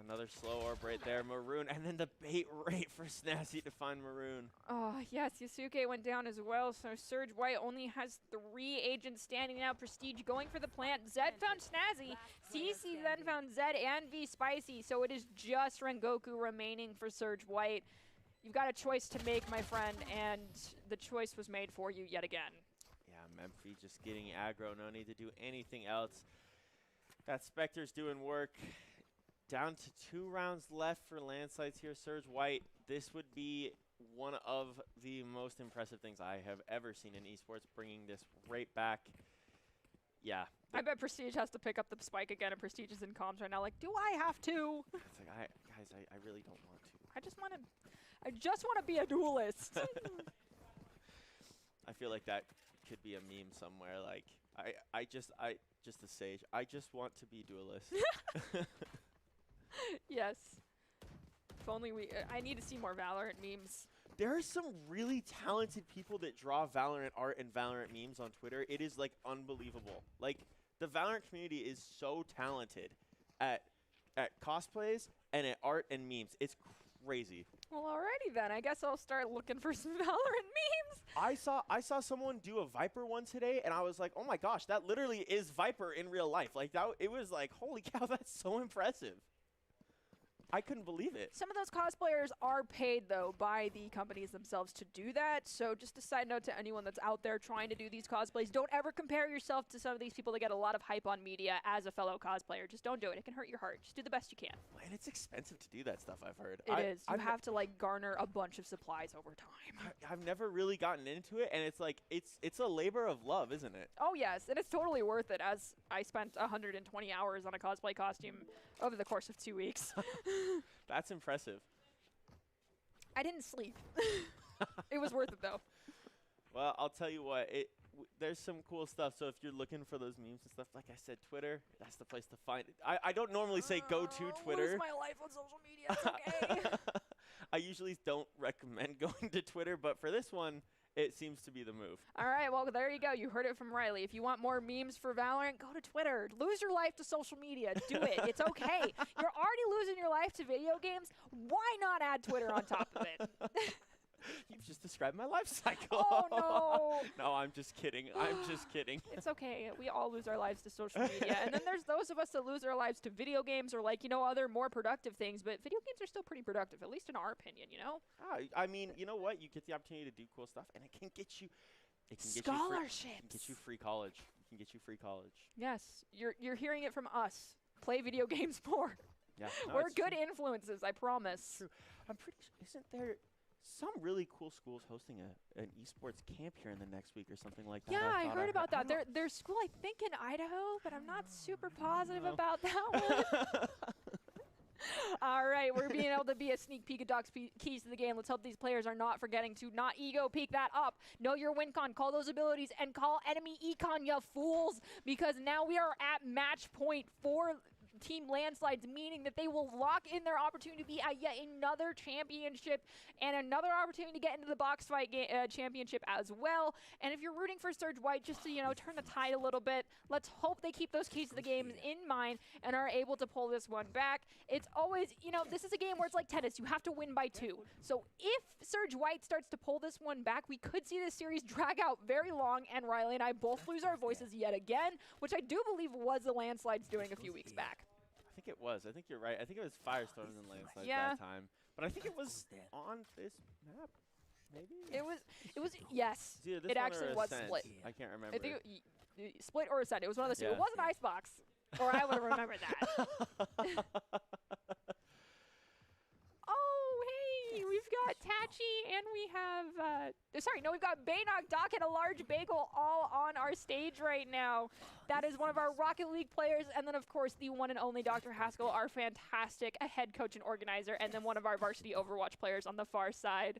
Another slow orb right there, Maroon, and then the bait right for Snazzy to find Maroon. Oh, yes, Yasuke went down as well, so Surge White only has 3 agents standing now. Prestige going for the plant. Zed found Snazzy. CC then found Zed and V Spicy, so it is just Rengoku remaining for Surge White. You've got a choice to make, my friend, and the choice was made for you yet again. Yeah, Memphi just getting aggro, no need to do anything else. That Spectre's doing work. Down to 2 rounds left for landslides here. Surge White, this would be one of the most impressive things I have ever seen in esports, bringing this right back. Yeah. I bet Prestige has to pick up the spike again, and Prestige is in comms right now like, do I have to? It's like, guys, I really don't want to. I just want to be a duelist. I feel like that could be a meme somewhere. Like, just a sage. I just want to be duelist. Yes. If only I need to see more Valorant memes. There are some really talented people that draw Valorant art and Valorant memes on Twitter. It is, like, unbelievable. Like, the Valorant community is so talented at cosplays and at art and memes. It's crazy. Well, alrighty then. I guess I'll start looking for some Valorant memes. I saw someone do a Viper one today, and I was like, oh my gosh, that literally is Viper in real life. Like, it was like, holy cow, that's so impressive. I couldn't believe it. Some of those cosplayers are paid, though, by the companies themselves to do that. So just a side note to anyone that's out there trying to do these cosplays, don't ever compare yourself to some of these people that get a lot of hype on media as a fellow cosplayer. Just don't do it. It can hurt your heart. Just do the best you can. And it's expensive to do that stuff, I've heard. It is. You have to, like, garner a bunch of supplies over time. I've never really gotten into it, and it's like, it's a labor of love, isn't it? Oh, yes. And it's totally worth it, as I spent 120 hours on a cosplay costume over the course of 2 weeks. That's impressive. I didn't sleep. It was worth it, though. Well, I'll tell you what. There's some cool stuff. So if you're looking for those memes and stuff, like I said, Twitter, that's the place to find it. I don't normally say go to Twitter. Lose my life on social media. It's okay. I usually don't recommend going to Twitter, but for this one, it seems to be the move. All right, well, there you go. You heard it from Riley. If you want more memes for Valorant, go to Twitter. Lose your life to social media. Do it. It's okay. You're already losing your life to video games. Why not add Twitter on top of it? You've just described my life cycle. Oh, no. No, I'm just kidding. I'm just kidding. It's okay. We all lose our lives to social media. And then there's those of us that lose our lives to video games or, like, you know, other more productive things. But video games are still pretty productive, at least in our opinion, you know? I mean, you know what? You get the opportunity to do cool stuff, and it can get you scholarships. It can get you free college. It can get you free college. Yes. You're hearing it from us. Play video games more. Yeah, no, We're it's good true. influences, I promise. True. I'm pretty sure, isn't there some really cool schools hosting an esports camp here in the next week or something like that? Yeah, I heard about that. I There's school, I think, in Idaho, but I'm not super positive about that one. All right, we're being able to be a sneak peek of Doc's keys to the game. Let's hope these players are not forgetting to not ego peek that up. Know your win con, call those abilities, and call enemy econ, you fools, because now we are at match point for Team Landslides, meaning that they will lock in their opportunity to be at yet another championship and another opportunity to get into the box fight championship as well. And if you're rooting for Surge White, just to, you know, turn the tide a little bit, let's hope they keep those keys to the game in mind and are able to pull this one back. It's always, you know, this is a game where it's like tennis. You have to win by 2. So if Surge White starts to pull this one back, we could see this series drag out very long, and Riley and I both lose our voices yet again, which I do believe was the Landslides doing a few weeks back. I think it was. I think you're right. I think it was Firestorms and Landslides Yeah. that time. But I think it was on this map, maybe? It was yes. It's either this It one actually or was Ascent. split. I can't remember. I think split or Ascent. It was one of the two. Yeah. It wasn't Icebox, or I would have remembered that. Oh, hey, we've got Tachi and we have, we've got Baynock, Doc, and a large bagel all on our stage right now. That is one of our Rocket League players, and then, of course, the one and only Dr. Haskell, our fantastic head coach and organizer, and then one of our varsity Overwatch players on the far side.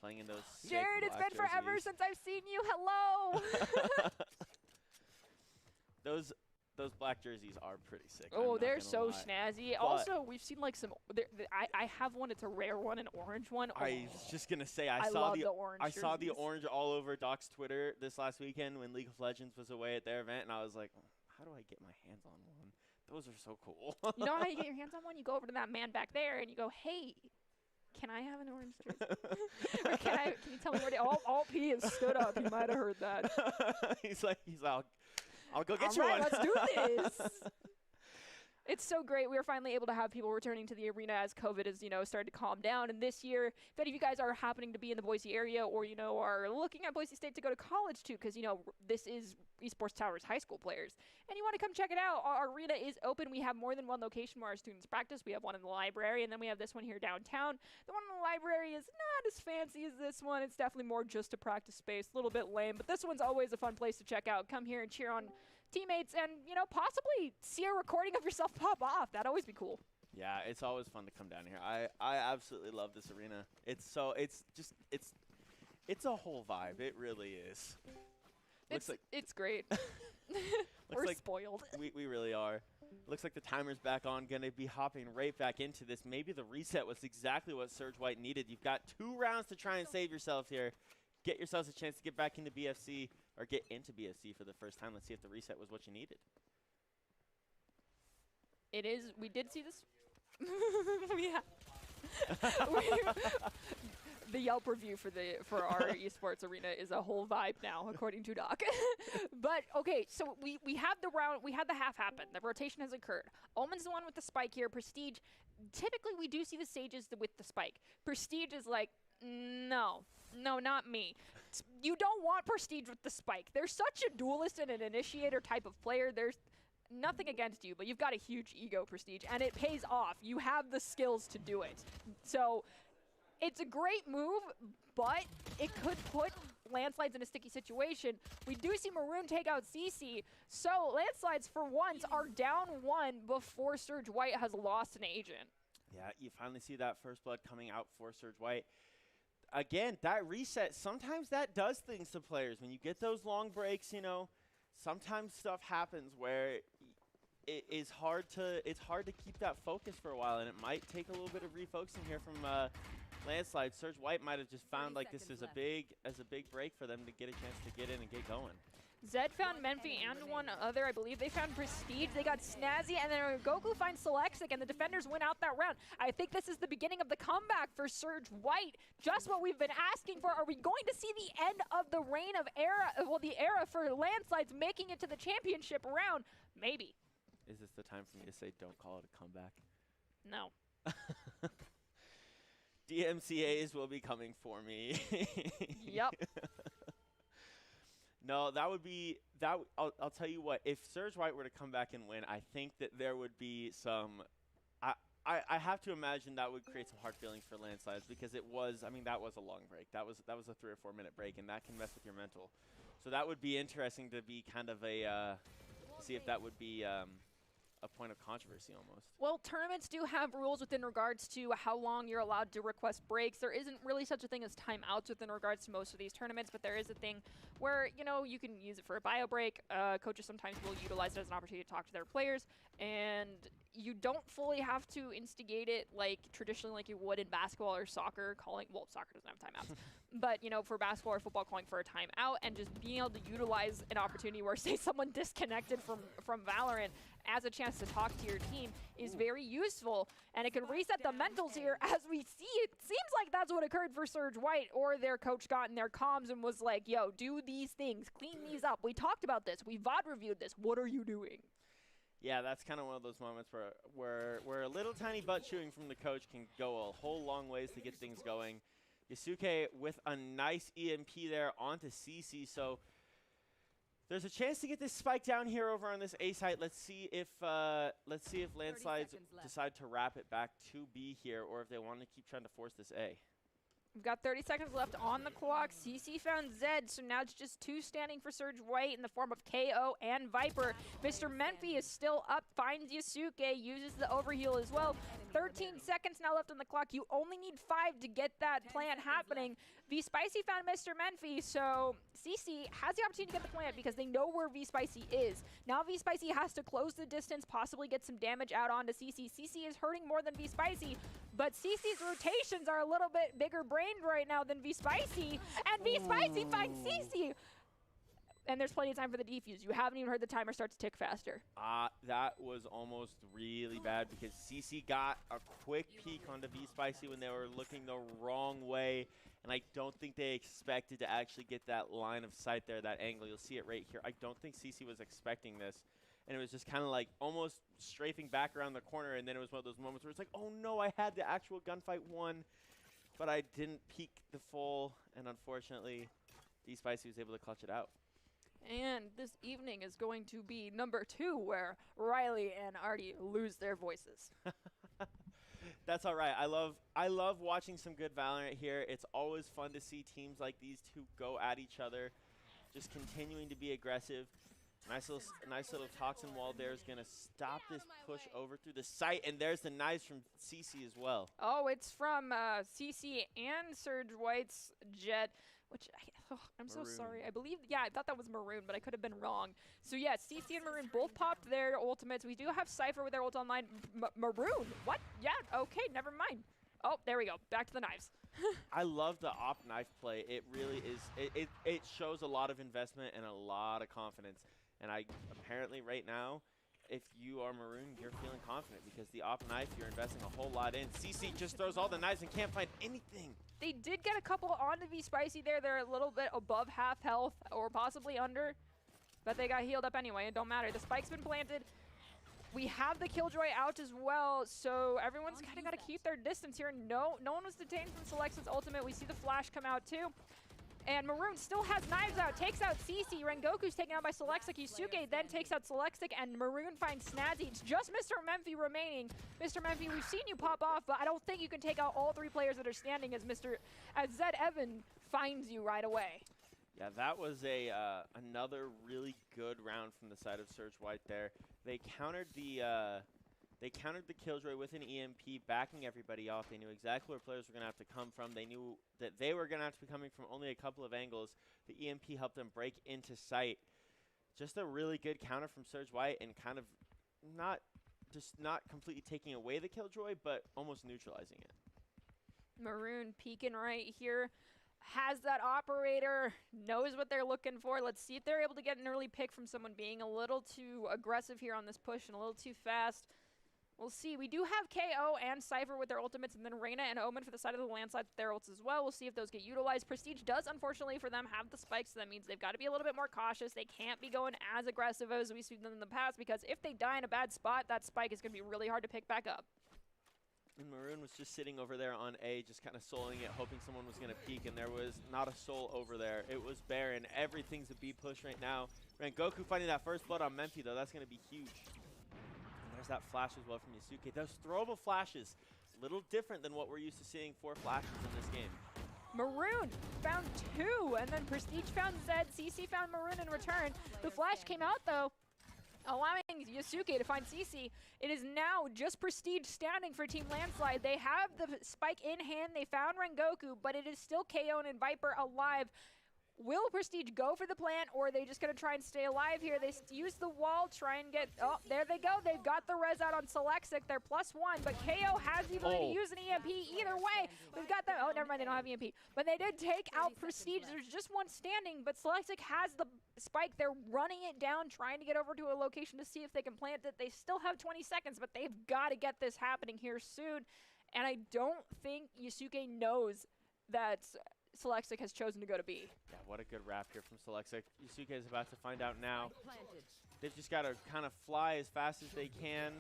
Playing in those sick Jared, it's black been forever jerseys. since I've seen you. Hello. Those black jerseys are pretty sick. Oh, I'm they're not so gonna lie. snazzy. But Also, we've seen like some. I have one. It's a rare one, an orange one. I was just gonna say I saw love the orange. I saw the jerseys. orange all over Doc's Twitter this last weekend when League of Legends was away at their event, and I was like, how do I get my hands on one? Those are so cool. You know how you get your hands on one? You go over to that man back there and you go, "Hey, can I have an orange jersey? Or can you tell me where to?" Alt P has stood up. He might have heard that. he's like, I'll go get All you right, one. let's do this. It's so great. We are finally able to have people returning to the arena as COVID has, you know, started to calm down. And this year, if any of you guys are happening to be in the Boise area or, you know, are looking at Boise State to go to college too, because, you know, this is Esports Tower's high school players, and you want to come check it out, our arena is open. We have more than one location where our students practice. We have one in the library, and then we have this one here downtown. The one in the library is not as fancy as this one. It's definitely more just a practice space, a little bit lame, but this one's always a fun place to check out. Come here and cheer on teammates and, you know, possibly see a recording of yourself pop off. That'd always be cool. Yeah, it's always fun to come down here. I absolutely love this arena. It's a whole vibe. It really is. It's great. We're spoiled. We really are. Looks like the timer's back on. Going to be hopping right back into this. Maybe the reset was exactly what Surge White needed. You've got 2 rounds to try and save yourselves here. Get yourselves a chance to get back into BFC or get into BFC for the first time. Let's see if the reset was what you needed. It is. We did see this. The Yelp review for our esports arena is a whole vibe now, according to Doc. But okay, so we have the half happen. The rotation has occurred. Omen's the one with the spike here. Prestige. Typically, we do see the Sages with the spike. Prestige is like, no, not me. You don't want Prestige with the spike. They're such a duelist and an initiator type of player. There's nothing against you, but you've got a huge ego, Prestige, and it pays off. You have the skills to do it. So it's a great move, but it could put Landslides in a sticky situation. We do see Maroon take out CC, so Landslides, for once, are down 1 before Surge White has lost an agent. Yeah, you finally see that first blood coming out for Surge White. Again, that reset, sometimes that does things to players. When you get those long breaks, you know, sometimes stuff happens where it's hard to keep that focus for a while, and it might take a little bit of refocusing here from Landslide. Surge White might have just found like this is a big break for them to get a chance to get in and get going. Zed found Menfi and one other. I believe they found Prestige. They got Snazzy, and then Goku finds Selexic, and the defenders win out that round. I think this is the beginning of the comeback for Surge White. Just what we've been asking for. Are we going to see the end of the reign of era, well, the era for landslides making it to the championship round? Maybe. Is this the time for me to say don't call it a comeback? No. DMCAs will be coming for me. Yep. No, that would be that. I'll tell you what. If Surge White were to come back and win, I think that there would be some. I have to imagine that would create some hard feelings for landslides because it was. I mean, that was a long break. That was a 3 or 4 minute break, and that can mess with your mental. So that would be interesting to be kind of a see if that would be a point of controversy almost. Well, tournaments do have rules within regards to how long you're allowed to request breaks. There isn't really such a thing as timeouts within regards to most of these tournaments, but there is a thing where, you know, you can use it for a bio break. Coaches sometimes will utilize it as an opportunity to talk to their players, and you don't fully have to instigate it like traditionally like you would in basketball or soccer, calling, well, soccer doesn't have timeouts, but, you know, for basketball or football, calling for a timeout and just being able to utilize an opportunity where, say, someone disconnected from Valorant as a chance to talk to your team is very useful, and it can reset the mentals here. As we see, it seems like that's what occurred for Surge White, or their coach got in their comms and was like, yo, do these things, clean these up. We talked about this. We VOD reviewed this. What are you doing? Yeah, that's kind of one of those moments where a little tiny butt chewing from the coach can go a whole long ways to get things going. Yasuke with a nice EMP there onto CC, so there's a chance to get this spike down here over on this A site. Let's see if landslides decide to wrap it back to B here, or if they want to keep trying to force this A. We've got 30 seconds left on the clock. CC found Zed, so now it's just 2 standing for Surge White in the form of KO and Viper. Mr. Menfi is still up, finds Yasuke, uses the overheal as well. 13 seconds now left on the clock. You only need 5 to get that plant happening. V-Spicy found Mr. Menfi, so CC has the opportunity to get the plant because they know where V-Spicy is. Now V-Spicy has to close the distance, possibly get some damage out onto CC. CC is hurting more than V-Spicy, but CC's rotations are a little bit bigger brained right now than V-Spicy, and V-Spicy finds CC. And there's plenty of time for the defuse. You haven't even heard the timer start to tick faster. That was almost really bad because CC got a quick peek onto V-Spicy when they were looking the wrong way, and I don't think they expected to actually get that line of sight there, that angle. You'll see it right here. I don't think CC was expecting this, and it was just kind of like almost strafing back around the corner, and then it was one of those moments where it's like, oh no, I had the actual gunfight won, but I didn't peek the full, and unfortunately, V-Spicy was able to clutch it out. And this evening is going to be number 2, where Riley and Artie lose their voices. That's all right. I love watching some good Valorant here. It's always fun to see teams like these two go at each other, just continuing to be aggressive. Nice little toxin wall there is going to stop this push over through the site, and there's the knives from CC as well. Oh, it's from CC and Surge White's Jet, which I'm so sorry. I believe, yeah, I thought that was Maroon, but I could have been wrong. So yeah, CC and Maroon both popped their ultimates. We do have Cypher with their ult online. Maroon, what? Yeah, okay, never mind. Oh, there we go. Back to the knives. I love the op knife play. It really is. It shows a lot of investment and a lot of confidence. And apparently right now, if you are Maroon, you're feeling confident because the op knife, you're investing a whole lot in. CC just throws all the knives and can't find anything. They did get a couple onto V-Spicy there. They're a little bit above half health or possibly under, but they got healed up anyway. It don't matter. The spike's been planted. We have the Killjoy out as well, so everyone's kind of got to keep their distance here. No one was detained from Selexic's ultimate. We see the flash come out too. And Maroon still has knives out, takes out CC. Rengoku's taken out by Selexic. Yusuke then takes out Selexic, and Maroon finds Snazzy. It's just Mr. Menfi remaining. Mr. Menfi, we've seen you pop off, but I don't think you can take out all 3 players that are standing as Zed Evan finds you right away. Yeah, that was another really good round from the side of Surge White there. They countered the Killjoy with an EMP, backing everybody off. They knew exactly where players were going to have to come from. They knew that they were going to have to be coming from only a couple of angles. The EMP helped them break into sight. Just a really good counter from Surge White, and kind of not completely taking away the Killjoy, but almost neutralizing it. Maroon peeking right here. has that operator, knows what they're looking for. Let's see if they're able to get an early pick from someone being a little too aggressive here on this push and a little too fast. We'll see. We do have KO and Cypher with their ultimates, and then Reyna and Omen for the side of the landslide with their ults as well. We'll see if those get utilized. Prestige does, unfortunately for them, have the spikes, so that means they've got to be a little bit more cautious. They can't be going as aggressive as we've seen them in the past, because if they die in a bad spot, that spike is going to be really hard to pick back up. And Maroon was just sitting over there on A, just kind of souling it, hoping someone was going to peek, and there was not a soul over there. It was barren. Everything's a B push right now. Rengoku finding that first blood on Memphi, though. That's going to be huge. And there's that flash as well from Yasuke. Those throwable flashes, a little different than what we're used to seeing 4 flashes in this game. Maroon found 2, and then Prestige found Zed. CC found Maroon in return. The flash came out, though, allowing Yasuke to find CC. It is now just Prestige standing for Team Landslide. They have the spike in hand. They found Rengoku, but it is still KO and Viper alive. Will Prestige go for the plant, or are they just going to try and stay alive here? They use the wall, try and get... Oh, there they go. They've got the res out on Selexic. They're +1, but KO has the ability to use an EMP. Either way, we've got them. Oh, never mind. They don't have EMP. But they did take out Prestige. There's just one standing, but Selexic has the spike. They're running it down, trying to get over to a location to see if they can plant it. They still have 20 seconds, but they've got to get this happening here soon. And I don't think Yasuke knows that Selexic has chosen to go to B. Yeah, what a good wrap here from Selexic. Yasuke is about to find out now. They've just got to kind of fly as fast as they can.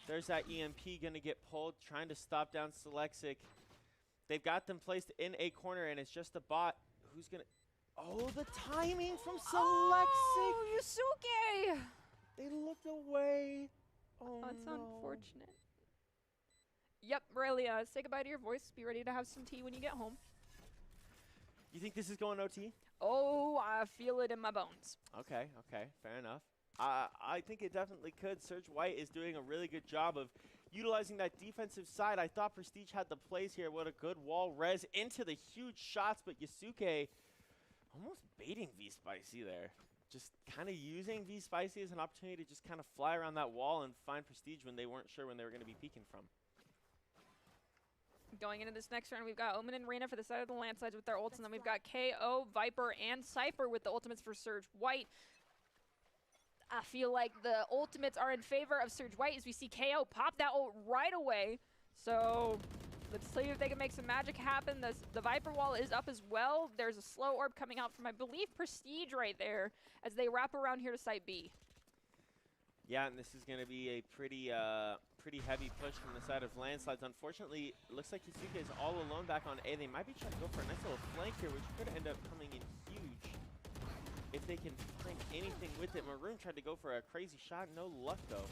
There's that EMP going to get pulled, trying to stop down Selexic. They've got them placed in a corner, and it's just a bot who's going to... Oh, the timing from Selexic! Oh, Yasuke! They looked away. Oh, that's no. unfortunate. Yep, really, say goodbye to your voice. Be ready to have some tea when you get home. You think this is going OT? Oh, I feel it in my bones. Okay, fair enough. I think it definitely could. Surge White is doing a really good job of utilizing that defensive side. I thought Prestige had the plays here. What a good wall res into the huge shots, but Yasuke almost baiting V-Spicy there. Just kind of using V-Spicy as an opportunity to just kind of fly around that wall and find Prestige when they weren't sure when they were going to be peeking from. Going into this next round, we've got Omen and Reyna for the side of the landslides with their ults, and then we've got KO, Viper, and Cypher with the ultimates for Surge White. I feel like the ultimates are in favor of Surge White as we see KO pop that ult right away. So let's see if they can make some magic happen. The Viper wall is up as well. There's a slow orb coming out from, I believe, Prestige right there as they wrap around here to site B. Yeah, and this is going to be a pretty heavy push from the side of Landslides. Unfortunately, it looks like Yasuke is all alone back on A. They might be trying to go for a nice little flank here, which could end up coming in huge if they can find anything with it. Maroon tried to go for a crazy shot. No luck, though.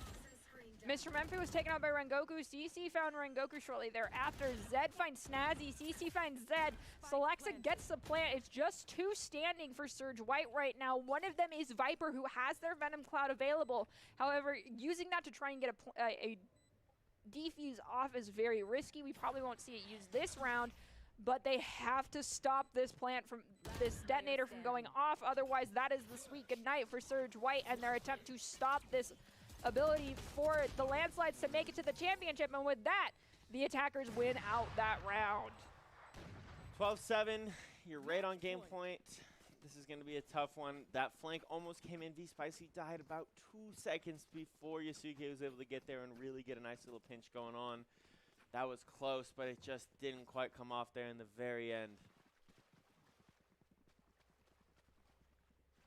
Mr. Memphi was taken out by Rengoku. CC found Rengoku shortly thereafter. Zed finds Snazzy. CC finds Zed. Selexa gets the plant. It's just 2 standing for Surge White right now. One of them is Viper, who has their Venom Cloud available. However, using that to try and get a defuse off is very risky. We probably won't see it used this round, but they have to stop this plant from this detonator from going off. Otherwise, that is the sweet goodnight for Surge White and their attempt to stop this ability for the Landslides to make it to the championship. And with that, the attackers win out that round. 12-7, you're right on game point. This is going to be a tough one. That flank almost came in. V-Spicy died about 2 seconds before Yasuke was able to get there and really get a nice little pinch going on. That was close, but it just didn't quite come off there in the very end.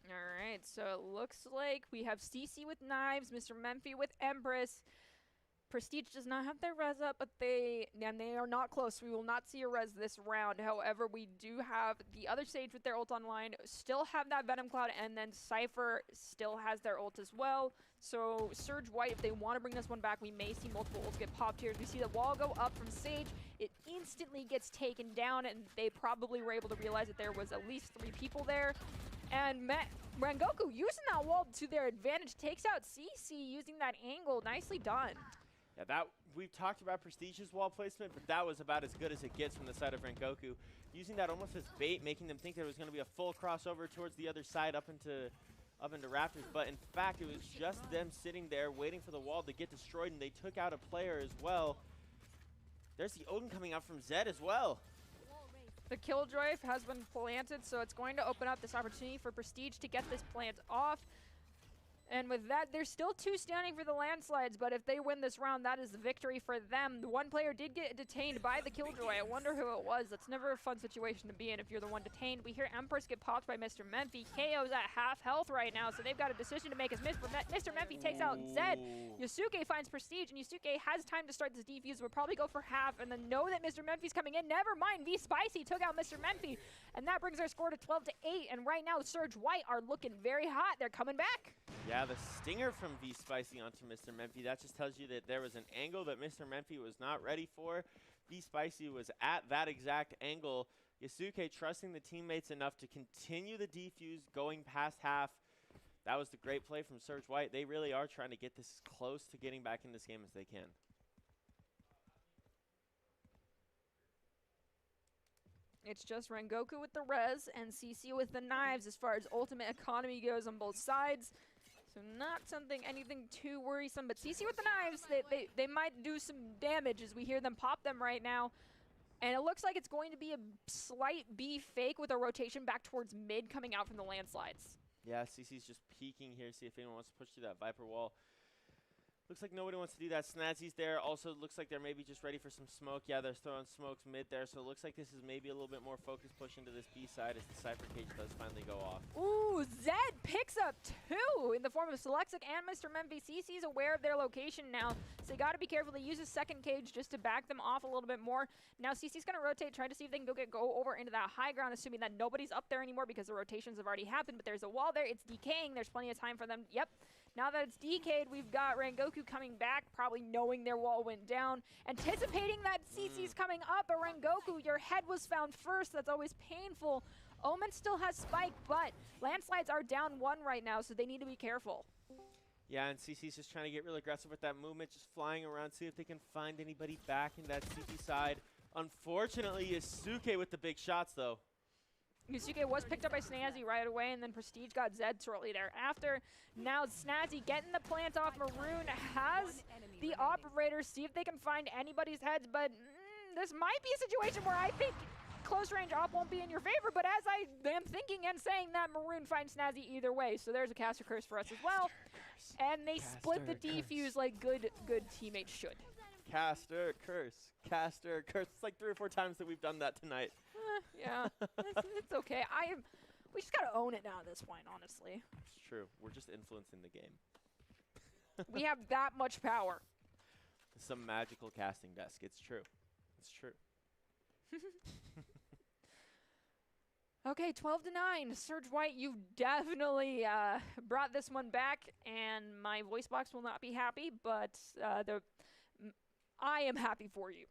All right, so it looks like we have CC with knives, Mr. Memphi with Empress. Prestige does not have their res up, but they are not close. We will not see a res this round. However, we do have the other Sage with their ult online, still have that Venom Cloud, and then Cypher still has their ult as well. So Surge White, if they want to bring this one back, we may see multiple ults get popped here. As we see the wall go up from Sage, it instantly gets taken down, and they probably were able to realize that there was at least 3 people there. And Rengoku using that wall to their advantage, takes out CC using that angle. Nicely done. Yeah, we've talked about Prestige's wall placement, but that was about as good as it gets from the side of Rengoku. Using that almost as bait, making them think there was going to be a full crossover towards the other side up into Raptors. But in fact, it was just them sitting there waiting for the wall to get destroyed, and they took out a player as well. There's the Odin coming out from Zed as well. The Killjoy has been planted, so it's going to open up this opportunity for Prestige to get this plant off. And with that, there's still 2 standing for the landslides, but if they win this round, that is the victory for them. The one player did get detained by the Killjoy. I wonder who it was. That's never a fun situation to be in if you're the one detained. We hear Empress get popped by Mr. Memphi. KO's at half health right now, so they've got a decision to make as Mr. Memphi takes out Zed. Yasuke finds Prestige, and Yasuke has time to start this defuse. We'll probably go for half, and then know that Mr. Memphi's coming in. Never mind, V Spicy took out Mr. Memphi, and that brings our score to 12-8. And right now, Surge White are looking very hot. They're coming back. Yeah, the stinger from V Spicy onto Mr. Memphi. That just tells you that there was an angle that Mr. Memphi was not ready for. V Spicy was at that exact angle. Yasuke trusting the teammates enough to continue the defuse going past half. That was the great play from Surge White. They really are trying to get this as close to getting back in this game as they can. It's just Rengoku with the res and CC with the knives as far as ultimate economy goes on both sides. So not anything too worrisome, but CC with the knives, they might do some damage as we hear them pop them right now. And it looks like it's going to be a slight B fake with a rotation back towards mid coming out from the landslides. Yeah, CC's just peeking here, see if anyone wants to push through that Viper wall. Looks like nobody wants to do that. Snazzy's there. Also looks like they're maybe just ready for some smoke. Yeah, they're throwing smokes mid there, so it looks like this is maybe a little bit more focused push into this B side as the Cypher Cage does finally go off. Ooh, Zed picks up 2 in the form of Selexic and Mr. Memphi. CC's aware of their location now, so they got to be careful. They use a second cage just to back them off a little bit more. Now CC's going to rotate, try to see if they can go over into that high ground, assuming that nobody's up there anymore because the rotations have already happened, but there's a wall there. It's decaying. There's plenty of time for them. Yep. Now that it's decayed, we've got Rengoku coming back, probably knowing their wall went down, anticipating that CC's coming up, but Rengoku, your head was found first. That's always painful. Omen still has Spike, but landslides are down 1 right now, so they need to be careful. Yeah, and CC's just trying to get real aggressive with that movement, just flying around, see if they can find anybody back in that CC side. Unfortunately, Yasuke with the big shots, though. Yusuke was picked up by Snazzy right away, and then Prestige got Zed shortly thereafter. Now Snazzy getting the plant off. Maroon has the operator, see if they can find anybody's heads, but this might be a situation where I think close range op won't be in your favor, but as I am thinking and saying that, Maroon finds Snazzy either way, so there's a caster curse for us as well. And they split the defuse like good teammates should. Caster curse, caster curse. It's like 3 or 4 times that we've done that tonight. Yeah, it's okay. We just gotta own it now at this point, honestly. It's true. We're just influencing the game. We have that much power. Some magical casting desk. It's true. It's true. Okay, 12-9. Surge White, you've definitely brought this one back, and my voice box will not be happy, but I am happy for you.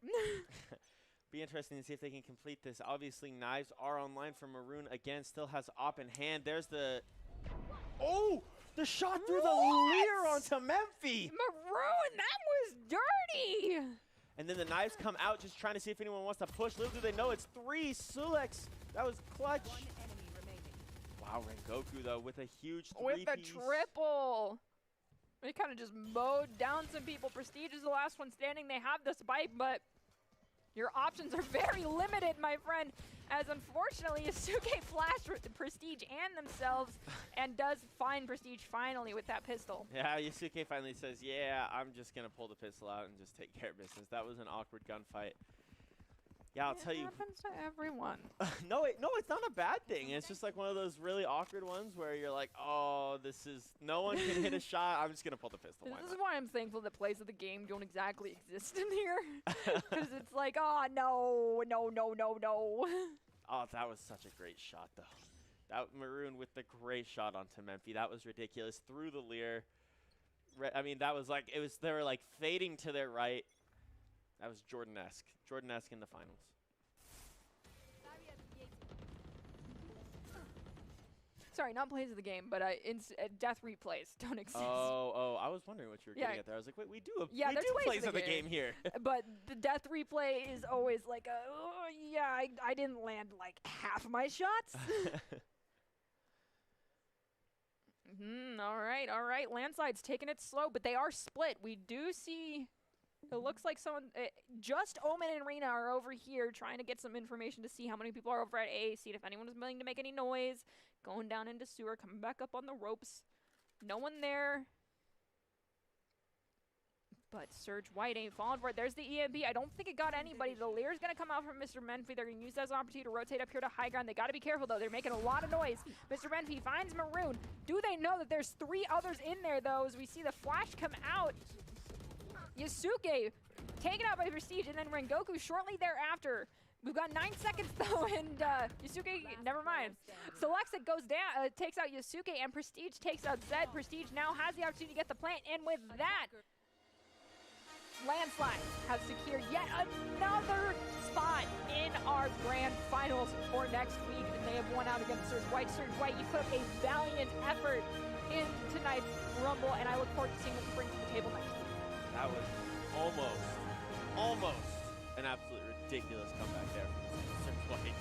Be interesting to see if they can complete this. Obviously, knives are online for Maroon. Again, still has op in hand. There's the... Oh! The shot through the leer onto Memphi! Maroon, that was dirty! And then the knives come out just trying to see if anyone wants to push. Little do they know it's 3. Sulex, that was clutch. Wow, Rengoku, though, with a huge 3-piece. With the triple. They kind of just mowed down some people. Prestige is the last one standing. They have the spike, but your options are very limited, my friend, as unfortunately Yasuke flashed with the Prestige and themselves and does find Prestige finally with that pistol. Yeah, Yasuke finally says, yeah, I'm just going to pull the pistol out and just take care of business. That was an awkward gunfight. Yeah, I'll tell you. It happens to everyone. No, it's not a bad thing. It's just like one of those really awkward ones where you're like, oh, no one can hit a shot. I'm just going to pull the pistol. This is why I'm thankful that plays of the game don't exactly exist in here. Because it's like, oh, no. Oh, that was such a great shot, though. That Maroon with the great shot onto Memphi. That was ridiculous. Through the leer. I mean, that was like, they were like fading to their right. That was Jordan-esque. Jordan-esque in the finals. Sorry, not plays of the game, but death replays don't exist. Oh, I was wondering what you were getting at there. I was like, wait, we do plays of the game here. But the death replay is always like, oh, yeah, I didn't land like half my shots. All right. Landslide's taking it slow, but they are split. We do see It looks like someone, just Omen and Rena are over here trying to get some information to see how many people are over at A, see if anyone is willing to make any noise. Going down into sewer, coming back up on the ropes. No one there. But Surge White ain't falling for it. There's the EMP. I don't think it got anybody. The Lear's going to come out from Mr. Menfee. They're going to use that as an opportunity to rotate up here to high ground. They got to be careful, though. They're making a lot of noise. Mr. Menfee finds Maroon. Do they know that there's 3 others in there, though, as we see the flash come out. Yasuke taken out by Prestige, and then Rengoku shortly thereafter. We've got 9 seconds, though, and Yasuke, never mind. So Lexic goes down, takes out Yasuke, and Prestige takes out Zed. Prestige now has the opportunity to get the plant, and with that, Landslide has secured yet another spot in our grand finals for next week, and they have won out against Surge White. Surge White, you put up a valiant effort in tonight's Rumble, and I look forward to seeing what you bring to the table next week. That was almost an absolute ridiculous comeback there from Surge White.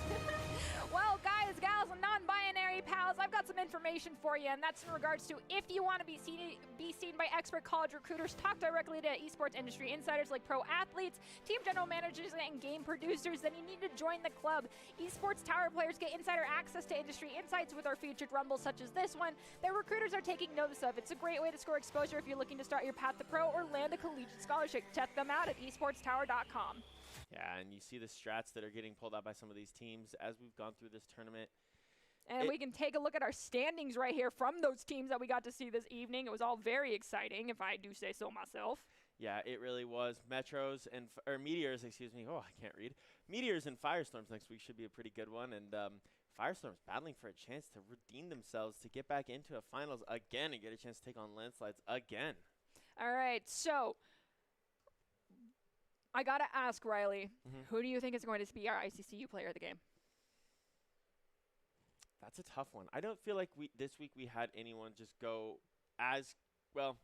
Well, guys, gals, and non-binary pals, I've got some information for you, and that's in regards to if you want to be seen by expert college recruiters, talk directly to esports industry insiders like pro athletes, team general managers, and game producers, then you need to join the club. Esports Tower players get insider access to industry insights with our featured rumbles such as this one that recruiters are taking notice of. It's a great way to score exposure if you're looking to start your path to pro or land a collegiate scholarship. Check them out at esportstower.com. Yeah, and you see the strats that are getting pulled out by some of these teams as we've gone through this tournament. And we can take a look at our standings right here from those teams that we got to see this evening. It was all very exciting, if I do say so myself. Yeah, it really was. Metros and or Meteors, excuse me. Oh, I can't read. Meteors and Firestorms next week should be a pretty good one. And Firestorms battling for a chance to redeem themselves to get back into a finals again and get a chance to take on Landslides again. All right, so I got to ask, Riley, who do you think is going to be our ICCU player of the game? That's a tough one. I don't feel like this week we had anyone just go as well.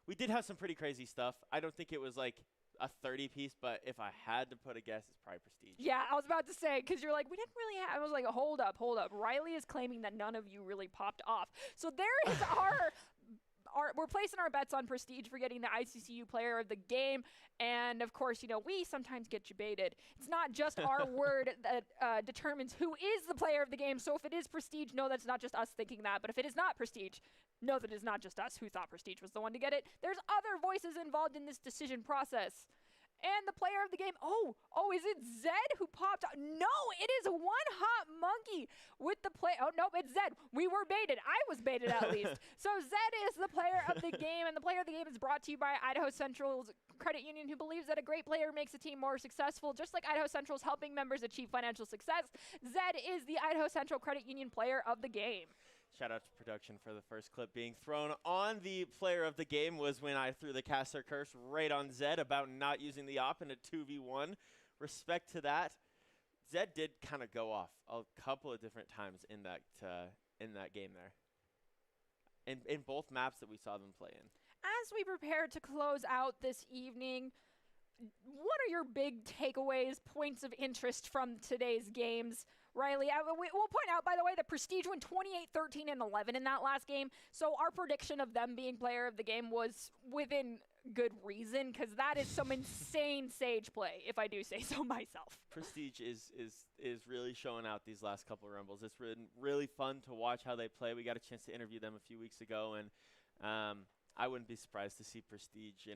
We did have some pretty crazy stuff. I don't think it was like a 30-piece, but if I had to put a guess, it's probably Prestige. Yeah, I was about to say, because you're like, we didn't really have, I was like, hold up. Riley is claiming that none of you really popped off. So there is we're placing our bets on Prestige for getting the ICCU player of the game. And of course, you know, we sometimes get debated. It's not just our word that determines who is the player of the game. So if it is Prestige, know that's not just us thinking that. But if it is not Prestige, know that it's not just us who thought Prestige was the one to get it. There's other voices involved in this decision process. And the player of the game, is it Zed who popped out? No, it is One Hot Monkey with the play. Oh, nope, it's Zed. We were baited. I was baited at least. So Zed is the player of the game, and the player of the game is brought to you by Idaho Central's Credit Union, who believes that a great player makes a team more successful. Just like Idaho Central's helping members achieve financial success, Zed is the Idaho Central Credit Union player of the game. Shout out to production for the first clip being thrown on the player of the game was when I threw the caster curse right on Zed about not using the op in a 2v1. Respect to that. Zed did kind of go off a couple of different times in that game there. In both maps that we saw them play in. As we prepare to close out this evening, what are your big takeaways, points of interest from today's games? Riley, we'll point out, by the way, that Prestige went 28, 13, and 11 in that last game. So our prediction of them being player of the game was within good reason, because that is some insane Sage play, if I do say so myself. Prestige is really showing out these last couple of Rumbles. It's been really fun to watch how they play. We got a chance to interview them a few weeks ago, and I wouldn't be surprised to see Prestige,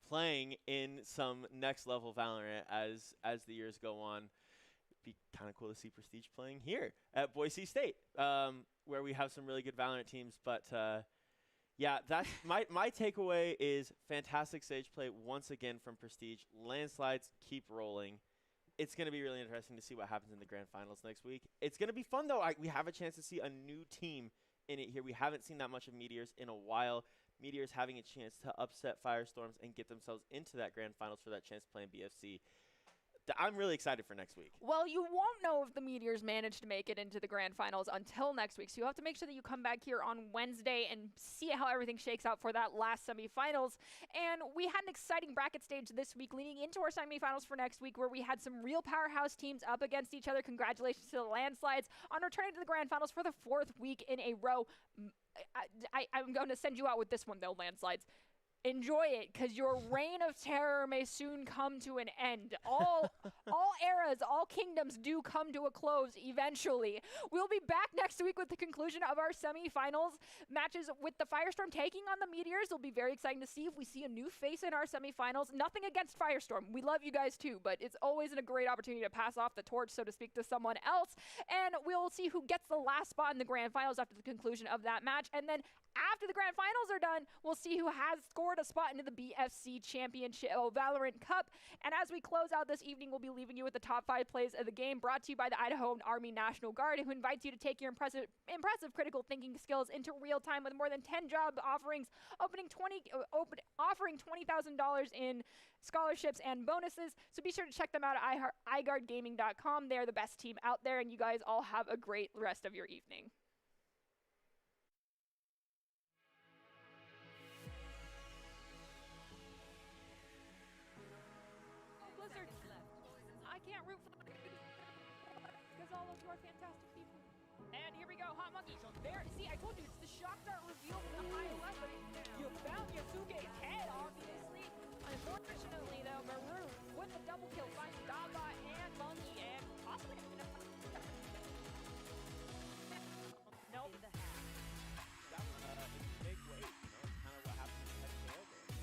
playing in some next level Valorant as the years go on. Be kind of cool to see Prestige playing here at Boise State, where we have some really good Valorant teams. But yeah, that's my takeaway is fantastic Sage play once again from Prestige. Landslides keep rolling. It's going to be really interesting to see what happens in the grand finals next week. It's going to be fun though. We have a chance to see a new team in it here. We haven't seen that much of Meteors in a while. Meteors having a chance to upset Firestorms and get themselves into that grand finals for that chance to play in BFC. I'm really excited for next week. Well, you won't know if the Meteors manage to make it into the grand finals until next week. So you have to make sure that you come back here on Wednesday and see how everything shakes out for that last semifinals. And we had an exciting bracket stage this week leading into our semifinals for next week, where we had some real powerhouse teams up against each other. Congratulations to the Landslides on returning to the grand finals for the 4th week in a row. I'm going to send you out with this one, though, Landslides. enjoy it, because your reign of terror may soon come to an end. All eras, all kingdoms do come to a close eventually. We'll be back next week with the conclusion of our semifinals matches with the Firestorm taking on the Meteors. It'll be very exciting to see if we see a new face in our semifinals. Nothing against Firestorm. We love you guys too, but it's always a great opportunity to pass off the torch, so to speak, to someone else. And we'll see who gets the last spot in the grand finals after the conclusion of that match. And then after the grand finals are done, we'll see who has scored a spot into the BFC Championship Valorant Cup. And as we close out this evening, we'll be leaving you with the top 5 plays of the game, brought to you by the Idaho Army National Guard, who invites you to take your impressive critical thinking skills into real time with more than 10 job offerings, offering $20,000 in scholarships and bonuses. So be sure to check them out at iGuardGaming.com. They're the best team out there, and you guys all have a great rest of your evening. Blizzard, I can't root for them because all of you are fantastic people. And here we go, Hot Monkey. There, see, I told you, it's the shock dart reveal with the high left, but you found Yasuge's head, obviously. Unfortunately, though, Maroon with the double kill finds Daba and Monkey, and possibly nope. That was a big wave, it's kind of what happened in the KO there.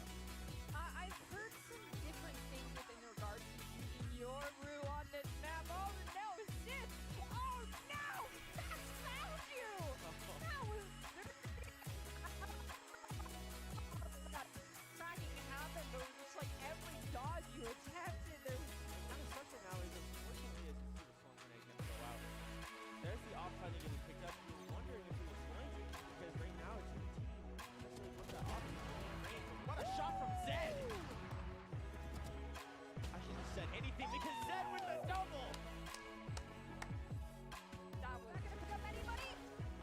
I've heard some different things within regards to using your Rue on this map. Oh no, Sid! Oh no! Max found you! That was that tracking happened, but it was just like every dodge you attempted, there was kind of sucks now is unfortunately as you see the Swan grenade can go out. There's the offside getting picked up. He was wondering if he was going to, because right now it's your team, especially with that offside. What a shot from Zed! I shouldn't have said anything because Zed with the double! That was not gonna pick up anybody!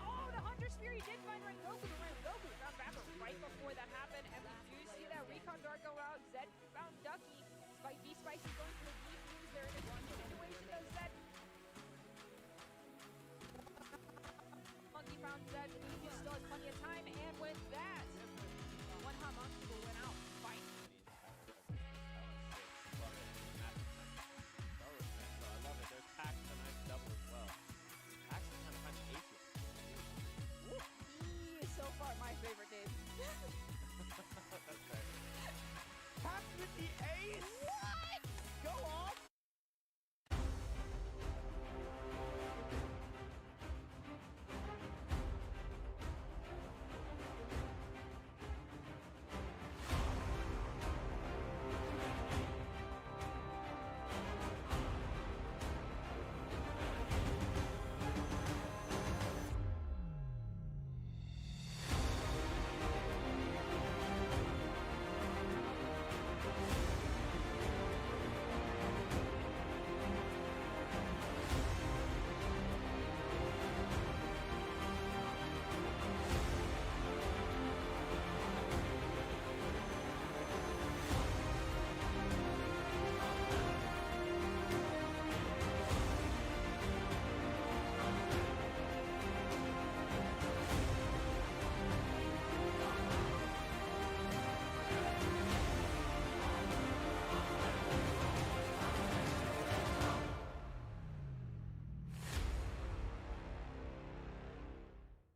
Oh, the Hunter's Fury did find Rengoku, but Rengoku found Vapor right before that happened, and we do see that Recon Dart go out. Zed found Ducky. Spicy going for the defuse. They're in a one situation though, Zed. Monkey found Zed.